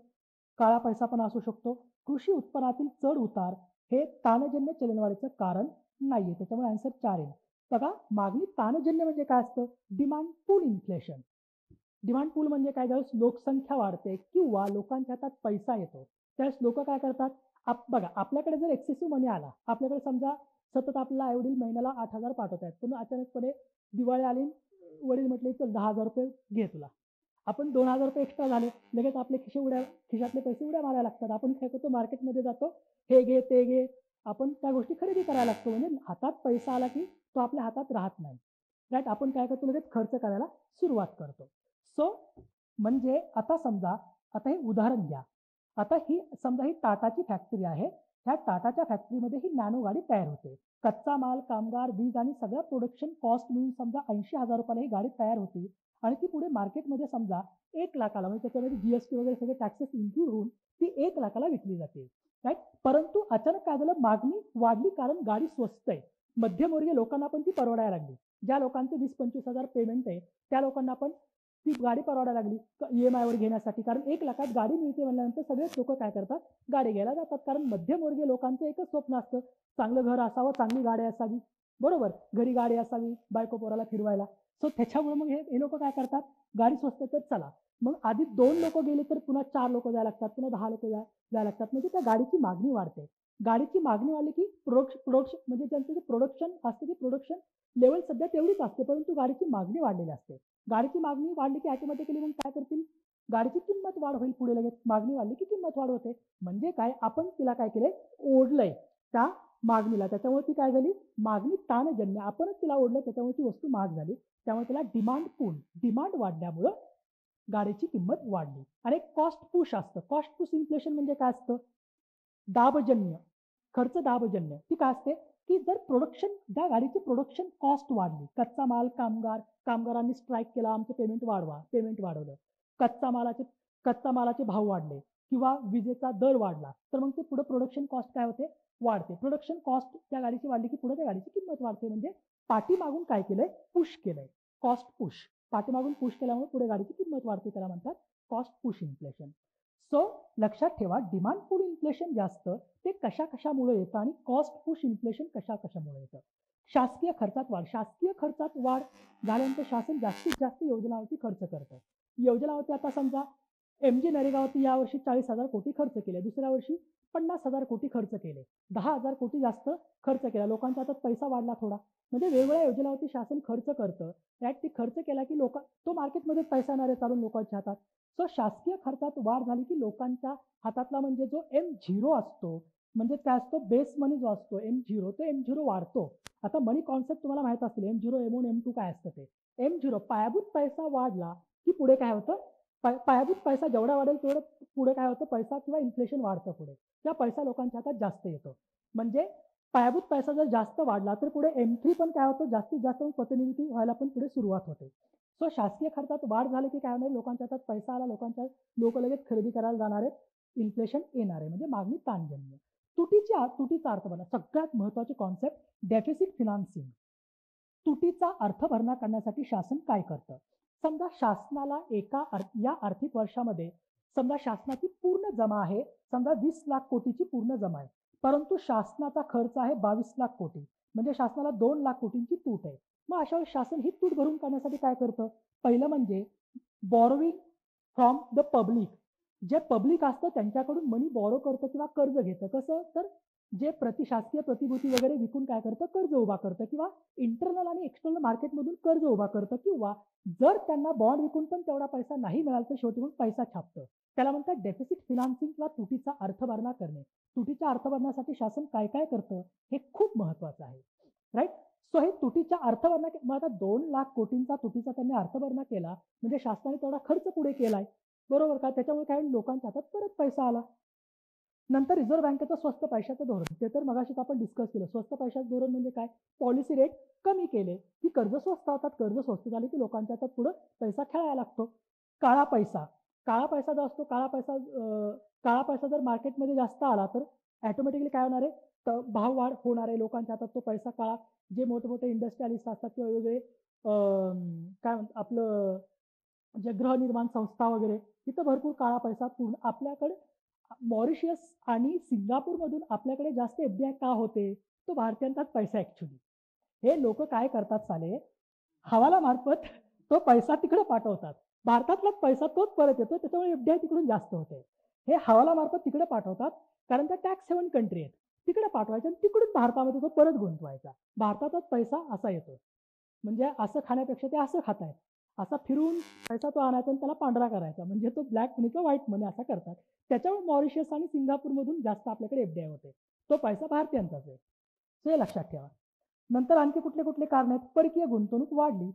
काळा पैसा पण असू शकतो. कृषी उत्पन्नातील चढ उतार हे ताणजन्य चलनवाढीचं कारण नाहीये. त्याच्यामुळे आन्सर 4 येईल. बघा, मागणी ताणजन्य म्हणजे काय असतं? डिमांड पूल इन्फ्लेशन. डिमांड पूल म्हणजे काय? ज्यावेळेस लोकसंख्या वाढते किंवा लोकांच्या हातात पैसा येतो त्यावेळेस लोक काय करतात, बघा, आपल्याकडे जर एक्सेसिव्ह मनी आला, आपल्याकडे समजा सतत आपल्याला आईवडील महिन्याला 8,000 पाठवत आहेत, पण अचानकपणे दिवाळी आली, वडील म्हटले चल 10,000 रुपये घे तुला, आपण 2,000 रुपये एक्स्ट्रा झाले, लगेच आपले खिशातले पैसे उड्या मारायला लागतात. आपण काय करतो, मार्केटमध्ये जातो, हे घे ते घे, आपण त्या गोष्टी खरेदी करायला लागतो. म्हणजे हातात पैसा आला की तो आपल्या हातात राहत नाही, राईट. आपण काय करतो, लगेच खर्च करायला सुरुवात करतो. सो म्हणजे आता समजा, आता हे उदाहरण घ्या, आता समजा ही टाटाची फॅक्टरी आहे. ह्या टाटाच्या फॅक्टरीमध्ये ही नॅनो गाडी तयार होते. कच्चा माल, कामगार, वीज आणि सगळं प्रोडक्शन कॉस्ट मिळून समजा 80,000 रुपयाला ही गाडी तयार होती आणि ती पुढे मार्केटमध्ये समजा 1 लाखाला, म्हणजे त्याच्यामध्ये जीएसटी वगैरे सगळे टॅक्सेस इन्क्लूड होऊन ती 1 लाखाला विकली जाते, राईट. परंतु अचानक काय झालं, मागणी वाढली कारण गाडी स्वस्त आहे. मध्यमवर्गीय लोकांना पण ती परवडायला लागली. ज्या लोकांचे 20-25 हजार पेमेंट आहे त्या लोकांना पण ती गाडी परवडायला लागली EMI वर घेण्यासाठी. कारण 1 लाखात गाडी मिळते म्हणल्यानंतर सगळेच लोक काय करतात, गाडी घ्यायला जातात. कारण मध्यमवर्गीय लोकांचं एकच स्वप्न असतं, चांगलं घर असावं, चांगली गाडी असावी, बरोबर, घरी गाडी असावी, बायको पोराला फिरवायला. सो त्याच्यामुळे मग हे लोक काय करतात, गाडी स्वस्त तर चला, मग आधी 2 लोक गेले तर पुन्हा 4 लोक जायला लागतात, पुन्हा 10 लोक जायला लागतात. म्हणजे त्या गाडीची मागणी वाढते. गाडीची मागणी वाढली की प्रोडक्शन म्हणजे त्यांचं जे प्रोडक्शन असते ती प्रोडक्शन लेवल सध्या तेवढीच असते, परंतु गाडीची मागणी वाढलेली असते. गाडीची मागणी वाढली की ऑटोमॅटिकली मग काय करतील, गाडीची किंमत वाढ होईल पुढे. लगेच मागणी वाढली की किंमत वाढ होते. म्हणजे काय, आपण तिला काय केलंय, ओढलंय त्या मागणीला. त्याच्यामुळे ती काय झाली, मागणी ताणजन्य, आपणच तिला ओढलं, त्याच्यामुळे ती वस्तू महाग झाली. त्यामुळे त्याला डिमांड पूल, डिमांड वाढल्यामुळं गाडीची किंमत वाढली. आणि कॉस्ट पुश असतं. कॉस्ट पुश इन्फ्लेशन म्हणजे काय असतं, दाबजन्य, खर्च दाबजन्य. ती काय असते की जर त्या गाडीची प्रोडक्शन कॉस्ट वाढली, कच्चा माल, कामगारांनी स्ट्राईक केला, आमचं पेमेंट वाढवलं, कच्चा मालाचे भाव वाढले किंवा विजेचा दर वाढला, तर मग ते पुढे प्रोडक्शन कॉस्ट काय होते, वाढते. प्रोडक्शन कॉस्ट त्या गाडीची वाढली की पुढे त्या गाडीची किंमत वाढते. म्हणजे पाठीमागून काय केलंय, पुश केलंय, कॉस्ट पुश. पाठीमागून पुश केल्यामुळे पुढे गाडीची किंमत वाढते, त्याला म्हणतात कॉस्ट पुश इन्फ्लेशन. सो लक्षात ठेवा, डिमांड पुल इन्फ्लेशन जास्त ते कशामुळे येतं आणि कॉस्ट पुश इन्फ्लेशन कशामुळे येतं. शासकीय खर्चात वाढ झाल्यानंतर शासन जास्तीत जास्त योजनावरती खर्च करतं. योजनावरती आता समजा MG नरेगावरती यावर्षी 40,000 कोटी खर्च केले, दुसऱ्या वर्षी 50,000 कोटी खर्च केले, 10,000 कोटी जास्त खर्च केला, लोकांच्या हातात पैसा वाढला थोडा. म्हणजे वेगवेगळ्या योजनावरती शासन खर्च करतं. त्यात ती खर्च केला की तो मार्केटमध्ये पैसा येणार आहे चालून लोकांच्या हातात. सो शासकीय खर्चात वाढ झाली की लोकांच्या हातातला म्हणजे जो M0 असतो, म्हणजे त्या असतो बेस मनी जो असतो M0, तो M0 वाढतो. आता मनी कॉन्सेप्ट तुम्हाला माहित असतील, M0, M1, M2 काय असतं ते. M0 पायाभूत पैसा वाढला की पुढे काय होतं, पायाभूत पैसा जेवढा वाढेल तेवढं पुढे काय होतं, पैसा किंवा इन्फ्लेशन वाढतं पुढे, किंवा पैसा लोकांच्या हातात जास्त येतो. म्हणजे पायाभूत पैसा जर जास्त वाढला तर पुढे M3 पण काय होतं, जास्तीत जास्त पतनिर्मिती व्हायला पण पुढे सुरुवात होते. सो शासकीय खर्चात वाढ झाली की काय होणार, लोकांच्या हातात पैसा आला, लोक लगेच खरेदी करायला जाणार आहेत, इन्फ्लेशन येणार आहे, म्हणजे मागणी ताणजन्य. तुटीचा अर्थ बघा, सगळ्यात महत्वाची कॉन्सेप्ट डेफिसिट फिनान्सिंग. तुटीचा अर्थ भरणा करण्यासाठी शासन काय करतं. समजा शासनाला या आर्थिक वर्षामध्ये समजा शासनाची पूर्ण जमा आहे, समजा 20 लाख कोटीची पूर्ण जमा आहे, परंतु शासनाचा खर्च आहे 22 लाख कोटी, म्हणजे शासनाला 2 लाख कोटींची तूट आहे. मग अशा वेळेस शासन ही तूट भरून काढण्यासाठी काय करतं, पहिलं म्हणजे बॉरोविंग फ्रॉम द पब्लिक. जे पब्लिक असतं त्यांच्याकडून मनी बॉरो करतं किंवा कर्ज घेतं. कसं तर जे शासकीय प्रतिभूती वगैरे विकून काय करतं, कर्ज उभा करतं, किंवा इंटरनल आणि एक्सटर्नल मार्केटमधून कर्ज उभा करतं, किंवा जर त्यांना बॉन्ड विकून पण तेवढा पैसा नाही मिळाला तर शेवटी मग पैसा छापतं. त्याला म्हणतात डेफिसिट फिनान्सिंग किंवा तुटीचा अर्थभरणा करणे. तुटीच्या अर्थभरणासाठी शासन काय काय करतं हे खूप महत्वाचं आहे, राईट. सो हे तुटीच्या अर्थभरणा, मग आता 2 लाख कोटींचा तुटीचा त्यांनी अर्थभरणा केला म्हणजे शासनाने तेवढा खर्च पुढे केलाय, बरोबर का. त्याच्यामुळे काय लोकांच्या हातात परत पैसा आला. नंतर रिझर्व्ह बँकेचं स्वस्त पैशाचं धोरण, ते तर मगाशीच आपण डिस्कस केलं. स्वस्त पैशाचं धोरण म्हणजे काय, पॉलिसी रेट कमी केले की कर्ज स्वस्त होतात, कर्ज स्वस्त झाले की लोकांच्या हातात पुढे पैसा खेळायला लागतो. काळा पैसा जो असतो, काळा पैसा जर मार्केटमध्ये जास्त आला तर ऑटोमॅटिकली काय होणार आहे, भाव वाढ होणार आहे, लोकांच्या हातात तो पैसा काळा, जे मोठे इंडस्ट्रियलिस्ट असतात किंवा वेगवेगळे काय म्हणतात आपलं जे गृहनिर्माण संस्था वगैरे, तिथं भरपूर काळा पैसा पूर्ण आपल्याकडे. मॉरिशियस आणि सिंगापूरमधून आपल्याकडे जास्त FDI का होते, तो भारतीयांचाच पैसा ऍक्च्युली. हे लोक काय करतात साले, हवालामार्फत तो पैसा तिकडे पाठवतात, भारतातलाच पैसा तोच परत येतो, त्याच्यामुळे FDI तिकडून जास्त होते. हे हवालामार्फत तिकडे पाठवतात कारण त्या टॅक्स हेवन कंट्री आहेत, तिकडे पाठवायचं आणि तिकडून भारतामध्ये तो परत गुंतवायचा, भारतातच पैसा असा येतो. म्हणजे असं खाण्यापेक्षा ते असं खात आहेत, असा फिरून पैसा तो आणायचा आणि त्याला पांढरा करायचा, म्हणजे तो ब्लॅक मनीचा व्हाईट मनी असा करतात. त्याच्यामुळे मॉरिशियस आणि सिंगापूरमधून जास्त आपल्याकडे FDI होते, तो पैसा भारतीयांचाच आहे. हे लक्षात ठेवा. नंतर आणखी कुठले कुठले कारण आहेत, परकीय गुंतवणूक वाढली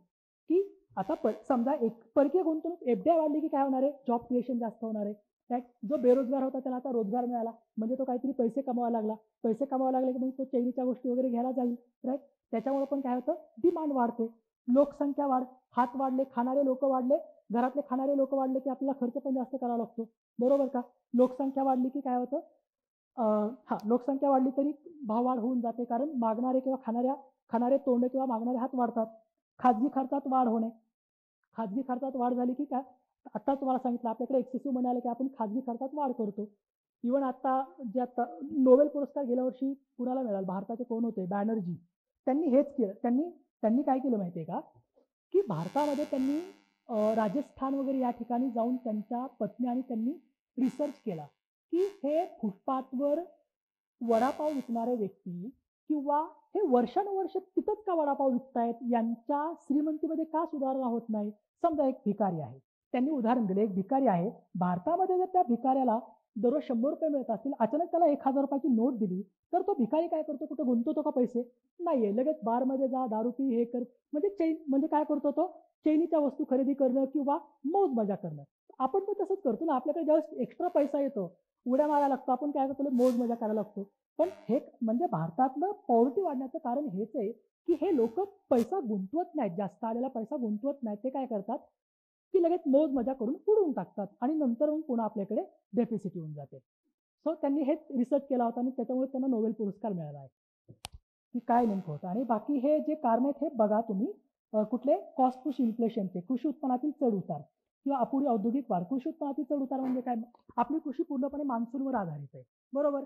की आता समजा एक परकीय गुंतवणूक FDI वाढली की काय होणार आहे, जॉब क्रिएशन जास्त होणार आहे. जो बेरोजगार होता त्याला आता रोजगार मिळाला, म्हणजे तो काहीतरी पैसे कमवायला लागला, पैसे कमवायला लागले की मग तो चैनीच्या गोष्टी वगैरे घ्यायला जाईल, राईट. त्याच्यामुळे पण काय होतं, डिमांड वाढते, लोकसंख्या वाढ, हात वाढले, खाणारे लोक वाढले, घरातले खाणारे लोक वाढले की आपल्याला खर्च पण जास्त करावा लागतो, बरोबर का. लोकसंख्या वाढली की काय होतं, लोकसंख्या वाढली तरी भाव वाढ होऊन जाते, कारण मागणारे किंवा खाणारे तोंड किंवा मागणारे हात वाढतात. खाजगी खर्चात वाढ होणे, खाजगी खर्चात वाढ झाली की काय, आता तुम्हाला सांगितलं आपल्याकडे एक्सेसिव्ह मनी आले की आपण खाजगी खर्चात वाढ करतो. इव्हन आता नोबेल पुरस्कार गेल्या वर्षी कुणाला मिळाला, भारताचे कोण होते, बॅनर्जी. त्यांनी हेच केलं, त्यांनी काय केलं माहितीये का, की भारतामध्ये त्यांनी राजस्थान वगैरे या ठिकाणी जाऊन त्यांच्या पत्नी आणि त्यांनी रिसर्च केला की हे फुटपाथवर वडापाव विकणारे व्यक्ती किंवा हे वर्षानुवर्ष तिथंच का वडापाव विकतायत, यांच्या श्रीमंतीमध्ये का सुधारणा होत नाही. समजा एक भिकारी आहे, त्यांनी उदाहरण दिले, एक भिकारी आहे भारतामध्ये, जर त्या भिकाऱ्याला दररोज 100 रुपये मिळत असतील, अचानक त्याला 1000 रुपयाची नोट दिली तर तो भिकारी काय करतो, कुठे गुंतवतो का पैसे, नाहीये, लगेच बारमध्ये जा, दारू पी, हे कर, म्हणजे काय करतो तो, चैनीच्या वस्तू खरेदी करणं किंवा मौज मजा करणं. आपण पण तसंच करतो ना, आपल्याकडे ज्यावेळेस एक्स्ट्रा पैसा येतो, उड्या मारायला लागतो, आपण काय करतो, मौज मजा करायला लागतो. पण हे म्हणजे भारतातलं पॉवर्टी वाढण्याचं कारण हेच आहे की हे लोक पैसा गुंतवत नाहीत, जास्त आलेला पैसा गुंतवत नाहीत, ते काय करतात की लगेच मौज मजा करून उडवून टाकतात आणि नंतर मग पुन्हा आपल्याकडे डेफिसिट येऊन जाते. सो त्यांनी हेच रिसर्च केला होता आणि त्याच्यामुळे त्यांना नोबेल पुरस्कार मिळाला आहे की काय नेमकं होतं. आणि बाकी हे जे कारण आहेत हे बघा तुम्ही, कुठले, कॉस्ट पुश इन्फ्लेशनचे, कृषी उत्पन्नातील चढ उतार किंवा अपुरी औद्योगिक वाढ. कृषी उत्पन्नातील चढ उतार म्हणजे काय, आपली कृषी पूर्णपणे मान्सूनवर आधारित आहे, बरोबर.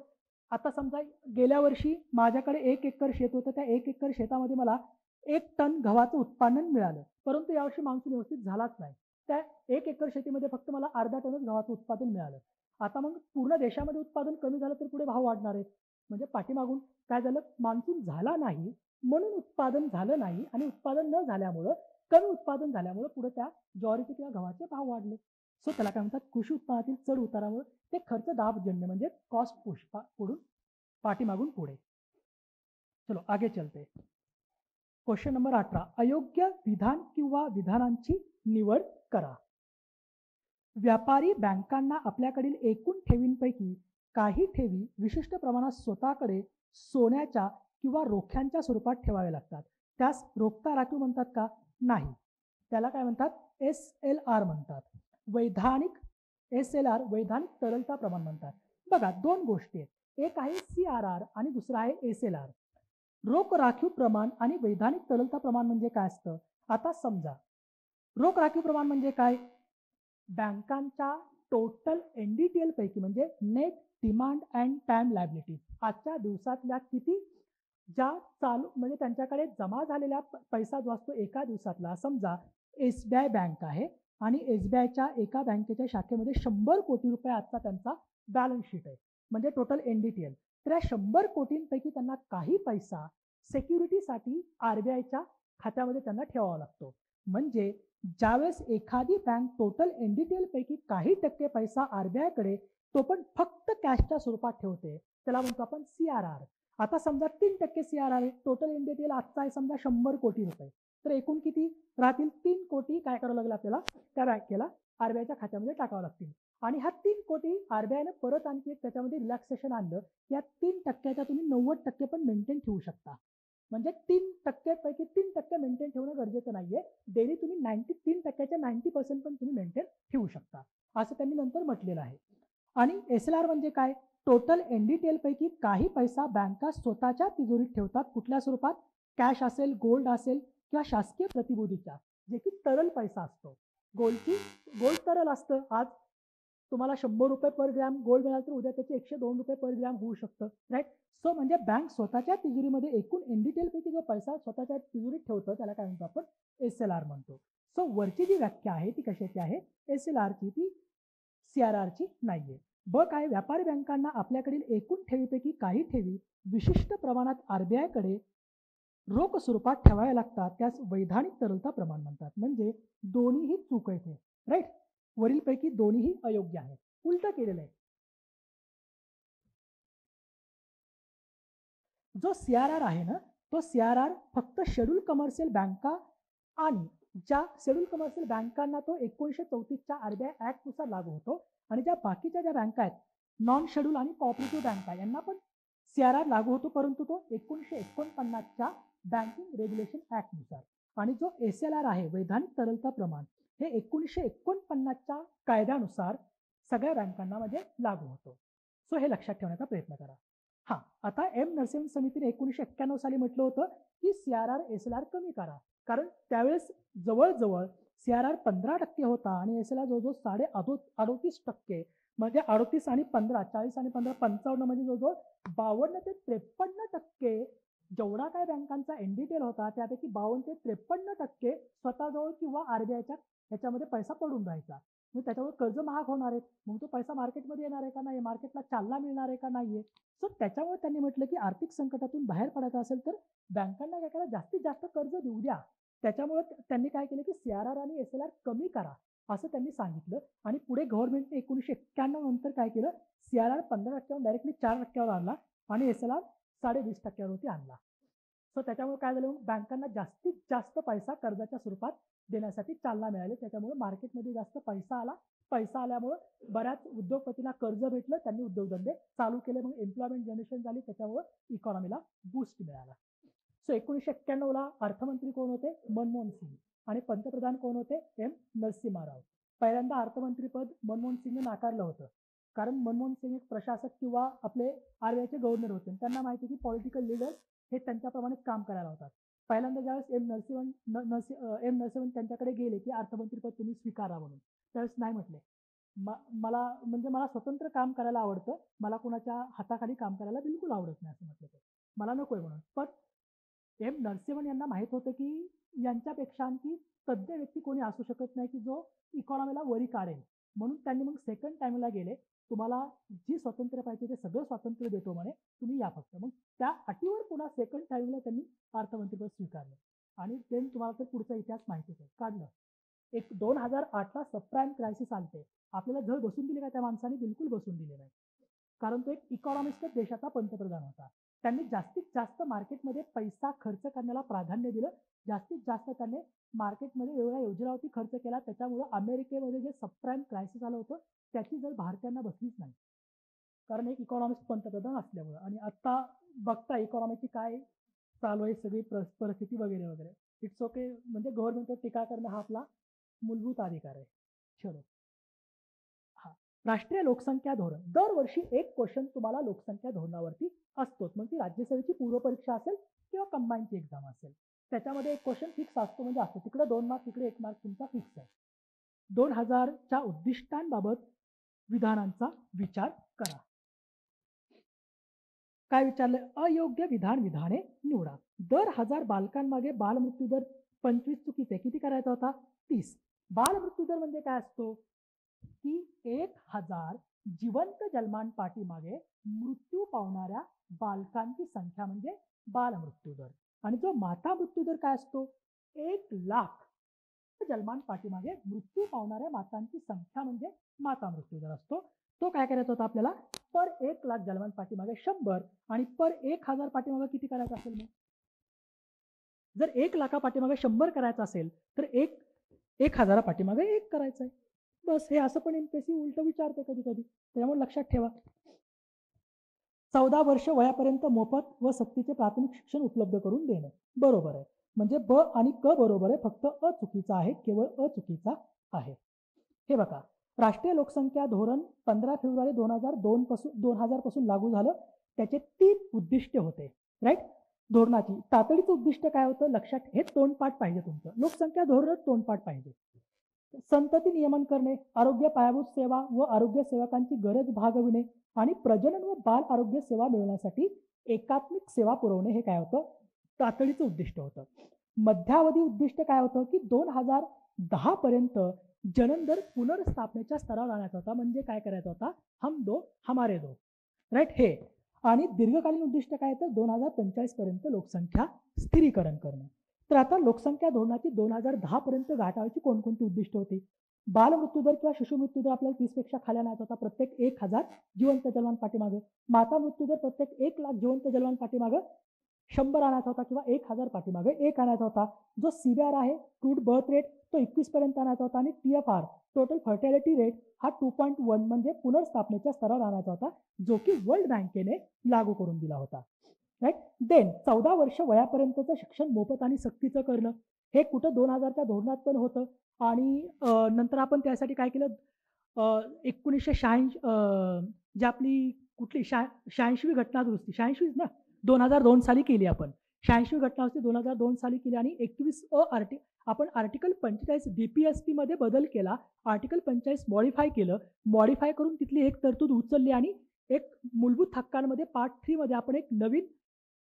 आता समजा गेल्या वर्षी माझ्याकडे 1 एकर शेत होतं, त्या 1 एकर शेतामध्ये मला 1 टन गव्हाचं उत्पादन मिळालं, परंतु यावर्षी मान्सून व्यवस्थित झालाच नाही, त्या 1 एकर शेतीमध्ये फक्त मला अर्धा टनच गव्हाचं उत्पादन मिळालं. आता मग पूर्ण देशामध्ये उत्पादन कमी झालं तर पुढे भाव वाढणार आहेत. म्हणजे पाठीमागून काय झालं, मान्सून झाला नाही म्हणून उत्पादन झालं नाही आणि उत्पादन न झाल्यामुळं, कमी उत्पादन झाल्यामुळं पुढे त्या ज्वारीचे किंवा गव्हाचे भाव वाढले. सो त्याला काय म्हणतात, कृषी उत्पादनातील चढ उतारामुळे ते खर्च दाबजन्य म्हणजे कॉस्ट पुश पुढून पाठीमागून पुढे. चलो आगे चलते. Question number 18. अयोग्य विधान किंवा विधानांची निवड करा. व्यापारी बँकांना आपल्याकडील एकूण ठेवींपैकी काही ठेवी विशिष्ट प्रमाणात स्वतःकडे सोन्याच्या किंवा रोख्यांच्या स्वरूपात ठेवावे लागतात. त्यास रोखता राखीव म्हणतात का? नाही. त्याला काय म्हणतात? SLR म्हणतात. वैधानिक SLR वैधानिक तरलता प्रमाण म्हणतात. बघा, दोन गोष्टी आहेत. एक आहे CRR आणि दुसरा आहे SLR. रोख राखीव प्रमाण आणि वैधानिक तरलता प्रमाण म्हणजे काय असतं? आता समजा रोख राखीव प्रमाण म्हणजे काय? बँकांच्या टोटल NDTL पैकी म्हणजे net demand and time liability आजच्या दिवसातल्या किती ज्या चालू म्हणजे त्यांच्याकडे जमा झालेला पैसा जो असतो एका दिवसातला, समजा SBI बँक आहे आणि SBIच्या एका बँकेच्या शाखेमध्ये 100 कोटी रुपये आजचा त्यांचा बॅलन्स शीट आहे, म्हणजे टोटल NDTL. तर या 100 कोटींपैकी त्यांना काही पैसा सिक्युरिटीसाठी RBIच्या खात्यामध्ये त्यांना ठेवावा लागतो. म्हणजे ज्यावेळेस एखादी बँक टोटल NDTL पैकी काही टक्के पैसा RBI कडे, तो पण फक्त कॅशच्या स्वरूपात ठेवते, त्याला म्हणतो आपण CRR. आता समजा 3% CRR आहे, टोटल NDTL आजचा आहे समजा 100 कोटी रुपये, तर एकूण किती राहतील? 3 कोटी काय करावं लागेल आपल्याला? त्या बँकेला RBIच्या खात्यामध्ये टाकावं लागतील. आणि हा 3 कोटी RBIने परत आणखी एक त्याच्यामध्ये रिलॅक्सेशन आणलं, या 3%च्या तुम्ही 90% पण मेंटेन ठेवू शकता. म्हणजे 3% पैकी 3% मेंटेन ठेवणं गरजेचं नाहीये. डेली तुम्ही 3%च्या 90% पण तुम्ही मेंटेन ठेवू शकता, असं त्यांनी नंतर म्हटलेलं आहे. आणि SLR म्हणजे काय? टोटल NDTL पैकी काही पैसा बँका स्वतःच्या तिजोरीत ठेवतात. कुठल्या स्वरूपात? कॅश असेल, गोल्ड असेल किंवा शासकीय प्रतिभूतीच्या, जे की तरल पैसा असतो. गोल्ड तरल असतं. आज तुम्हाला 100 रुपये पर ग्रॅम गोल्ड मिळालं तर उद्या त्याचे 102 रुपये पर ग्रॅम होऊ शकतं, राईट? सो म्हणजे बँक स्वतःच्या तिजोरीमध्ये एकूण NDTL पैकी जो पैसा स्वतःच्या तिजोरीत ठेवतं त्याला काय म्हणतो आपण? SLR म्हणतो. सो वरची जी व्याख्या आहे ती कशाची आहे? SLRची, ती CRRची नाहीये. ब काय? व्यापारी बँकांना आपल्याकडील एकूण ठेवीपैकी काही ठेवी विशिष्ट प्रमाणात RBI कडे रोख स्वरूपात ठेवाव्या लागतात, त्यास वैधानिक तरलता प्रमाण म्हणतात. म्हणजे दोन्हीही चूक आहे, राईट? वरीलपैकी दोन्हीही अयोग्य आहेत. उलट केलेलं आहे. जो CRR आहे ना, तो CRR फक्त शेड्यूल कमर्शियल बँका आणि ज्या शेड्यूल कमर्शियल बँकांना तो 1934च्या RBI ऍक्ट नुसार लागू होतो, आणि ज्या बाकीच्या ज्या बँका आहेत, नॉन शेड्यूल आणि कोऑपरेटिव्ह बँका, यांना पण CRR लागू होतो, परंतु तो 1949च्या बँकिंग रेग्युलेशन ऍक्ट नुसार. आणि जो SLR आहे वैधानिक तरलता प्रमाण, हे 1949च्या कायद्यानुसार सगळ्या बँकांना म्हणजे लागू होतो. सो हे लक्षात ठेवण्याचा प्रयत्न करा. हा, आता नरसिंह समितीने 1991 साली म्हटलं होतं की CRR SLR कमी करा, कारण त्यावेळेस जवळजवळ CRR 15% होता आणि SLR जवळजवळ 38.38%, म्हणजे 38 आणि 15, 40 आणि 15, 55, म्हणजे जवळजवळ 52 ते 53% जेवढा काय बँकांचा NDTL होता त्यापैकी 52 ते 53% स्वतःजवळ किंवा RBIच्या ह्याच्यामध्ये पैसा पडून राहायचा. मग त्याच्यावर कर्ज महाग होणार आहेत, मग तो पैसा मार्केटमध्ये येणार आहे का नाही, मार्केटला चालना मिळणार आहे का नाहीये. सो त्याच्यामुळे त्यांनी म्हटलं की आर्थिक संकटातून बाहेर पडायचं असेल तर बँकांना काय करा, जास्तीत जास्त कर्ज देऊ द्या. त्याच्यामुळे त्यांनी काय केलं की CRR आणि SLR कमी करा असं त्यांनी सांगितलं. आणि पुढे गव्हर्नमेंटने 1991 नंतर काय केलं, CRR 15%वर डायरेक्टली 4%वर आणला आणि SLR 20.5%वरती आणला. सो त्याच्यामुळे काय झालं, बँकांना जास्तीत जास्त पैसा कर्जाच्या स्वरूपात देण्यासाठी चालना मिळाली. त्याच्यामुळे मार्केटमध्ये जास्त पैसा आल्यामुळे बऱ्याच उद्योगपतींना कर्ज भेटलं, त्यांनी उद्योगधंदे चालू केले, मग एम्प्लॉयमेंट जनरेशन झाली, त्याच्यामुळे इकॉनॉमीला बूस्ट मिळाला. सो 1991ला अर्थमंत्री कोण होते? मनमोहन सिंग. आणि पंतप्रधान कोण होते? नरसिम्हा राव. पहिल्यांदा अर्थमंत्रीपद मनमोहन सिंगने नाकारलं होतं, कारण मनमोहन सिंग एक प्रशासक किंवा आपले RBIचे गव्हर्नर होते, त्यांना माहिती की पॉलिटिकल लीडर हे त्यांच्याप्रमाणेच काम करायला होतात. पहिल्यांदा ज्यावेळेस नरसिंहन त्यांच्याकडे गेले की अर्थमंत्रीपद तुम्ही स्वीकारा म्हणून, त्यावेळेस नाही म्हटले. मला स्वतंत्र काम करायला आवडतं, मला कोणाच्या हाताखाली काम करायला बिलकुल आवडत नाही असं म्हटलं ते, मला नकोय म्हणून. पण एम नरसिंहन यांना माहीत होतं की यांच्यापेक्षा आणखी तज्ज्ञ व्यक्ती कोणी असू शकत नाही की जो इकॉनॉमीला वरी काढेल, म्हणून त्यांनी मग सेकंड टाइमला गेले, तुम्हाला जी स्वातंत्र्य पाहिजे ते सगळं स्वातंत्र्य देतो म्हणे, तुम्ही या फक्त. मग त्या अटीवर पुन्हा सेकंड टाइमला त्यांनी अर्थमंत्रीपद स्वीकारलं आणि देन तुम्हाला तर पुढचा इतिहास माहितीच आहे, काढलं. एक 2008ला सबप्राईम क्रायसिस आलते, आपल्याला झळ बसून दिली का त्या माणसाने? बिलकुल बसून दिली नाही, कारण तो एक इकॉनॉमिस्ट देशाचा पंतप्रधान होता. त्यांनी जास्तीत जास्त मार्केटमध्ये पैसा खर्च करण्याला प्राधान्य दिलं, जास्तीत जास्त त्यांनी मार्केटमध्ये एवढ्या योजनावरती खर्च केला, त्याच्यामुळं अमेरिकेमध्ये जे सबप्राईम क्रायसिस आलं होतं त्याची जर भारतीयांना बसलीच नाही, कारण एक इकॉनॉमिस्ट पंतप्रधान असल्यामुळं. आणि आत्ता बघता इकॉनॉमीची काय चालू आहे सगळी परिस्थिती वगैरे वगैरे. इट्स ओके, म्हणजे गव्हर्नमेंटवर टीका करणं हा आपला मूलभूत अधिकार आहे. चलो, हा राष्ट्रीय लोकसंख्या धोरण. दरवर्षी एक क्वेश्चन तुम्हाला लोकसंख्या धोरणावरती असतोच, मग ती राज्यसेवेची पूर्वपरीक्षा असेल किंवा कंबाईनची एक्झाम असेल, त्याच्यामध्ये एक क्वेश्चन फिक्स असतो, म्हणजे असतो तिकडे 2 मार्क तिकडे 1 मार्क तुमचा फिक्स आहे. 2000च्या उद्दिष्टांबाबत विधानांचा विचार करा. काय विचारले? अयोग्य विधाने निवडा. दर 1000 बालकांमागे बालमृत्यू दर 25 चुकीचे, किती करायचा होता? 30. बालमृत्यू दर म्हणजे काय असतो की 1000 जिवंत जन्मांपाठीमागे मृत्यू पावणाऱ्या बालकांची संख्या म्हणजे बालमृत्यू दर. आणि जो माता मृत्यू दर काय असतो? 1,00,000 जन्मांपाठीमागे मृत्यू पावणाऱ्या मातांची संख्या म्हणजे माता मृत्यू दर असतो. तो काय करायचा होता आपल्याला? पर 1,00,000 जन्मांपाठीमागे 100 आणि पर 1000 पाठीमागे किती करायचं असेल? मग जर 1,00,000 पाठीमागे 100 करायचं असेल तर 1,000 पाठीमागे 1 करायचं आहे. बस, हे असं पण एमपीएससी उलट विचारते कधी कधी, त्यामुळे लक्षात ठेवा. 14 वर्ष वयापर्यंत मोफत व सक्तीचे प्राथमिक शिक्षण उपलब्ध करून देणे, बरोबर आहे. म्हणजे ब आणि क बरोबर आहे, फक्त अ चुकीचा आहे, केवळ अ चुकीचा आहे. हे बघा, राष्ट्रीय लोकसंख्या धोरण 15 फेब्रुवारी 2000 पासून लागू झालं. त्याचे 3 उद्दिष्ट होते, राईट. धोरणाची तातडीचं उद्दिष्ट काय होतं? लक्षात, हे तोंडपाठ पाहिजे तुमचं, लोकसंख्या धोरण तोंडपाठ पाहिजे. संतती नियमन करणे, आरोग्य पायाभूत सेवा व आरोग्य सेवकांची गरज भागविणे आणि प्रजनन व बाल आरोग्य सेवा मिळवण्यासाठी एकात्मिक सेवा पुरवणे, हे काय होतं? तातडीचं उद्दिष्ट होतं. मध्यावधी उद्दिष्ट काय होतं की 2010 पर्यंत जनन दर पुनर्स्थापनेच्या स्तरावर आणायचा होता, म्हणजे काय करायचा होता? हम दो हमारे दो, राईट, हे. आणि दीर्घकालीन उद्दिष्ट काय तर 2045 पर्यंत लोकसंख्या स्थिरीकरण करणं. तर आता लोकसंख्या धोरणाची 2010 पर्यंत गाठायची कोणकोणती उद्दिष्ट होती? बालमृत्यूदर किंवा शिशु मृत्यूदर आपल्याला 30 पेक्षा खाली आणायचा होता प्रत्येक 1000 जिवंत जन्मांपाठीमागं. माता मृत्यूदर प्रत्येक 1,00,000 जिवंत जन्मांपाठीमागं 100 आणायचा होता किंवा 1000 पाठीमागे 1 आणायचा होता. जो सीबीआर आहे, क्रूड बर्थ रेट, तो 21 पर्यंत आणायचा होता. आणि TFR टोटल फर्टिलिटी रेट हा 2.1 म्हणजे पुनर्स्थापनेच्या स्तरावर आणायचा होता, जो की वर्ल्ड बँकेने लागू करून दिला होता, राईट. देन 14 वर्ष वयापर्यंतचं शिक्षण मोफत आणि सक्तीचं करणं, हे कुठं 2000च्या धोरणात पण होतं. आणि नंतर आपण त्यासाठी काय केलं? 1986 जी आपली कुठली 86वी घटना दुरुस्ती, 86वीच ना, 2002 साली केली आपण. 86वी घटना दुरुस्ती 2002 साली केली आणि 21 आपण आर्टिकल 45 DPSP मध्ये बदल केला. आर्टिकल 45 मॉडिफाय केलं, मॉडिफाय करून तिथली एक तरतूद उचलली आणि एक मूलभूत हक्कांमध्ये पार्ट 3 मध्ये आपण एक नवीन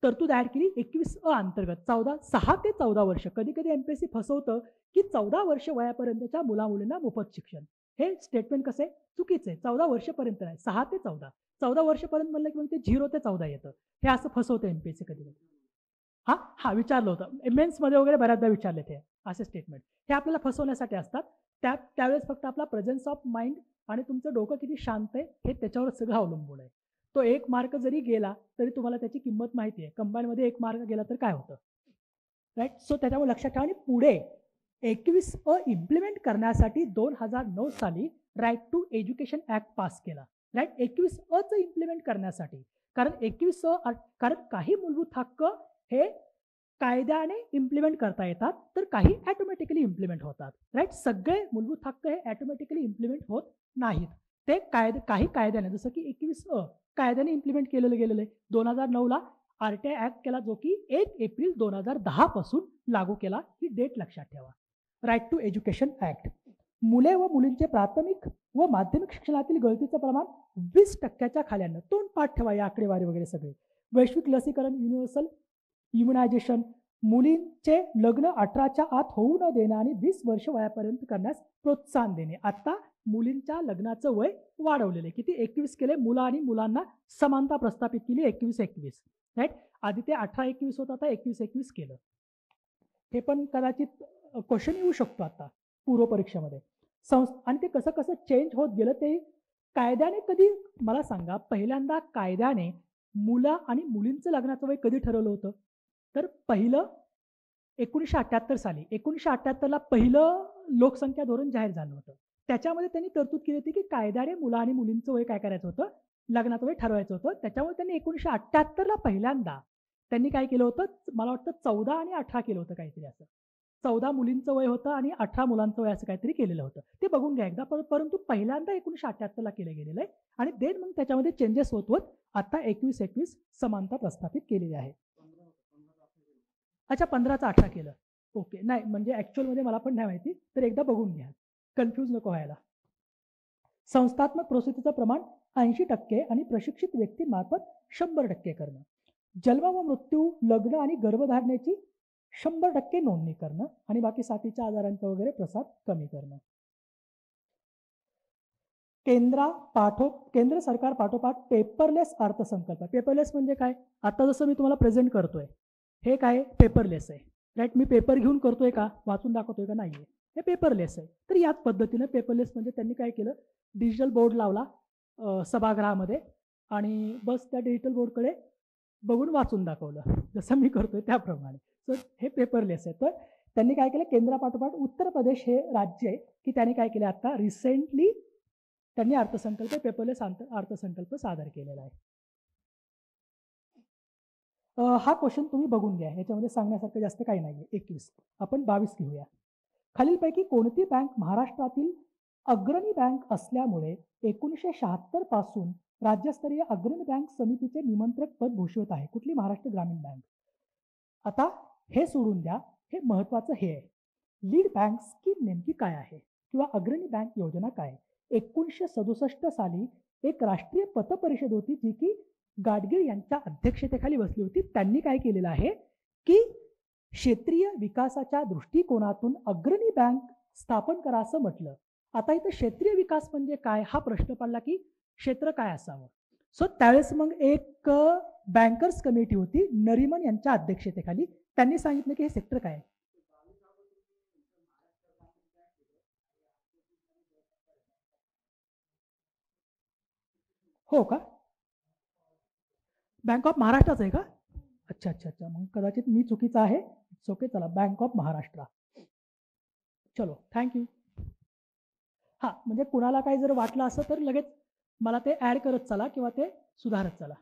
तरतूद ऍड केली 21 अंतर्गत. 6 ते 14 वर्ष. कधी कधी एमपीएससी फसवतं की 14 वर्ष वयापर्यंतच्या मुलामुलींना मोफत शिक्षण, हे स्टेटमेंट कसं आहे? चुकीचं आहे. 14 वर्षपर्यंत नाही, 6 ते 14. 14 वर्षपर्यंत म्हणलं की मग ते 0 ते 14 येतं, हे असं फसवतं एमपीएससी कधी कधी. हा विचारलं होतं मेन्समध्ये वगैरे बऱ्याचदा विचारले ते असे स्टेटमेंट, हे आपल्याला फसवण्यासाठी असतात. त्यावेळेस फक्त आपला प्रेझेन्स ऑफ माइंड आणि तुमचं डोकं किती शांत आहे हे त्याच्यावर सगळं अवलंबून आहे. तो 1 मार्क जरी गेला तरी तुम्हाला त्याची किंमत माहिती आहे. कंबाईनमध्ये 1 मार्क गेला तर काय होतं, राईट. सो त्याच्यामुळे लक्षात ठेवा. आणि पुढे 21 इम्प्लिमेंट करण्यासाठी 2009 साली right to education act pass केला, राईट. 21 इम्प्लिमेंट करण्यासाठी, कारण 21 कारण काही मूलभूत हक्क हे कायद्याने इम्प्लिमेंट करता येतात, तर काही ॲटोमॅटिकली इम्प्लिमेंट होतात, राईट. सगळे मूलभूत हक्क हे ॲटोमॅटिकली इम्प्लिमेंट होत नाहीत, ते काही कायद्याने, जसं की 21 कायद्याने इम्प्लिमेंट केलेलं गेलेलं आहे. 2009ला RTI ऍक्ट केला, जो की 1 एप्रिल 2010 पासून लागू केला. ही डेट लक्षात ठेवा. Right to education act. मुले व मुलींचे प्राथमिक व माध्यमिक शिक्षणातील गळतीचं प्रमाण 20% खाली आणणं. तोंडपाठ ठेवा या आकडेवारी वगैरे सगळे. वैश्विक लसीकरण युनिव्हर्सल इम्युनायझेशन, मुलींचे लग्न 18च्या आत होऊ न देणं आणि 20 वर्ष वयापर्यंत करण्यास प्रोत्साहन देणे. आता मुलींच्या लग्नाचं वय वाढवलेलं आहे. किती? 21 केले. मुलं आणि मुलांना समानता प्रस्थापित केली 21-21. राईट. आधी ते 18-21 होतं, आता 21-21 केलं. हे पण कदाचित क्वेश्चन येऊ शकतो आता पूर्व परीक्षेमध्ये. आणि ते कसं कसं चेंज होत गेलं ते कायद्याने कधी मला सांगा, पहिल्यांदा कायद्याने मुलं आणि मुलींचं लग्नाचं वय कधी ठरवलं होतं? तर पहिलं 1978 साली. 1978ला पहिलं लोकसंख्या धोरण जाहीर झालं होतं. त्याच्यामध्ये त्यांनी तरतूद केली होती की कायद्याने मुलं आणि मुलींचं वय काय करायचं होतं? लग्नाचं वय ठरवायचं होतं. त्याच्यामुळे त्यांनी 1978ला पहिल्यांदा त्यांनी काय केलं होतं? मला वाटतं 14 आणि 18 केलं होतं काहीतरी असं. 14 मुलींचं वय होतं आणि 18 मुलांचं वय असं काहीतरी केलेलं होतं. ते बघून घ्या एकदा. परंतु पहिल्यांदा 1978ला केलं गेलेलं आहे आणि देन मग त्याच्यामध्ये चेंजेस होत होत आता 21-21 समानता प्रस्थापित केलेली आहे. अच्छा, 15चा 18 केलं. ओके. नाही म्हणजे ॲक्च्युअलमध्ये मला पण नाही माहिती, तर एकदा बघून घ्या, कन्फ्यूज नको व्हायला. संस्थात्मक प्रसूतीचं प्रमाण 80% आणि प्रशिक्षित व्यक्तींमार्फत 100% करणं. जन्म व मृत्यू, लग्न आणि गर्भधारणेची 100% नोंदणी करणं आणि बाकी साथीच्या आजारांचा वगैरे प्रसार कमी करणं. केंद्र सरकार पाठोपाठ पेपरलेस अर्थसंकल्प. पेपरलेस म्हणजे काय? आता जसं मी तुम्हाला प्रेझेंट करतोय, हे काय? पेपरलेस आहे. राईट. मी पेपर घेऊन करतोय का? वाचून दाखवतोय का? नाही आहे. हे पेपरलेस आहे. तर याच पद्धतीनं पेपरलेस म्हणजे त्यांनी काय केलं? डिजिटल बोर्ड लावला सभागृहामध्ये आणि बस त्या डिजिटल बोर्डकडे बघून वाचून दाखवलं, जसं मी करतोय त्याप्रमाणे. सो हे पेपरलेस आहे. तर त्यांनी काय केलं? केंद्रापाठोपाठ उत्तर प्रदेश हे राज्य आहे की त्यांनी काय केलं? आता रिसेंटली त्यांनी अर्थसंकल्प, पेपरलेस अर्थसंकल्प सादर केलेला आहे. हा क्वेश्चन तुम्ही बघून घ्या. याच्यामध्ये सांगण्यासारखं जास्त काही नाही आहे. 21. आपण 22 घेऊया. खालीलपैकी कोणती बँक महाराष्ट्रातील अग्रणी बँक असल्यामुळे 1976 पासून राज्यस्तरीय अग्रणी बँक समितीचे निमंत्रक पद भूषवत आहे? कुठली? महाराष्ट्र ग्रामीण बँक. आता हे सोडून द्या, हे महत्त्वाचं हे आहे, लीड बँक स्कीम नेमकी काय आहे किंवा अग्रणी बँक योजना काय आहे? 1967 साली एक राष्ट्रीय पतपरिषद होती जी की गाडगीळ यांच्या अध्यक्षतेखाली बसली होती. त्यांनी काय केलेलं आहे की क्षेत्रीय विकासाच्या दृष्टिकोनातून अग्रणी बँक स्थापन करा असं म्हटलं. आता इथं क्षेत्रीय विकास म्हणजे काय हा प्रश्न पडला की क्षेत्र काय असावं. सो त्यावेळेस मग एक बँकर्स कमिटी होती नरिमन यांच्या अध्यक्षतेखाली. त्यांनी सांगितलं की हे सेक्टर काय आहे. हो का? बँक ऑफ महाराष्ट्राचं आहे का? अच्छा अच्छा अच्छा. मग कदाचित मी चुकीचा आहे. ओके. चला, बँक ऑफ महाराष्ट्र. चलो, थँक्यू. हां, म्हणजे कुणाला काही जर वाटलं असं तर लगेच मला ते ॲड करत चला किंवा ते सुधारत चला.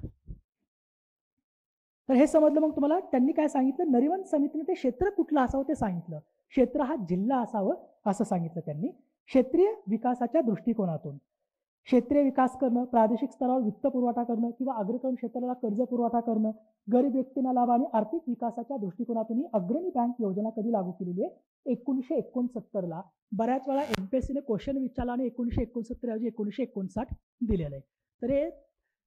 तर हे समजलं मग तुम्हाला. त्यांनी काय सांगितलं? नरिमन समितीने ते क्षेत्र कुठलं असावं ते सांगितलं. क्षेत्र हा जिल्हा असावं असं सांगितलं त्यांनी. क्षेत्रीय विकासाच्या दृष्टिकोनातून क्षेत्रीय विकास करणं, प्रादेशिक स्तरावर वित्त पुरवठा करणं किंवा अग्रक्रम क्षेत्राला कर्ज पुरवठा करणं, गरीब व्यक्तींना लाभ आणि आर्थिक विकासाच्या दृष्टिकोनातून ही अग्रणी बँक योजना कधी लागू केलेली आहे? 1969ला. बऱ्याच वेळा एमपीएससीने क्वेश्चन विचारला आणि 1969 ऐवजी 1959 दिलेलं आहे. तर हे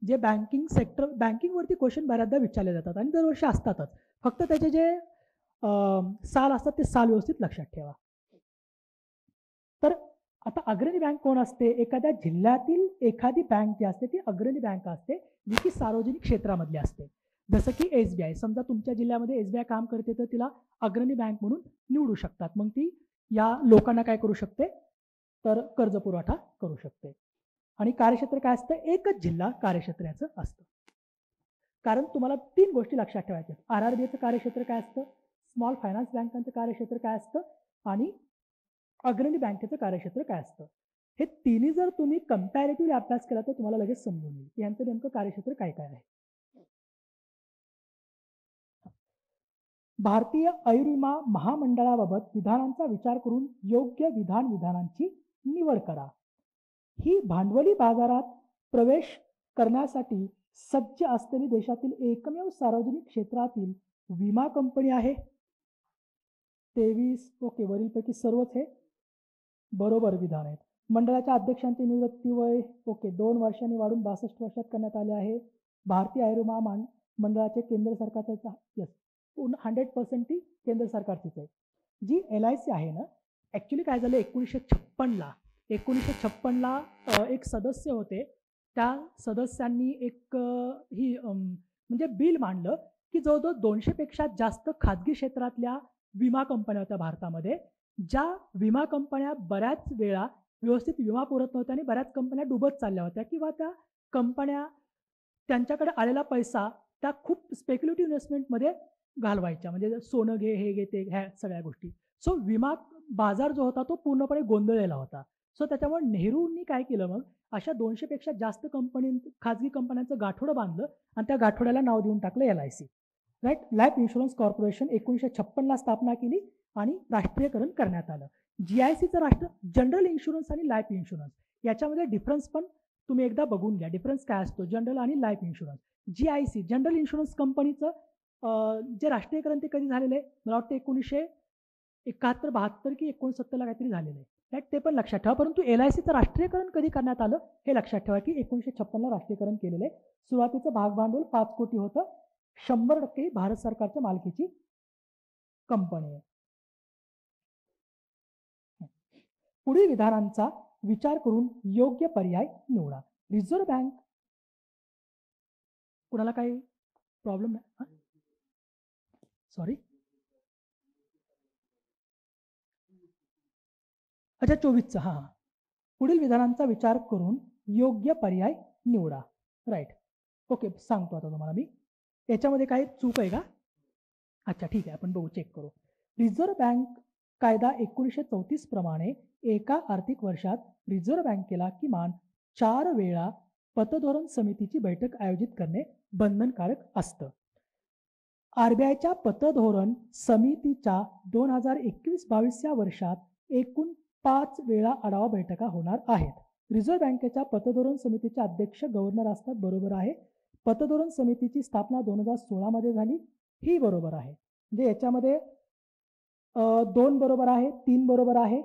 जे बँकिंग सेक्टर, बँकिंगवरती क्वेश्चन बऱ्याचदा विचारले जातात आणि दरवर्षी असतातच. फक्त त्याचे जे साल असतात ते साल व्यवस्थित लक्षात ठेवा. तर आता अग्रणी बँक कोण असते? एखाद्या जिल्ह्यातील एखादी बँक जी असते ती अग्रणी बँक असते, जी की सार्वजनिक क्षेत्रामधली असते. जसं की एसबीआय. समजा तुमच्या जिल्ह्यामध्ये एसबीआय काम करते तर तिला अग्रणी बँक म्हणून निवडू शकतात. मग ती या लोकांना काय करू शकते? तर कर्ज पुरवठा करू शकते. आणि कार्यक्षेत्र काय असतं? एकच जिल्हा कार्यक्षेत्र याचं असतं. कारण तुम्हाला 3 गोष्टी लक्षात ठेवायच्या. आरआरबीचं कार्यक्षेत्र काय असतं? स्मॉल फायनान्स बँकांचं कार्यक्षेत्र काय असतं? आणि अग्रणी बँकेचं कार्यक्षेत्र काय असतं? हे तिन्ही जर तुम्ही कंपॅरेटिव्हली अभ्यास केला तर तुम्हाला लगेच समजून येईल की यांचं नेमकं कार्यक्षेत्र काय काय आहे. भारतीय आयुर्विमा महामंडळाबाबत विधानांचा विचार करून योग्य विधानांची निवड करा. ही भांडवली बाजारात प्रवेश करण्यासाठी सज्ज असलेली देशातील एकमेव सार्वजनिक क्षेत्रातील विमा कंपनी आहे. 23. ओके. वरीलपैकी सर्वच हे बरोबर विधान आहेत. मंडळाच्या अध्यक्षांचे निवृत्ती वय ओके 2 वर्षांनी वाढून 62 वर्षात करण्यात आले आहे. भारतीय आयुर्विमा मंडळाचे केंद्र सरकारचा 100% ती केंद्र सरकारचीच आहे. जी LIC आहे ना, ॲक्च्युली काय झालं 1956ला एक सदस्य होते. त्या सदस्यांनी एक म्हणजे बिल मांडलं की जवळजवळ 200 पेक्षा जास्त खाजगी क्षेत्रातल्या विमा कंपन्या होत्या भारतामध्ये, ज्या विमा कंपन्या बऱ्याच वेळा व्यवस्थित विमा पुरवत नव्हत्या आणि बऱ्याच कंपन्या डुबत चालल्या होत्या किंवा त्या कंपन्या त्यांच्याकडे आलेला पैसा त्या खूप स्पेक्युलेटिव्ह इन्व्हेस्टमेंटमध्ये घालवायच्या, म्हणजे सोनं घे, हे घे, ते ह्या सगळ्या गोष्टी. सो विमा बाजार जो होता तो पूर्णपणे गोंधळलेला होता. सो त्याच्यामुळे नेहरूंनी काय केलं, मग अशा 200 पेक्षा जास्त खाजगी कंपन्यांचं गाठोडं बांधलं आणि त्या गाठोड्याला नाव देऊन टाकलं LIC, right. Life insurance corporation 1956ला स्थापना केली आणि राष्ट्रीयकरण करण्यात आलं. GICचं राष्ट्र जनरल इन्शुरन्स आणि लाईफ इन्शुरन्स याच्यामध्ये डिफरन्स पण तुम्ही एकदा बघून घ्या, डिफरन्स काय असतो जनरल आणि life insurance. GIC general insurance कंपनीचं जे राष्ट्रीयकरण ते कधी झालेलं आहे, मला वाटतं 1971-72 की 69ला काहीतरी झालेलं आहे, राईट. ते पण लक्षात ठेवा. परंतु LICचं राष्ट्रीयकरण कधी करण्यात आलं हे लक्षात ठेवा की 1956ला राष्ट्रीयकरण केलेलं आहे. सुरुवातीचं भागभांडवल 5 कोटी होतं. 100% भारत सरकारच्या मालकीची कंपनी आहे. पुढील विधानांचा विचार करून योग्य पर्याय निवडा. रिझर्व्ह बँक, कुणाला काही प्रॉब्लेम नाही? सॉरी, अच्छा 24चं. हां, पुढील विधानांचा विचार करून योग्य पर्याय निवडा, राईट. ओके, सांगतो आता तुम्हाला मी. याच्यामध्ये काही चूक आहे का? अच्छा ठीक आहे, आपण बघू, चेक करू. रिझर्व्ह बँक कायदा 1934 प्रमाणे एका आर्थिक वर्षात रिझर्व्ह बँकेला किमान 4 वेळा पतधोरण समितीची बैठक आयोजित करणे बंधनकारक असतं. RBIच्या पतधोरण समितीच्या 2021-22 या वर्षात एकूण 5 वेळा आढावा बैठका होणार आहेत. रिझर्व्ह बँकेच्या पतधोरण समितीचे अध्यक्ष गव्हर्नर असतात, बरोबर आहे. पतधोरण समितीची स्थापना 2016 मध्ये झाली, ही बरोबर आहे. म्हणजे याच्यामध्ये 2 बरोबर आहे, 3 बरोबर आहे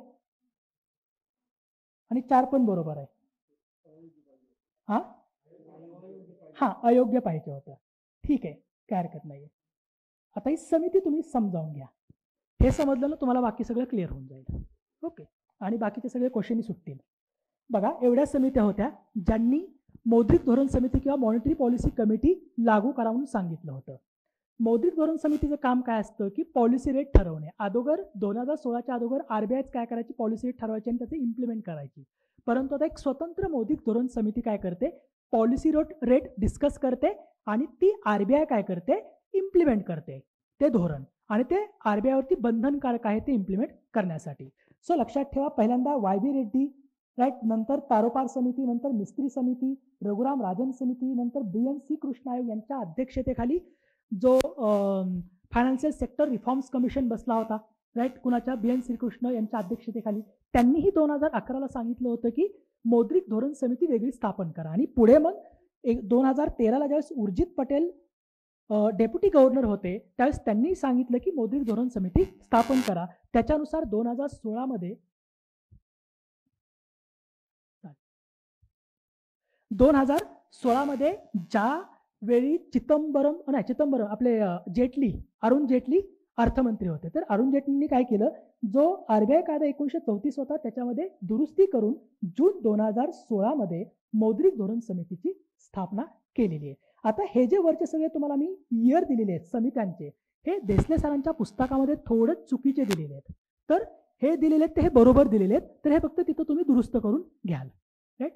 आणि 4 पण बरोबर आहे. हां हां, अयोग्य पाहिजे होतं. ठीक आहे, काय हरकत नाही. आता ही समिती तुम्ही समजावून घ्या. हे समजलं ना तुम्हाला, बाकी सगळं क्लिअर होऊन जाईल. ओके, आणि बाकीचे सगळे क्वेश्चन सुटतील. बघा, एवढ्या समित्या होत्या ज्यांनी मौद्रिक धोरण समिती किंवा मॉनिटरी पॉलिसी कमिटी लागू करा म्हणून सांगितलं होतं. मौद्रिक धोरण समितीचं काम काय असतं की पॉलिसी रेट ठरवणे. अगोदर 2016च्या अगोदर RBIच काय करायची, पॉलिसी रेट ठरवायची आणि त्याचे इम्प्लिमेंट करायची. परंतु आता एक स्वतंत्र मौद्रिक धोरण समिती काय करते, पॉलिसी रेट डिस्कस करते आणि ती RBI काय करते, इम्प्लिमेंट करते ते धोरण, आणि ते RBIवरती बंधनकारक आहे ते इम्प्लिमेंट करण्यासाठी. सो लक्षात ठेवा, पहिल्यांदा YB रेड्डी, राईट, नंतर तारोपार समिती, नंतर मिस्त्री समिती, रघुराम राजन समिती, नंतर BNC कृष्ण आयोग यांच्या अध्यक्षतेखाली जो फायनान्शियल सेक्टर रिफॉर्म्स कमिशन बसला होता, राईट, कुणाच्या BNC कृष्ण यांच्या अध्यक्षतेखाली. त्यांनीही 2011ला सांगितलं होतं की मौद्रिक धोरण समिती वेगळी स्थापन करा. आणि पुढे मग 2013ला ज्यावेळेस उर्जित पटेल डेप्युटी गव्हर्नर होते त्यावेळेस त्यांनी सांगितलं की मौद्रिक धोरण समिती स्थापन करा. त्याच्यानुसार 2016मध्ये ज्या वेळी आपले अरुण जेटली अर्थमंत्री होते, तर अरुण जेटलींनी काय केलं, जो RBI कायदा 1934 होता त्याच्यामध्ये दुरुस्ती करून जून 2016मध्ये मौद्रिक धोरण समितीची स्थापना केलेली आहे. आता हे जे वरचे सगळे तुम्हाला मी इयर दिलेले आहेत समित्यांचे, हे देसले सरांच्या पुस्तकामध्ये थोडं चुकीचे दिलेले आहेत. तर हे दिलेले आहेत ते हे बरोबर दिलेले आहेत, तर हे फक्त तिथं तुम्ही दुरुस्त करून घ्याल, राईट.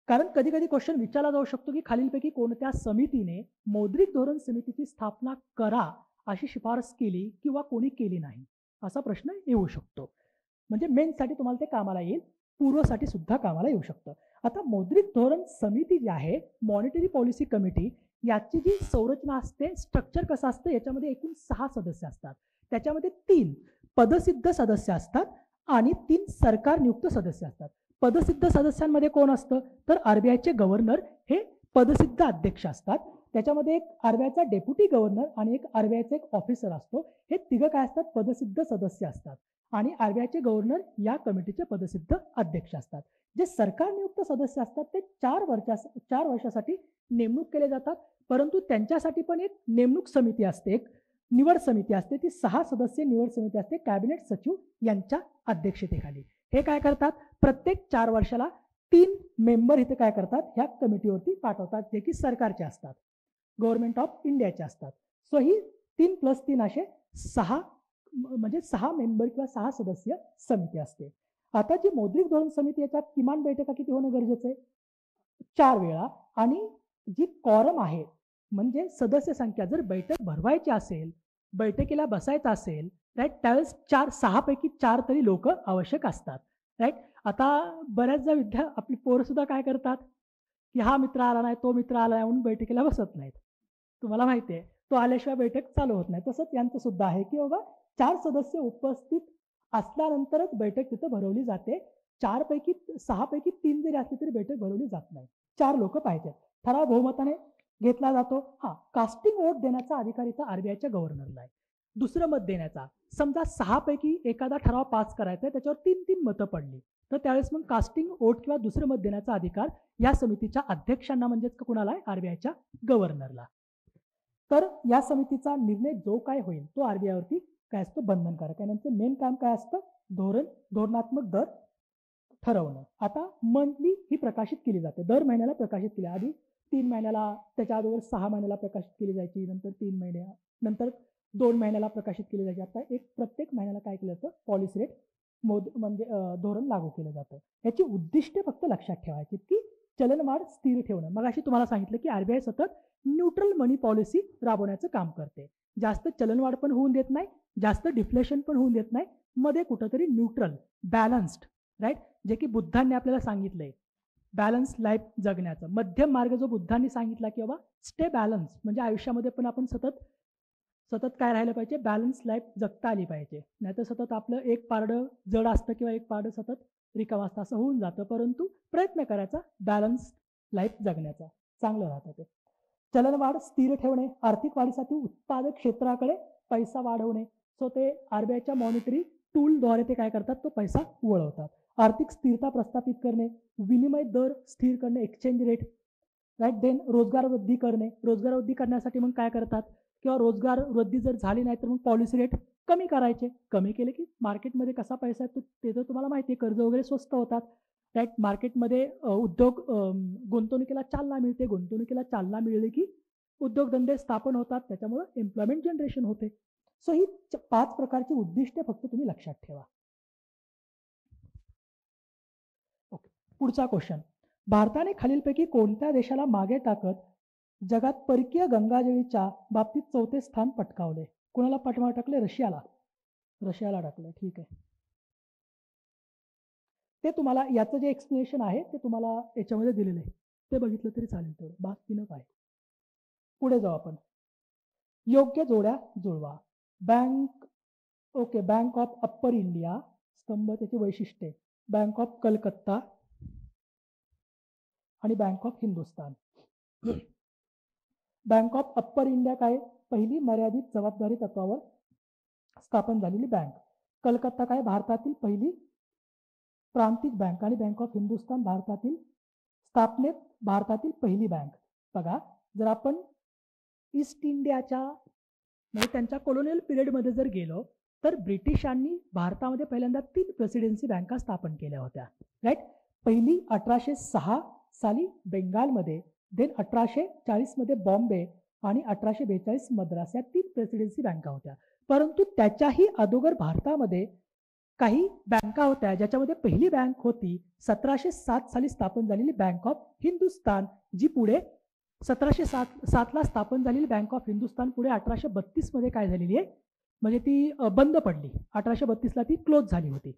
कारण कधी कधी क्वेश्चन विचारला जाऊ शकतो की खालीलपैकी कोणत्या समितीने मौद्रिक धोरण समितीची स्थापना करा अशी शिफारस केली किंवा कोणी केली नाही, असा प्रश्न येऊ शकतो. म्हणजे मेनसाठी तुम्हाला ते कामाला येईल, पूर्वसाठी सुद्धा कामाला येऊ शकतं. आता मौद्रिक धोरण समिती जी आहे, मॉनिटरी पॉलिसी कमिटी, याची जी संरचना असते, स्ट्रक्चर कसं असतं, याच्यामध्ये एकूण 6 सदस्य असतात. त्याच्यामध्ये 3 पदसिद्ध सदस्य असतात आणि 3 सरकार नियुक्त सदस्य असतात. पदसिद्ध सदस्यांमध्ये कोण असतं, तर RBIचे गव्हर्नर हे पदसिद्ध अध्यक्ष असतात. त्याच्यामध्ये एक RBIचा डेप्युटी गव्हर्नर आणि एक RBIचा एक ऑफिसर असतो. हे तिघं काय असतात, पदसिद्ध सदस्य असतात. आणि RBIचे गव्हर्नर या कमिटीचे पदसिद्ध अध्यक्ष असतात. जे सरकार नियुक्त सदस्य असतात ते 4 वर्षासाठी नेमणूक केले जातात. परंतु त्यांच्यासाठी पण एक नेमणूक समिती असते, एक निवड समिती असते. ती 6 सदस्यीय निवड समिती असते कॅबिनेट सचिव यांच्या अध्यक्षतेखाली. हे काय करतात, प्रत्येक 4 वर्षाला 3 मेंबर इथे काय करतात, ह्या कमिटीवरती पाठवतात, जे की सरकारचे असतात, गव्हर्नमेंट ऑफ इंडियाचे असतात. सो ही 3+3 असे 6 म्हणजे 6 मेंबर किंवा 6 सदस्यीय समिती असते. आता जी मौद्रिक धोरण समिती याच्यात किमान बैठका किती होणं गरजेचं आहे, 4 वेळा. आणि जी कॉरम आहे म्हणजे सदस्य संख्या, जर बैठक भरवायची असेल, बैठकीला बसायचं असेल, राईट, त्यावेळेस 6 पैकी 4 तरी लोक आवश्यक असतात, राईट. आता बऱ्याचदा आपली पोरंसुद्धा काय करतात की हा मित्र आला नाही, तो मित्र आला नाही म्हणून बैठकीला बसत नाहीत. तुम्हाला माहिती आहे, तो आल्याशिवाय बैठक चालू होत नाही. तसंच यांचं सुद्धा आहे की बाबा 4 सदस्य उपस्थित असल्यानंतरच बैठक तिथं भरवली जाते. 6 पैकी 3 जरी असली तरी बैठक भरवली जात नाही. 4 लोक पाहिजे. ठराव बहुमताने घेतला जातो. कास्टिंग वोट देण्याचा अधिकार इथं आरबीआयच्या गव्हर्नरला आहे. दुसरं मत देण्याचा, समजा 6 पैकी एखादा ठराव पास करायचा आहे, त्याच्यावर 3-3 मतं पडली, तर त्यावेळेस मग कास्टिंग वोट किंवा दुसरं मत देण्याचा अधिकार या समितीच्या अध्यक्षांना म्हणजेच कुणाला आहे, आरबीआयच्या गव्हर्नरला. तर या समितीचा निर्णय जो काय होईल तो आरबीआयवरती काय असतो, बंधनकारक. त्यांचं मेन काम काय असतं, धोरणात्मक दर ठरवणं. आता मंथली ही प्रकाशित केली जाते, दर महिन्याला प्रकाशित केली. आधी 3 महिन्याला, त्याच्या अगोदर 6 महिन्याला प्रकाशित केली जायची, नंतर 3 महिन्या, नंतर 2 महिन्याला प्रकाशित केली जायची. आता प्रत्येक महिन्याला काय केलं जातं, पॉलिसी रेट म्हणजे धोरण लागू केलं जातं. याची उद्दिष्टे फक्त लक्षात ठेवायची की चलनवाढ स्थिर ठेवणं. मग अशी तुम्हाला सांगितलं की आरबीआय सतत न्यूट्रल मनी पॉलिसी राबवण्याचं काम करते. जास्त चलनवाढ पण होऊन देत नाही, जास्त डिफ्लेशन पण होऊन देत नाही, मध्ये कुठंतरी न्यूट्रल, बॅलन्स्ड, राईट, जे की बुद्धांनी आपल्याला सांगितलंय, बॅलन्स लाईफ जगण्याचं मध्यम मार्ग जो बुद्धांनी सांगितला की बाबा स्टे बॅलन्स, म्हणजे आयुष्यामध्ये पण आपण सतत काय राहिलं पाहिजे, बॅलन्स लाईफ जगता आली पाहिजे. नाहीतर सतत आपलं एक पारडं जड असतं किंवा एक पारडं सतत रिकामं असतं, असं होऊन जातं. परंतु प्रयत्न करायचा बॅलन्स लाईफ जगण्याचा, चांगलं राहतं ते. चलनवाढ स्थिर ठेवणे, आर्थिक वाढीसाठी उत्पादक क्षेत्राकडे पैसा वाढवणे. सो ते आरबीआयच्या मॉनिटरी टूलद्वारे ते काय करतात, तो पैसा वळवतात. आर्थिक स्थिरता प्रस्थापित करणे, विनिमय दर स्थिर करणे, एक्सचेंज रेट, राईट. देन रोजगार वृद्धी करणे. रोजगार वृद्धी करण्यासाठी मग काय करतात, किंवा रोजगार वृद्धी जर झाली नाही तर मग पॉलिसी रेट कमी करायचे. कमी केले की मार्केटमध्ये कसा पैसा आहे ते तर तुम्हाला माहिती आहे, कर्ज वगैरे स्वस्त होतात, राईट. मार्केटमध्ये उद्योग गुंतवणुकीला चालना मिळते, गुंतवणुकीला चालना मिळली की उद्योगधंदे स्थापन होतात, त्याच्यामुळे एम्प्लॉयमेंट जनरेशन होते. सो ही 5 प्रकारची उद्दिष्टे फक्त तुम्ही लक्षात ठेवा. ओके, पुढचा क्वेश्चन. भारताने खालीलपैकी कोणत्या देशाला मागे टाकत जगात परकीय गंगाजळीच्या बाबतीत 4थे स्थान पटकावले? कुणाला पाठीमागे टाकले? रशियाला टाकलं. ठीक आहे, ते तुम्हाला याचं जे एक्सप्लेनेशन आहे ते तुम्हाला याच्यामध्ये दिलेलं आहे, ते बघितलं तरी चालेल, तेवढं बाकी न काय. पुढे जाऊ आपण. योग्य जोड्या जुळवा. बँक ऑफ अप्पर इंडिया, स्तंभ त्याची वैशिष्ट्ये, बँक ऑफ कलकत्ता आणि bank of Hindustan. Bank of upper India काय, पहिली मर्यादित जबाबदारी तत्वावर स्थापन झालेली बँक. कलकत्ता काय, भारतातील पहिली प्रांतिक बँक. आणि बँक ऑफ हिंदुस्तान स्थापनेत भारतातील पहिली बँक. बघा, जर आपण ईस्ट इंडियाच्या म्हणजे त्यांच्या कॉलोनियल पिरियडमध्ये जर गेलो तर ब्रिटिशांनी भारतामध्ये पहिल्यांदा 3 प्रेसिडेन्सी बँका स्थापन केल्या होत्या, राईट. पहिली 1806 साली बेंगालमध्ये, देन 1840 बॉम्बे आणि 1842 मद्रास, या 3 प्रेसिडेन्सी बँका होत्या. परंतु त्याच्याही अगोदर भारतामध्ये काही बँका होत्या, ज्याच्यामध्ये पहिली बँक होती 1707 साली स्थापन झालेली बँक ऑफ हिंदुस्तान, जी पुढे 1707ला स्थापन झालेली बँक ऑफ हिंदुस्तान पुढे 1832 काय झालेली आहे, म्हणजे ती बंद पडली. 1832ला ती क्लोज झाली होती,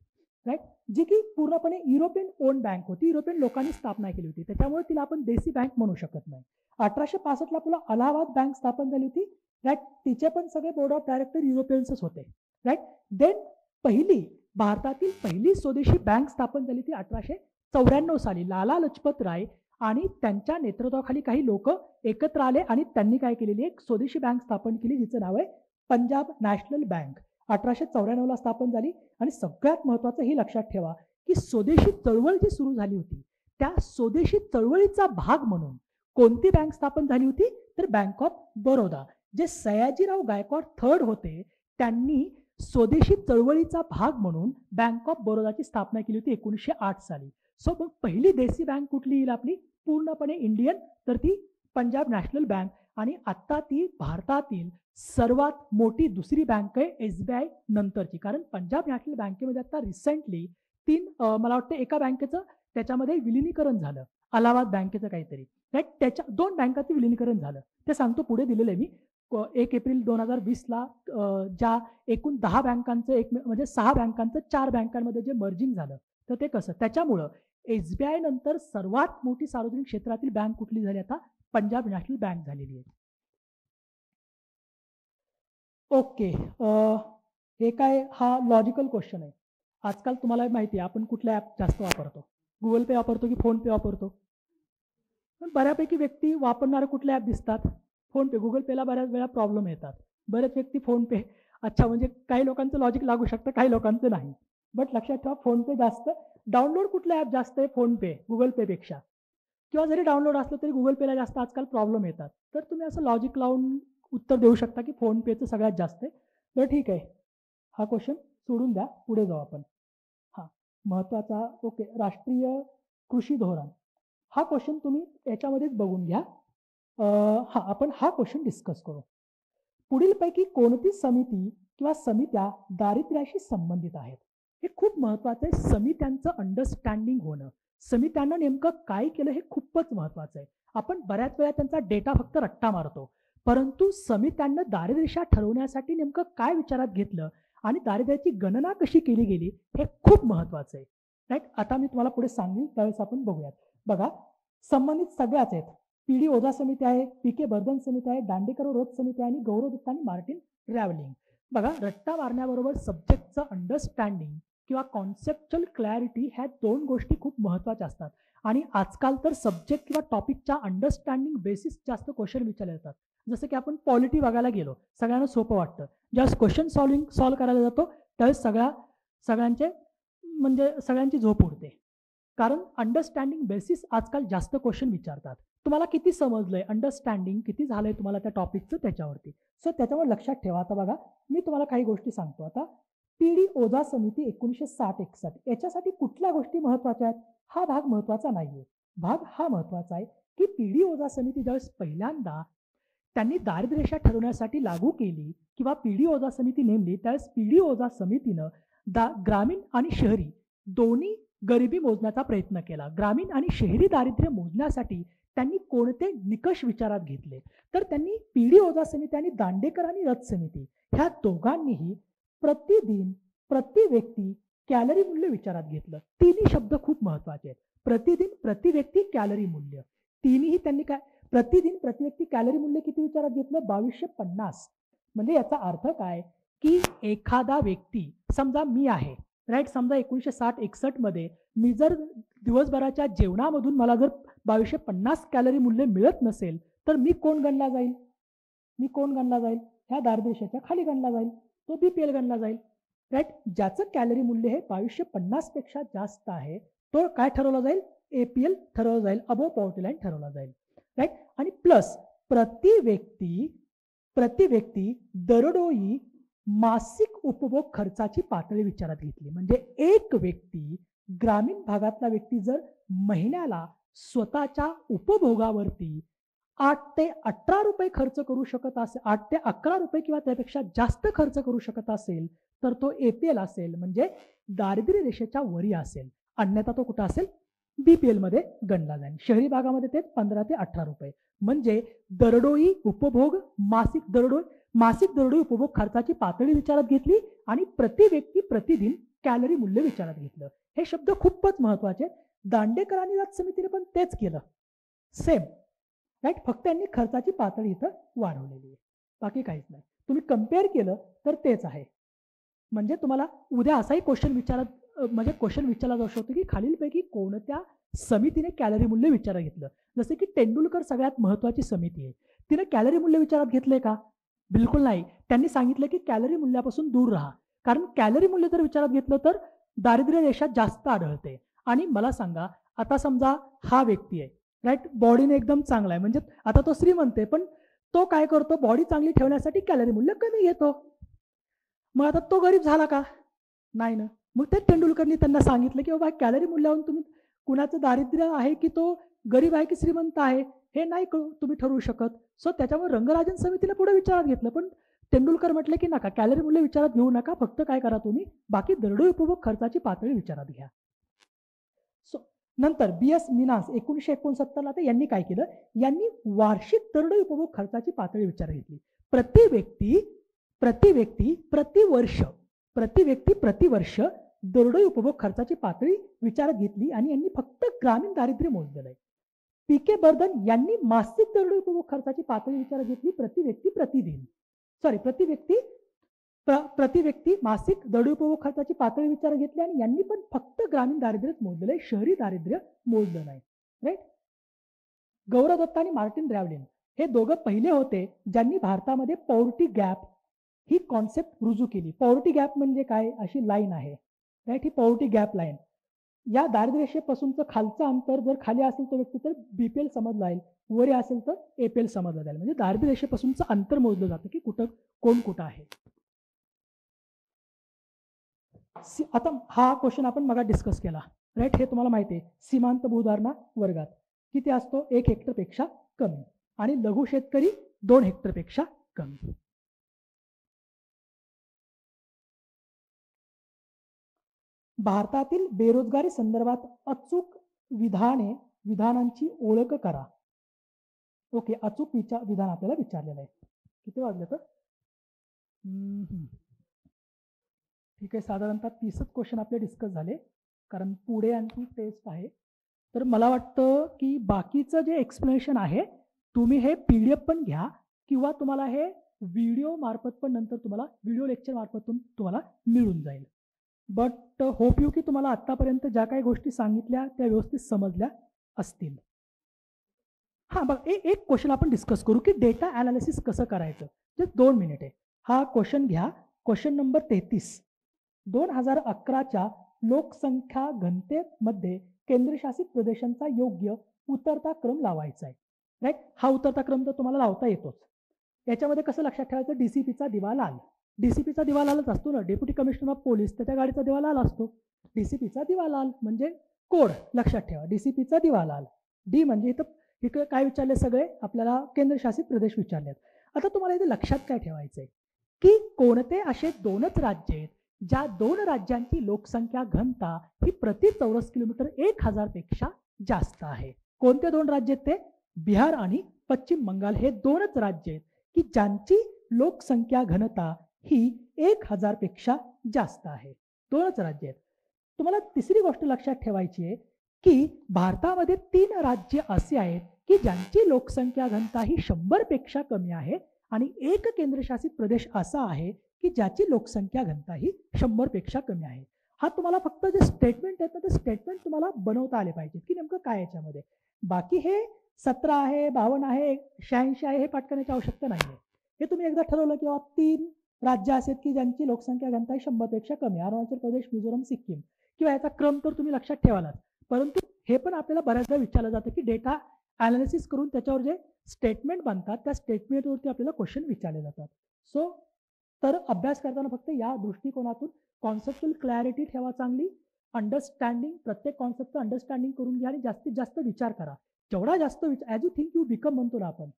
राईट. जी की पूर्णपणे युरोपियन ओन बँक होती, युरोपियन लोकांनी स्थापना केली होती, त्याच्यामुळे तिला आपण देसी बँक म्हणू शकत नाही. 1865ला पुन्हा अलाहाबाद बँक स्थापन झाली होती, राईट. तिचे पण सगळे बोर्ड ऑफ डायरेक्टर युरोपियन्सच होते, राईट. देन भारतातील पहिली स्वदेशी बँक स्थापन झाली ती 1894 साली. लाला लजपत राय आणि त्यांच्या नेतृत्वाखाली काही लोक एकत्र आले आणि त्यांनी काय केलेली, एक स्वदेशी बँक स्थापन केली, जिचं नाव आहे पंजाब नॅशनल बँक. 1894ला स्थापन झाली. आणि सगळ्यात महत्त्वाचं हे लक्षात ठेवा की स्वदेशी चळवळ जी सुरू झाली होती, त्या स्वदेशी चळवळीचा भाग म्हणून कोणती बँक स्थापन झाली होती, तर बँक ऑफ बरोदा. जे सयाजीराव गायकवाड थर्ड होते त्यांनी स्वदेशी चळवळीचा भाग म्हणून बँक ऑफ बरोडाची स्थापना केली होती 1908 साली. सो मग पहिली देशी बँक कुठली येईल आपली, पूर्णपणे इंडियन, तर ती पंजाब नॅशनल बँक. आणि आता ती भारतातील सर्वात मोठी दुसरी बँक आहे SBI नंतरची. कारण पंजाब नॅशनल बँकेमध्ये आता रिसेंटली मला वाटतं एका बँकेचं त्याच्यामध्ये विलिनीकरण झालं, अलाहाबाद बँकेचं काहीतरी, राईट. त्याच्या 2 बँकांचं विलिनीकरण झालं, ते सांगतो पुढे दिलेलं आहे मी. 1 एप्रिल 2020ला ज्या एकूण 10 बँकांचं म्हणजे 6 बँकांचं 4 बँकांमध्ये जे मर्जिंग झालं, तर ते कसं, त्याच्यामुळं SBI नंतर सर्वात मोठी सार्वजनिक क्षेत्रातील बँक कुठली झाली, आता पंजाब नॅशनल बँक झालेली आहे. ओके, हे काय, हा लॉजिकल क्वेश्चन आहे. आजकाल तुम्हाला माहिती आहे आपण कुठल्या ॲप जास्त वापरतो, गुगल पे वापरतो की फोन पे वापरतो. पण बऱ्यापैकी व्यक्ती वापरणारे कुठले ॲप दिसतात, फोन पे. गुगल पेला बऱ्याच वेळा प्रॉब्लेम येतात, बरेच व्यक्ती फोन पे. अच्छा, म्हणजे काही लोकांचं लॉजिक लागू शकतं, काही लोकांचं नाही. बट लक्षात ठेवा, फोन पे जास्त डाउनलोड कुठलं ॲप जास्त आहे, फोन पे गुगल पेपेक्षा. किंवा जरी डाउनलोड असलं तरी गुगल पेला जास्त आजकाल प्रॉब्लेम येतात. तर तुम्ही असं लॉजिक लावून उत्तर देऊ शकता की फोन पेचं सगळ्यात जास्त आहे. तर ठीक आहे, हा क्वेश्चन सोडून द्या, पुढे जाऊ आपण. हां, महत्त्वाचा. ओके, राष्ट्रीय कृषी धोरण, हा क्वेश्चन तुम्ही याच्यामध्येच बघून घ्या. हां, आपण हा क्वेश्चन डिस्कस करू. पुढीलपैकी कोणती समिती किंवा समित्या दारिद्र्याशी संबंधित आहेत. हे खूप महत्त्वाचं आहे, समित्यांचं अंडरस्टँडिंग होणं, समित्यांना नेमकं काय केलं हे खूपच महत्त्वाचं आहे. आपण बऱ्याच वेळा त्यांचा डेटा फक्त रट्टा मारतो, परंतु समित्यांना दारिद्र्य ठरवण्यासाठी नेमकं काय विचारात घेतलं आणि दारिद्र्याची गणना कशी केली गेली हे खूप महत्त्वाचं आहे, राईट. आता मी तुम्हाला पुढे सांगेन, त्यावेळेस आपण बघूयात. बघा, संबंधित सगळ्याच आहेत. PD ओझा समिती आहे, PK बर्धन समिती आहे, दांडेकर रोज समिती आहे आणि गौरव दत्त आणि मार्टिन रॅव्हलिंग. बघा, रट्टा मारण्याबरोबर सब्जेक्टचं अंडरस्टँडिंग किंवा कॉन्सेप्च्युअल क्लॅरिटी ह्या 2 गोष्टी खूप महत्त्वाच्या असतात. आणि आजकाल तर सब्जेक्ट किंवा टॉपिकच्या अंडरस्टँडिंग बेसिस जास्त क्वेश्चन विचारले जातात. जसं की आपण पॉलिटी बघायला गेलो, सगळ्यांना सोपं वाटतं. ज्यावेळेस क्वेश्चन सॉल्व्ह करायला जातो त्यावेळेस सगळ्यांची झोप उडते. कारण अंडरस्टँडिंग बेसिस आजकाल जास्त क्वेश्चन विचारतात. तुम्हाला किती समजलंय, अंडरस्टँडिंग किती झालंय तुम्हाला त्या टॉपिकचं, त्याच्यावरती. सो त्याच्यावर लक्षात ठेवा. आता बघा, मी तुम्हाला काही गोष्टी सांगतो. आता PD ओझा समिती 1960-61 याच्यासाठी कुठल्या गोष्टी महत्त्वाच्या आहेत, हा भाग महत्त्वाचा नाहीये. भाग हा महत्त्वाचा आहे की PD ओझा समिती ज्यावेळेस पहिल्यांदा त्यांनी दारिद्र्य ठरवण्यासाठी लागू केली किंवा PD ओझा समिती नेमली, त्यावेळेस PD ओझा समितीनं ग्रामीण आणि शहरी दोन्ही गरिबी मोजण्याचा प्रयत्न केला. ग्रामीण आणि शहरी दारिद्र्य मोजण्यासाठी त्यांनी कोणते निकष विचारात घेतले, तर त्यांनी PD ओझा समिती आणि दांडेकर आणि रथ समिती ह्या दोघांनीही प्रतिदिन, प्रति व्यक्ती कॅलरी मूल्य विचारात घेतलं. तिन्ही शब्द खूप महत्त्वाचे आहेत. प्रतिदिन, प्रति व्यक्ती, कॅलरी मूल्य. तिन्ही त्यांनी काय, प्रतिदिन प्रति व्यक्ती कॅलरी मूल्य किती विचारात घेतलं, 2250. म्हणजे याचा अर्थ काय की एखादा व्यक्ती, समजा मी आहे, राईट, समजा 1960-61 मध्ये मी जर दिवसभराच्या जेवणामधून मला जर 2250 कॅलरी मूल्य मिळत नसेल, तर मी कोण गणला जाईल, ह्या दारिद्र्याच्या खाली गणला जाईल, तो BPL गणला जाईल, राईट. ज्याचं कॅलरी मूल्य हे 2250 पेक्षा जास्त आहे तो काय ठरवला जाईल, APL ठरवला जाईल, अबोव पॉवर्टी लाईन ठरवला जाईल, राईट. आणि प्लस प्रति व्यक्ती दरडोई मासिक उपभोग खर्चाची पातळी विचारात घेतली. म्हणजे एक व्यक्ती, ग्रामीण भागातला व्यक्ती जर महिन्याला स्वतःच्या उपभोगावरती 8 ते 18 रुपये खर्च करू शकत असेल, 8 ते 11 रुपये किंवा त्यापेक्षा जास्त खर्च करू शकत असेल, तर तो APL असेल, म्हणजे दारिद्र्य रेषेच्या वरी असेल. अन्यथा तो कुठं असेल, BPL मध्ये गणला जाईल. शहरी भागामध्ये ते 15 ते 18 रुपये. म्हणजे दरडोई उपभोग, मासिक दरडोई उपभोग खर्चाची पातळी विचारात घेतली आणि प्रति व्यक्ती प्रतिदिन कॅलरी मूल्य विचारात घेतलं. हे शब्द खूपच महत्त्वाचे. दांडेकर आणि रथ समितीने पण तेच केलं, सेम, राईट. फक्त त्यांनी खर्चाची पातळी इथं वाढवलेली आहे, बाकी काहीच नाही. तुम्ही कम्पेअर केलं तर तेच आहे. म्हणजे तुम्हाला उद्या असाही क्वेश्चन विचारला जाऊ शकतो की खालीलपैकी कोणत्या समितीने कॅलरी मूल्य विचारात घेतलं. जसे की तेंडुलकर सगळ्यात महत्त्वाची समिती आहे, तिने कॅलरी मूल्य विचारात घेतले का, बिलकुल नाही. त्यांनी सांगितलं की कॅलरी मूल्यापासून दूर राहा, कारण कॅलरी मूल्य जर विचारात घेतलं तर दारिद्र्य रेषा जास्त आढळते. आणि मला सांगा, आता समजा हा व्यक्ती आहे, राईट, बॉडीने एकदम चांगला आहे, म्हणजे आता तो श्रीमंत आहे, पण तो काय करतो, बॉडी चांगली ठेवण्यासाठी कॅलरी मूल्य कमी घेतो. मग आता तो गरीब झाला का? नाही ना. मग ते तेंडुलकरनी त्यांना सांगितलं की बाबा कॅलरी मूल्यावरून तुम्ही कुणाचं दारिद्र्य आहे की तो गरीब आहे की श्रीमंत आहे हे नाही तुम्ही ठरवू शकत. सो त्याच्यामुळे रंगराजन समितीने पुढे विचारात घेतलं. पण तेंडुलकर म्हटले की नका, कॅलरी मूल्य विचारात घेऊ नका, फक्त काय करा तुम्ही बाकी दरडोई उपभोग खर्चाची पातळी विचारात घ्या. सो नंतर BS मिनास 1969ला ते यांनी काय केलं, यांनी वार्षिक दरडोई उपभोग खर्चाची पातळी विचारात घेतली. प्रति व्यक्ती प्रतिवर्ष दरडोई उपभोग खर्चाची पातळी विचारात घेतली आणि यांनी फक्त ग्रामीण दारिद्र्य मोजलेलं आहे. PK बर्धन यांनी मासिक दरडोई उपभोग खर्चाची पातळी विचारात घेतली प्रति व्यक्ती मासिक दरडोई उपभोग खर्चाची पातळी विचारात घेतली आणि यांनी पण फक्त ग्रामीण दारिद्र्यच मोजलेलं आहे, शहरी दारिद्र्य मोजलं नाही. राईट. गौरव दत्त आणि मार्टिन रॅव्हलिन हे दोघं पहिले होते ज्यांनी भारतामध्ये पॉवर्टी गॅप ही कॉन्सेप्ट रुजू केली. पॉवर्टी गॅप म्हणजे काय, अशी लाईन आहे राईट, ही पॉवर्टी गॅप लाईन. या दारिद्र्यरेषेपासूनचं खालचं अंतर जर खाली असेल तो व्यक्ती तर BPL समजला जाईल, वरी असेल तर APL समजला जाईल. म्हणजे दारिद्र्यरेषेपासूनचं अंतर मोजलं जातं की कोण कुठं आहे. आता हा क्वेश्चन आपण मग डिस्कस केला राईट, हे तुम्हाला माहिती आहे. सीमांत भूधारणा वर्गात किती असतो, 1 हेक्टरपेक्षा कमी, आणि लघु शेतकरी 2 हेक्टरपेक्षा कमी. भारतातील बेरोजगारी संदर्भात अचूक विधानांची ओळख करा. ओके, अचूक विधान आपल्याला विचारलेलं आहे. किती वाजले तर ठीक आहे, साधारणतः 30च क्वेश्चन आपले डिस्कस झाले, कारण पुढे आणखी टेस्ट आहे. तर मला वाटतं की बाकीचं जे एक्सप्लेनेशन आहे तुम्ही हे PDF पण घ्या किंवा तुम्हाला हे व्हिडिओ मार्फत पण नंतर तुम्हाला व्हिडिओ लेक्चर मार्फतून तुम्हाला मिळून जाईल. बट होप यू की तुम्हाला आत्तापर्यंत ज्या काही गोष्टी सांगितल्या त्या व्यवस्थित समजल्या असतील. हां, बघ एक क्वेश्चन आपण डिस्कस करू की डेटा ॲनालिसिस कसं करायचं. जस्ट 2 मिनिट आहे. हा क्वेश्चन घ्या, क्वेश्चन नंबर 33. 2011च्या लोकसंख्या घनतेमध्ये केंद्रशासित प्रदेशांचा योग्य उतरता क्रम लावायचा आहे. राईट, हा उतरता क्रम तर तुम्हाला लावता येतोच. याच्यामध्ये कसं लक्षात ठेवायचं, DCPचा दिवा लाल, DCPचा दिवा लालच असतो ना, डेप्युटी कमिशनर ऑफ पोलीस त्याच्या गाडीचा दिवा लाल असतो. DCPचा दिवा लाल म्हणजे कोड लक्षात ठेवा, DCPचा दिवा लाल. डी म्हणजे इथं काय विचारले, सगळे आपल्याला केंद्रशासित प्रदेश विचारले. आता तुम्हाला इथे लक्षात काय ठेवायचं आहे की कोणते असे 2च राज्य आहेत ज्या 2 राज्यांची लोकसंख्या घनता ही प्रति चौरस किलोमीटर 1000 पेक्षा जास्त आहे. कोणते 2 राज्य आहेत ते, बिहार आणि पश्चिम बंगाल हे 2च राज्य आहेत की ज्यांची लोकसंख्या घनता ही 1000 पेक्षा जास्त आहे. 2च राज्य आहेत. तुम्हाला तिसरी गोष्ट लक्षात ठेवायची आहे की भारतामध्ये 3 राज्य असे आहेत की ज्यांची लोकसंख्या घनता ही 100 पेक्षा कमी आहे आणि एक केंद्रशासित प्रदेश असा आहे की ज्याची लोकसंख्या घनता ही 100 पेक्षा कमी आहे. हा तुम्हाला फक्त जे स्टेटमेंट आहेत ना ते स्टेटमेंट तुम्हाला बनवता आले पाहिजेत की नेमकं काय याच्यामध्ये. बाकी हे 17 आहे, 52 आहे, 86 आहे हे पाठ करण्याची आवश्यकता नाही आहे. हे तुम्ही एकदा ठरवलं किंवा 3 राज्य असेल की ज्यांची लोकसंख्या घनता ही 100 पेक्षा कमी, अरुणाचल प्रदेश, मिझोरम, सिक्कीम, किंवा याचा क्रम तर तुम्ही लक्षात ठेवालाच. परंतु हे पण आपल्याला बऱ्याचदा विचारलं जातं की डेटा ॲनालिसिस करून त्याच्यावर जे स्टेटमेंट बनतात त्या स्टेटमेंटवरती आपल्याला क्वेश्चन विचारले जातात. सो तर अभ्यास करताना फक्त या दृष्टिकोनातून कॉन्सेप्च्युअल क्लॅरिटी ठेवा, चांगली अंडरस्टँडिंग, प्रत्येक कॉन्सेप्टचं अंडरस्टँडिंग करून घ्या आणि जास्तीत जास्त विचार करा. जेवढा जास्त as you think you become म्हणतो ना आपण,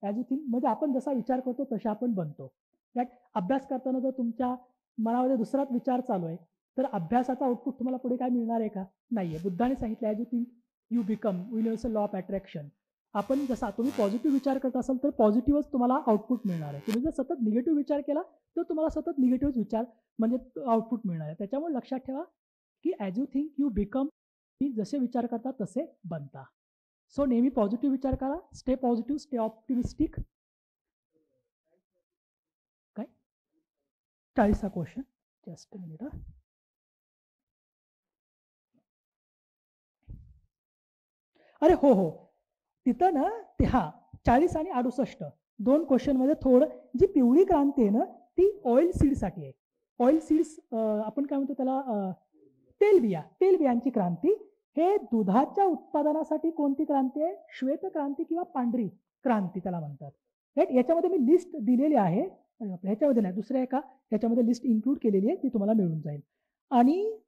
ॲज यू थिंक म्हणजे आपण जसा विचार करतो तसे आपण बनतो. दॅट अभ्यास करताना जर तुमच्या मनामध्ये दुसराच विचार चालू आहे तर अभ्यासाचा आउटपुट तुम्हाला पुढे काय मिळणार आहे का, नाही आहे. बुद्धाने सांगितलं as you think you become, universal law of attraction. आपण जसा तुम्ही पॉझिटिव्ह विचार करत असाल तर पॉझिटिव्हच तुम्हाला आउटपुट मिळणार आहे. तुम्ही जर सतत निगेटिव्ह विचार केला तर तुम्हाला सतत निगेटिव्ह विचार म्हणजे आउटपुट मिळणार आहे. त्याच्यामुळे लक्षात ठेवा की as you think you become, जसे विचार करता तसे बनता. सो नेहमी पॉझिटिव्ह विचार करा, स्टे पॉझिटिव्ह, स्टे ऑप्टिमिस्टिक. काय 40चा क्वेश्चन, जस्ट मिनिट. अरे हो हो, तिथं ना ते 40 आणि 68 2 क्वेश्चनमध्ये थोडं, जी पिवळी क्रांती आहे ना ती ऑइल सीडसाठी आहे. ऑइल सीड्स आपण काय म्हणतो त्याला, तेलबियांची क्रांती. हे दुधाच्या उत्पादनासाठी कोणती क्रांती आहे, श्वेत क्रांती किंवा पांढरी क्रांती त्याला म्हणतात. राईट. याच्यामध्ये मी लिस्ट दिलेली आहे, ह्याच्यामध्ये नाही, दुसऱ्या एका ह्याच्यामध्ये लिस्ट इन्क्लूड केलेली आहे, ती तुम्हाला मिळून जाईल. आणि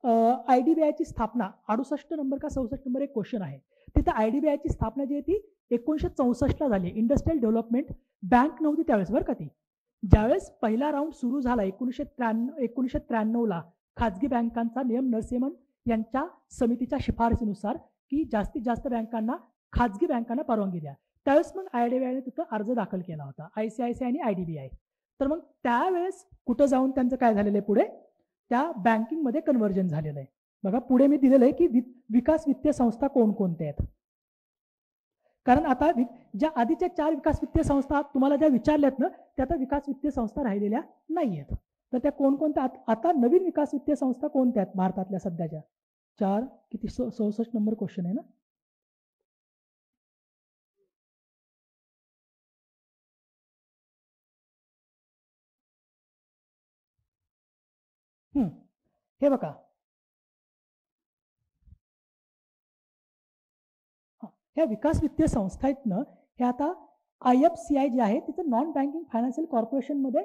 IDBIची स्थापना 68 नंबर का 67 नंबर एक क्वेश्चन आहे. तिथं IDBIची स्थापना जी आहे ती 1964ला झाली. इंडस्ट्रियल डेव्हलपमेंट बँक नव्हती त्यावेळेस बरं का ती. ज्यावेळेस पहिला राऊंड सुरू झाला 1993ला खाजगी बँकांचा नियम नरसिम्हन यांच्या समितीच्या शिफारसीनुसार की जास्तीत जास्त बँकांना खाजगी बँकांना परवानगी द्या, त्यावेळेस मग IDBIने तिथं अर्ज दाखल केला होता, ICICI आणि IDBI. तर मग त्यावेळेस कुठं जाऊन त्यांचं काय झालेलं आहे, पुढे त्या बँकिंगमध्ये कन्व्हर्जन झालेलं आहे. बघा पुढे मी दिलेलं आहे की विकास वित्तीय संस्था कोणकोणत्या आहेत. कारण आता ज्या आधीच्या 4 विकास वित्तीय संस्था तुम्हाला ज्या विचारल्यात ना, त्या आता विकास वित्तीय संस्था राहिलेल्या नाही आहेत. तर त्या कोणकोणत्या, आता नवीन विकास वित्तीय संस्था कोणत्या आहेत भारतातल्या सध्याच्या? 4 किती 67 नंबर क्वेश्चन आहे ना. हे बघा, ह्या विकास वित्तीय संस्था आहेत ना, हे आता IFCI जे आहे तिचं नॉन बँकिंग फायनान्शियल कॉर्पोरेशनमध्ये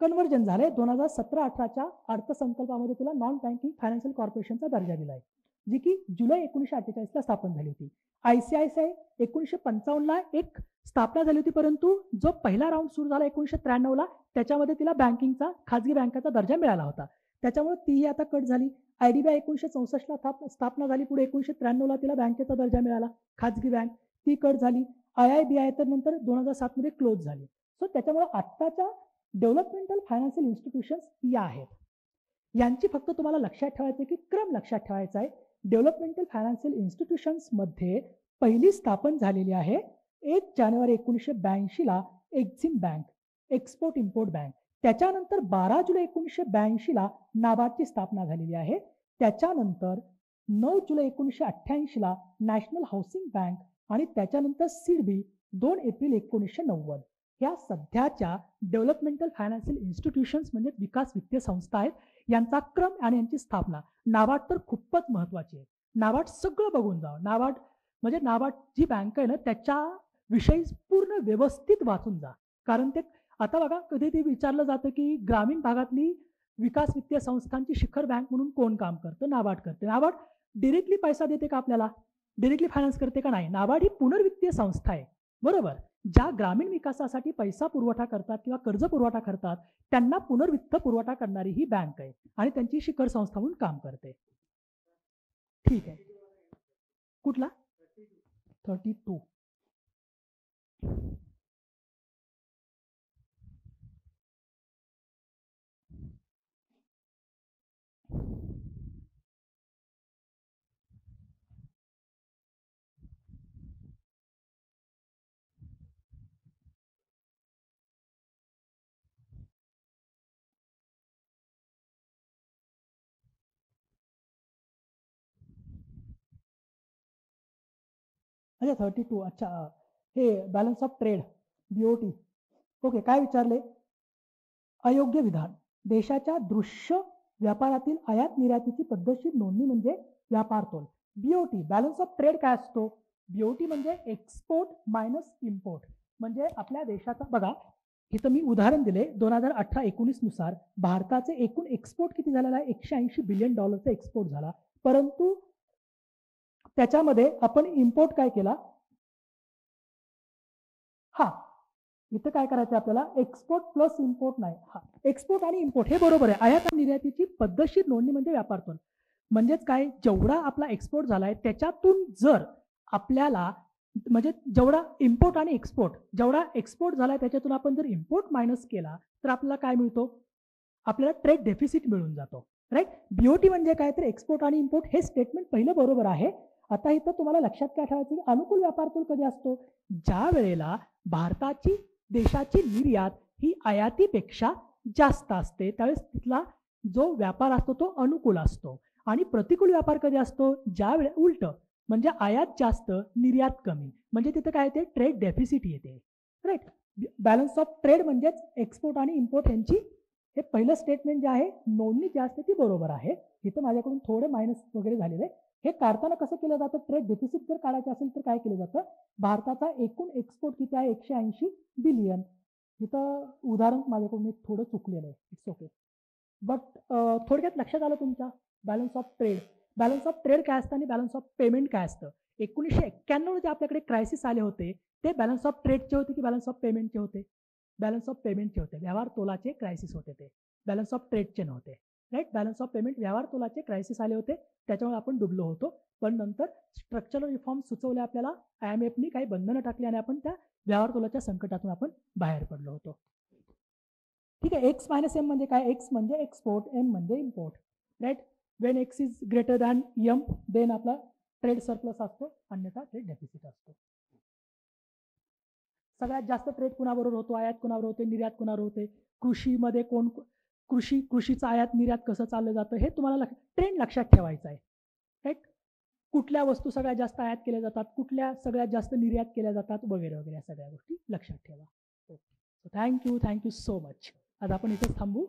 कन्व्हर्जन झालंय. 2017-18च्या अर्थसंकल्पामध्ये तिला नॉन बँकिंग फायनान्शियल कॉर्पोरेशनचा दर्जा दिलाय, जी की जुलै 1948ला स्थापन झाली होती. ICICI 1955ला एक स्थापना झाली होती, परंतु जो पहिला राऊंड सुरू झाला 1993ला त्याच्यामध्ये तिला बँकिंगचा खाजगी बँकाचा दर्जा मिळाला होता, त्याच्यामुळे तीही आता कट झाली. IDBI 1964ला स्थापना झाली, पुढे 1993ला तिला बँकेचा दर्जा मिळाला, खाजगी बँक, ती कट झाली. IIBI तर नंतर 2007मध्ये क्लोज झाली. सो त्याच्यामुळे आत्ताच्या डेव्हलपमेंटल फायनान्शियल इन्स्टिट्यूशन्स या आहेत. यांची फक्त तुम्हाला लक्षात ठेवायचं की क्रम लक्षात ठेवायचा आहे. डेव्हलपमेंटल फायनान्शियल इन्स्टिट्यूशन्समध्ये पहिली स्थापन झालेली आहे 1 जानेवारी 1982ला Exim bank, export import bank. त्याच्यानंतर 12 जुलै 1982ला नाबार्डची स्थापना झालेली आहे. त्याच्यानंतर 9 जुलै 1988ला नॅशनल हाऊसिंग बँक आणि त्याच्यानंतर सिडबी 2 एप्रिल 1990. ह्या सध्याच्या डेव्हलपमेंटल फायनान्शियल इन्स्टिट्यूशन्स म्हणजे विकास वित्तीय संस्था आहेत. यांचा क्रम आणि यांची स्थापना. नाबार्ड तर खूपच महत्त्वाची आहे. नाबार्ड सगळं बघून जा. नाबार्ड म्हणजे नाबार्ड जी बँक आहे ना, त्याच्याविषयी पूर्ण व्यवस्थित वाचून जा. कारण ते आता बघा, कधी ते विचारलं जातं की ग्रामीण भागातली विकास वित्तीय संस्थांची शिखर बँक म्हणून कोण काम करतं? नाबार्ड करते. नाबार्ड डिरेक्टली पैसा देते का आपल्याला? डिरेक्टली फायनान्स करते का? नाही. नाबार्ड ही पुनर्वित्तीय संस्था आहे, बरोबर. ज्या ग्रामीण विकासासाठी पैसा पुरवठा करतात किंवा कर्ज पुरवठा करतात त्यांना पुनर्वित्त पुरवठा करणारी ही बँक आहे आणि त्यांची शिखर संस्था म्हणून काम करते. ठीक आहे. कुठला? 32. अच्छा 32. अच्छा, हे balance of trade BOT. Okay. काय विचारले? अयोग्य विधान. देशाच्या दृश्य व्यापारातील आयात निर्यातीची पद्धतशीर नोंदणी म्हणजे व्यापार तोल. BOT बॅलन्स ऑफ ट्रेड काय असतो? BOT म्हणजे एक्सपोर्ट मायनस इम्पोर्ट. म्हणजे आपल्या देशाचा बघा, इथं मी उदाहरण दिले 2018-19 नुसार भारताचे एकूण एक्सपोर्ट किती झालेला आहे? $180 बिलियन एक्सपोर्ट झाला. परंतु त्याच्यामध्ये आपण इम्पोर्ट काय केला? हा, इथं काय करायचं आपल्याला? एक्सपोर्ट प्लस इम्पोर्ट नाही. हा, एक्सपोर्ट आणि इम्पोर्ट हे बरोबर आहे. आयात आणि निर्यातीची पद्धतशीर नोंदणी म्हणजे व्यापार तोल. म्हणजेच काय? जेवढा आपला एक्सपोर्ट झालाय त्याच्यातून जर आपल्याला म्हणजे जेवढा इम्पोर्ट आणि एक्सपोर्ट, जेवढा एक्सपोर्ट झालाय त्याच्यातून आपण जर इम्पोर्ट मायनस केला तर आपल्याला काय मिळतो? आपल्याला ट्रेड डेफिसिट मिळून जातो, राईट. BOT म्हणजे काय? तर एक्सपोर्ट आणि इम्पोर्ट. हे स्टेटमेंट पहिलं बरोबर आहे. आता इथं तुम्हाला लक्षात काय ठेवायचं की अनुकूल व्यापार तोल कधी असतो? ज्या वेळेला भारताची देशाची निर्यात ही आयातीपेक्षा जास्त असते त्यावेळेस तिथला जो व्यापार असतो तो अनुकूल असतो. आणि प्रतिकूल व्यापार कधी असतो? ज्या वेळेला उलट, म्हणजे आयात जास्त निर्यात कमी, म्हणजे तिथं काय येते? ट्रेड डेफिसिट येते, राईट. बॅलन्स ऑफ ट्रेड म्हणजेच एक्सपोर्ट आणि इम्पोर्ट यांची हे पहिलं स्टेटमेंट जे आहे नोंदणी जी असते ती बरोबर आहे. इथं माझ्याकडून थोडं मायनस वगैरे झालेलं आहे, हे काढताना कसं केलं जातं, ट्रेड डेफिसिट जर काढायचं असेल तर काय केलं जातं, भारताचा एकूण एक्सपोर्ट किती आहे, 180 बिलियन. तिथं उदाहरण माझ्याकडून एक थोडं चुकलेलं आहे, इट्स ओके. बट थोडक्यात लक्षात आलं तुमच्या balance of trade. Balance of trade काय असतं आणि बॅलन्स ऑफ पेमेंट काय असतं. 1991 जे आपल्याकडे क्रायसिस आले होते ते बॅलन्स ऑफ ट्रेडचे होते की बॅलन्स ऑफ पेमेंटचे होते. बॅलन्स ऑफ पेमेंटचे होते. व्यवहार तोलाचे क्रायसिस होते ते, बॅलन्स ऑफ ट्रेडचे नव्हते. राईट. बॅलन्स ऑफ पेमेंट व्यवहार तोलाचे क्रायसिस आले होते, त्याच्यामुळे आपण डुबलो होतो. पण नंतर स्ट्रक्चरल रिफॉर्म सुचवले आपल्याला, IMFनी काही बंधनं टाकली आणि आपण त्या व्यवहार तोलाच्या संकटातून आपण बाहेर पडलो होतो. ठीक आहे. एक्स मायनस एम म्हणजे काय, एक्स म्हणजे एक्सपोर्ट, एम म्हणजे import. Right. When X is greater than M then आपला ट्रेड सरप्लस असतो, अन्यथा ट्रेड डेफिसिट असतो. सगळ्यात जास्त ट्रेड कुणाबरोबर होतो, आयात कुणाबरोबर होते, निर्यात कुणाबरोबर होते, कृषीमध्ये कोण, कृषीचं आयात निर्यात कसं चाललं जातं हे तुम्हाला ट्रेंड लक्षात ठेवायचं आहे. राईट. कुठल्या वस्तू सगळ्यात जास्त आयात केल्या जातात, कुठल्या सगळ्यात जास्त निर्यात केल्या जातात, वगैरे वगैरे, या सगळ्या गोष्टी लक्षात ठेवा. ओके. Thank you so much. आज आपण इथेच थांबू.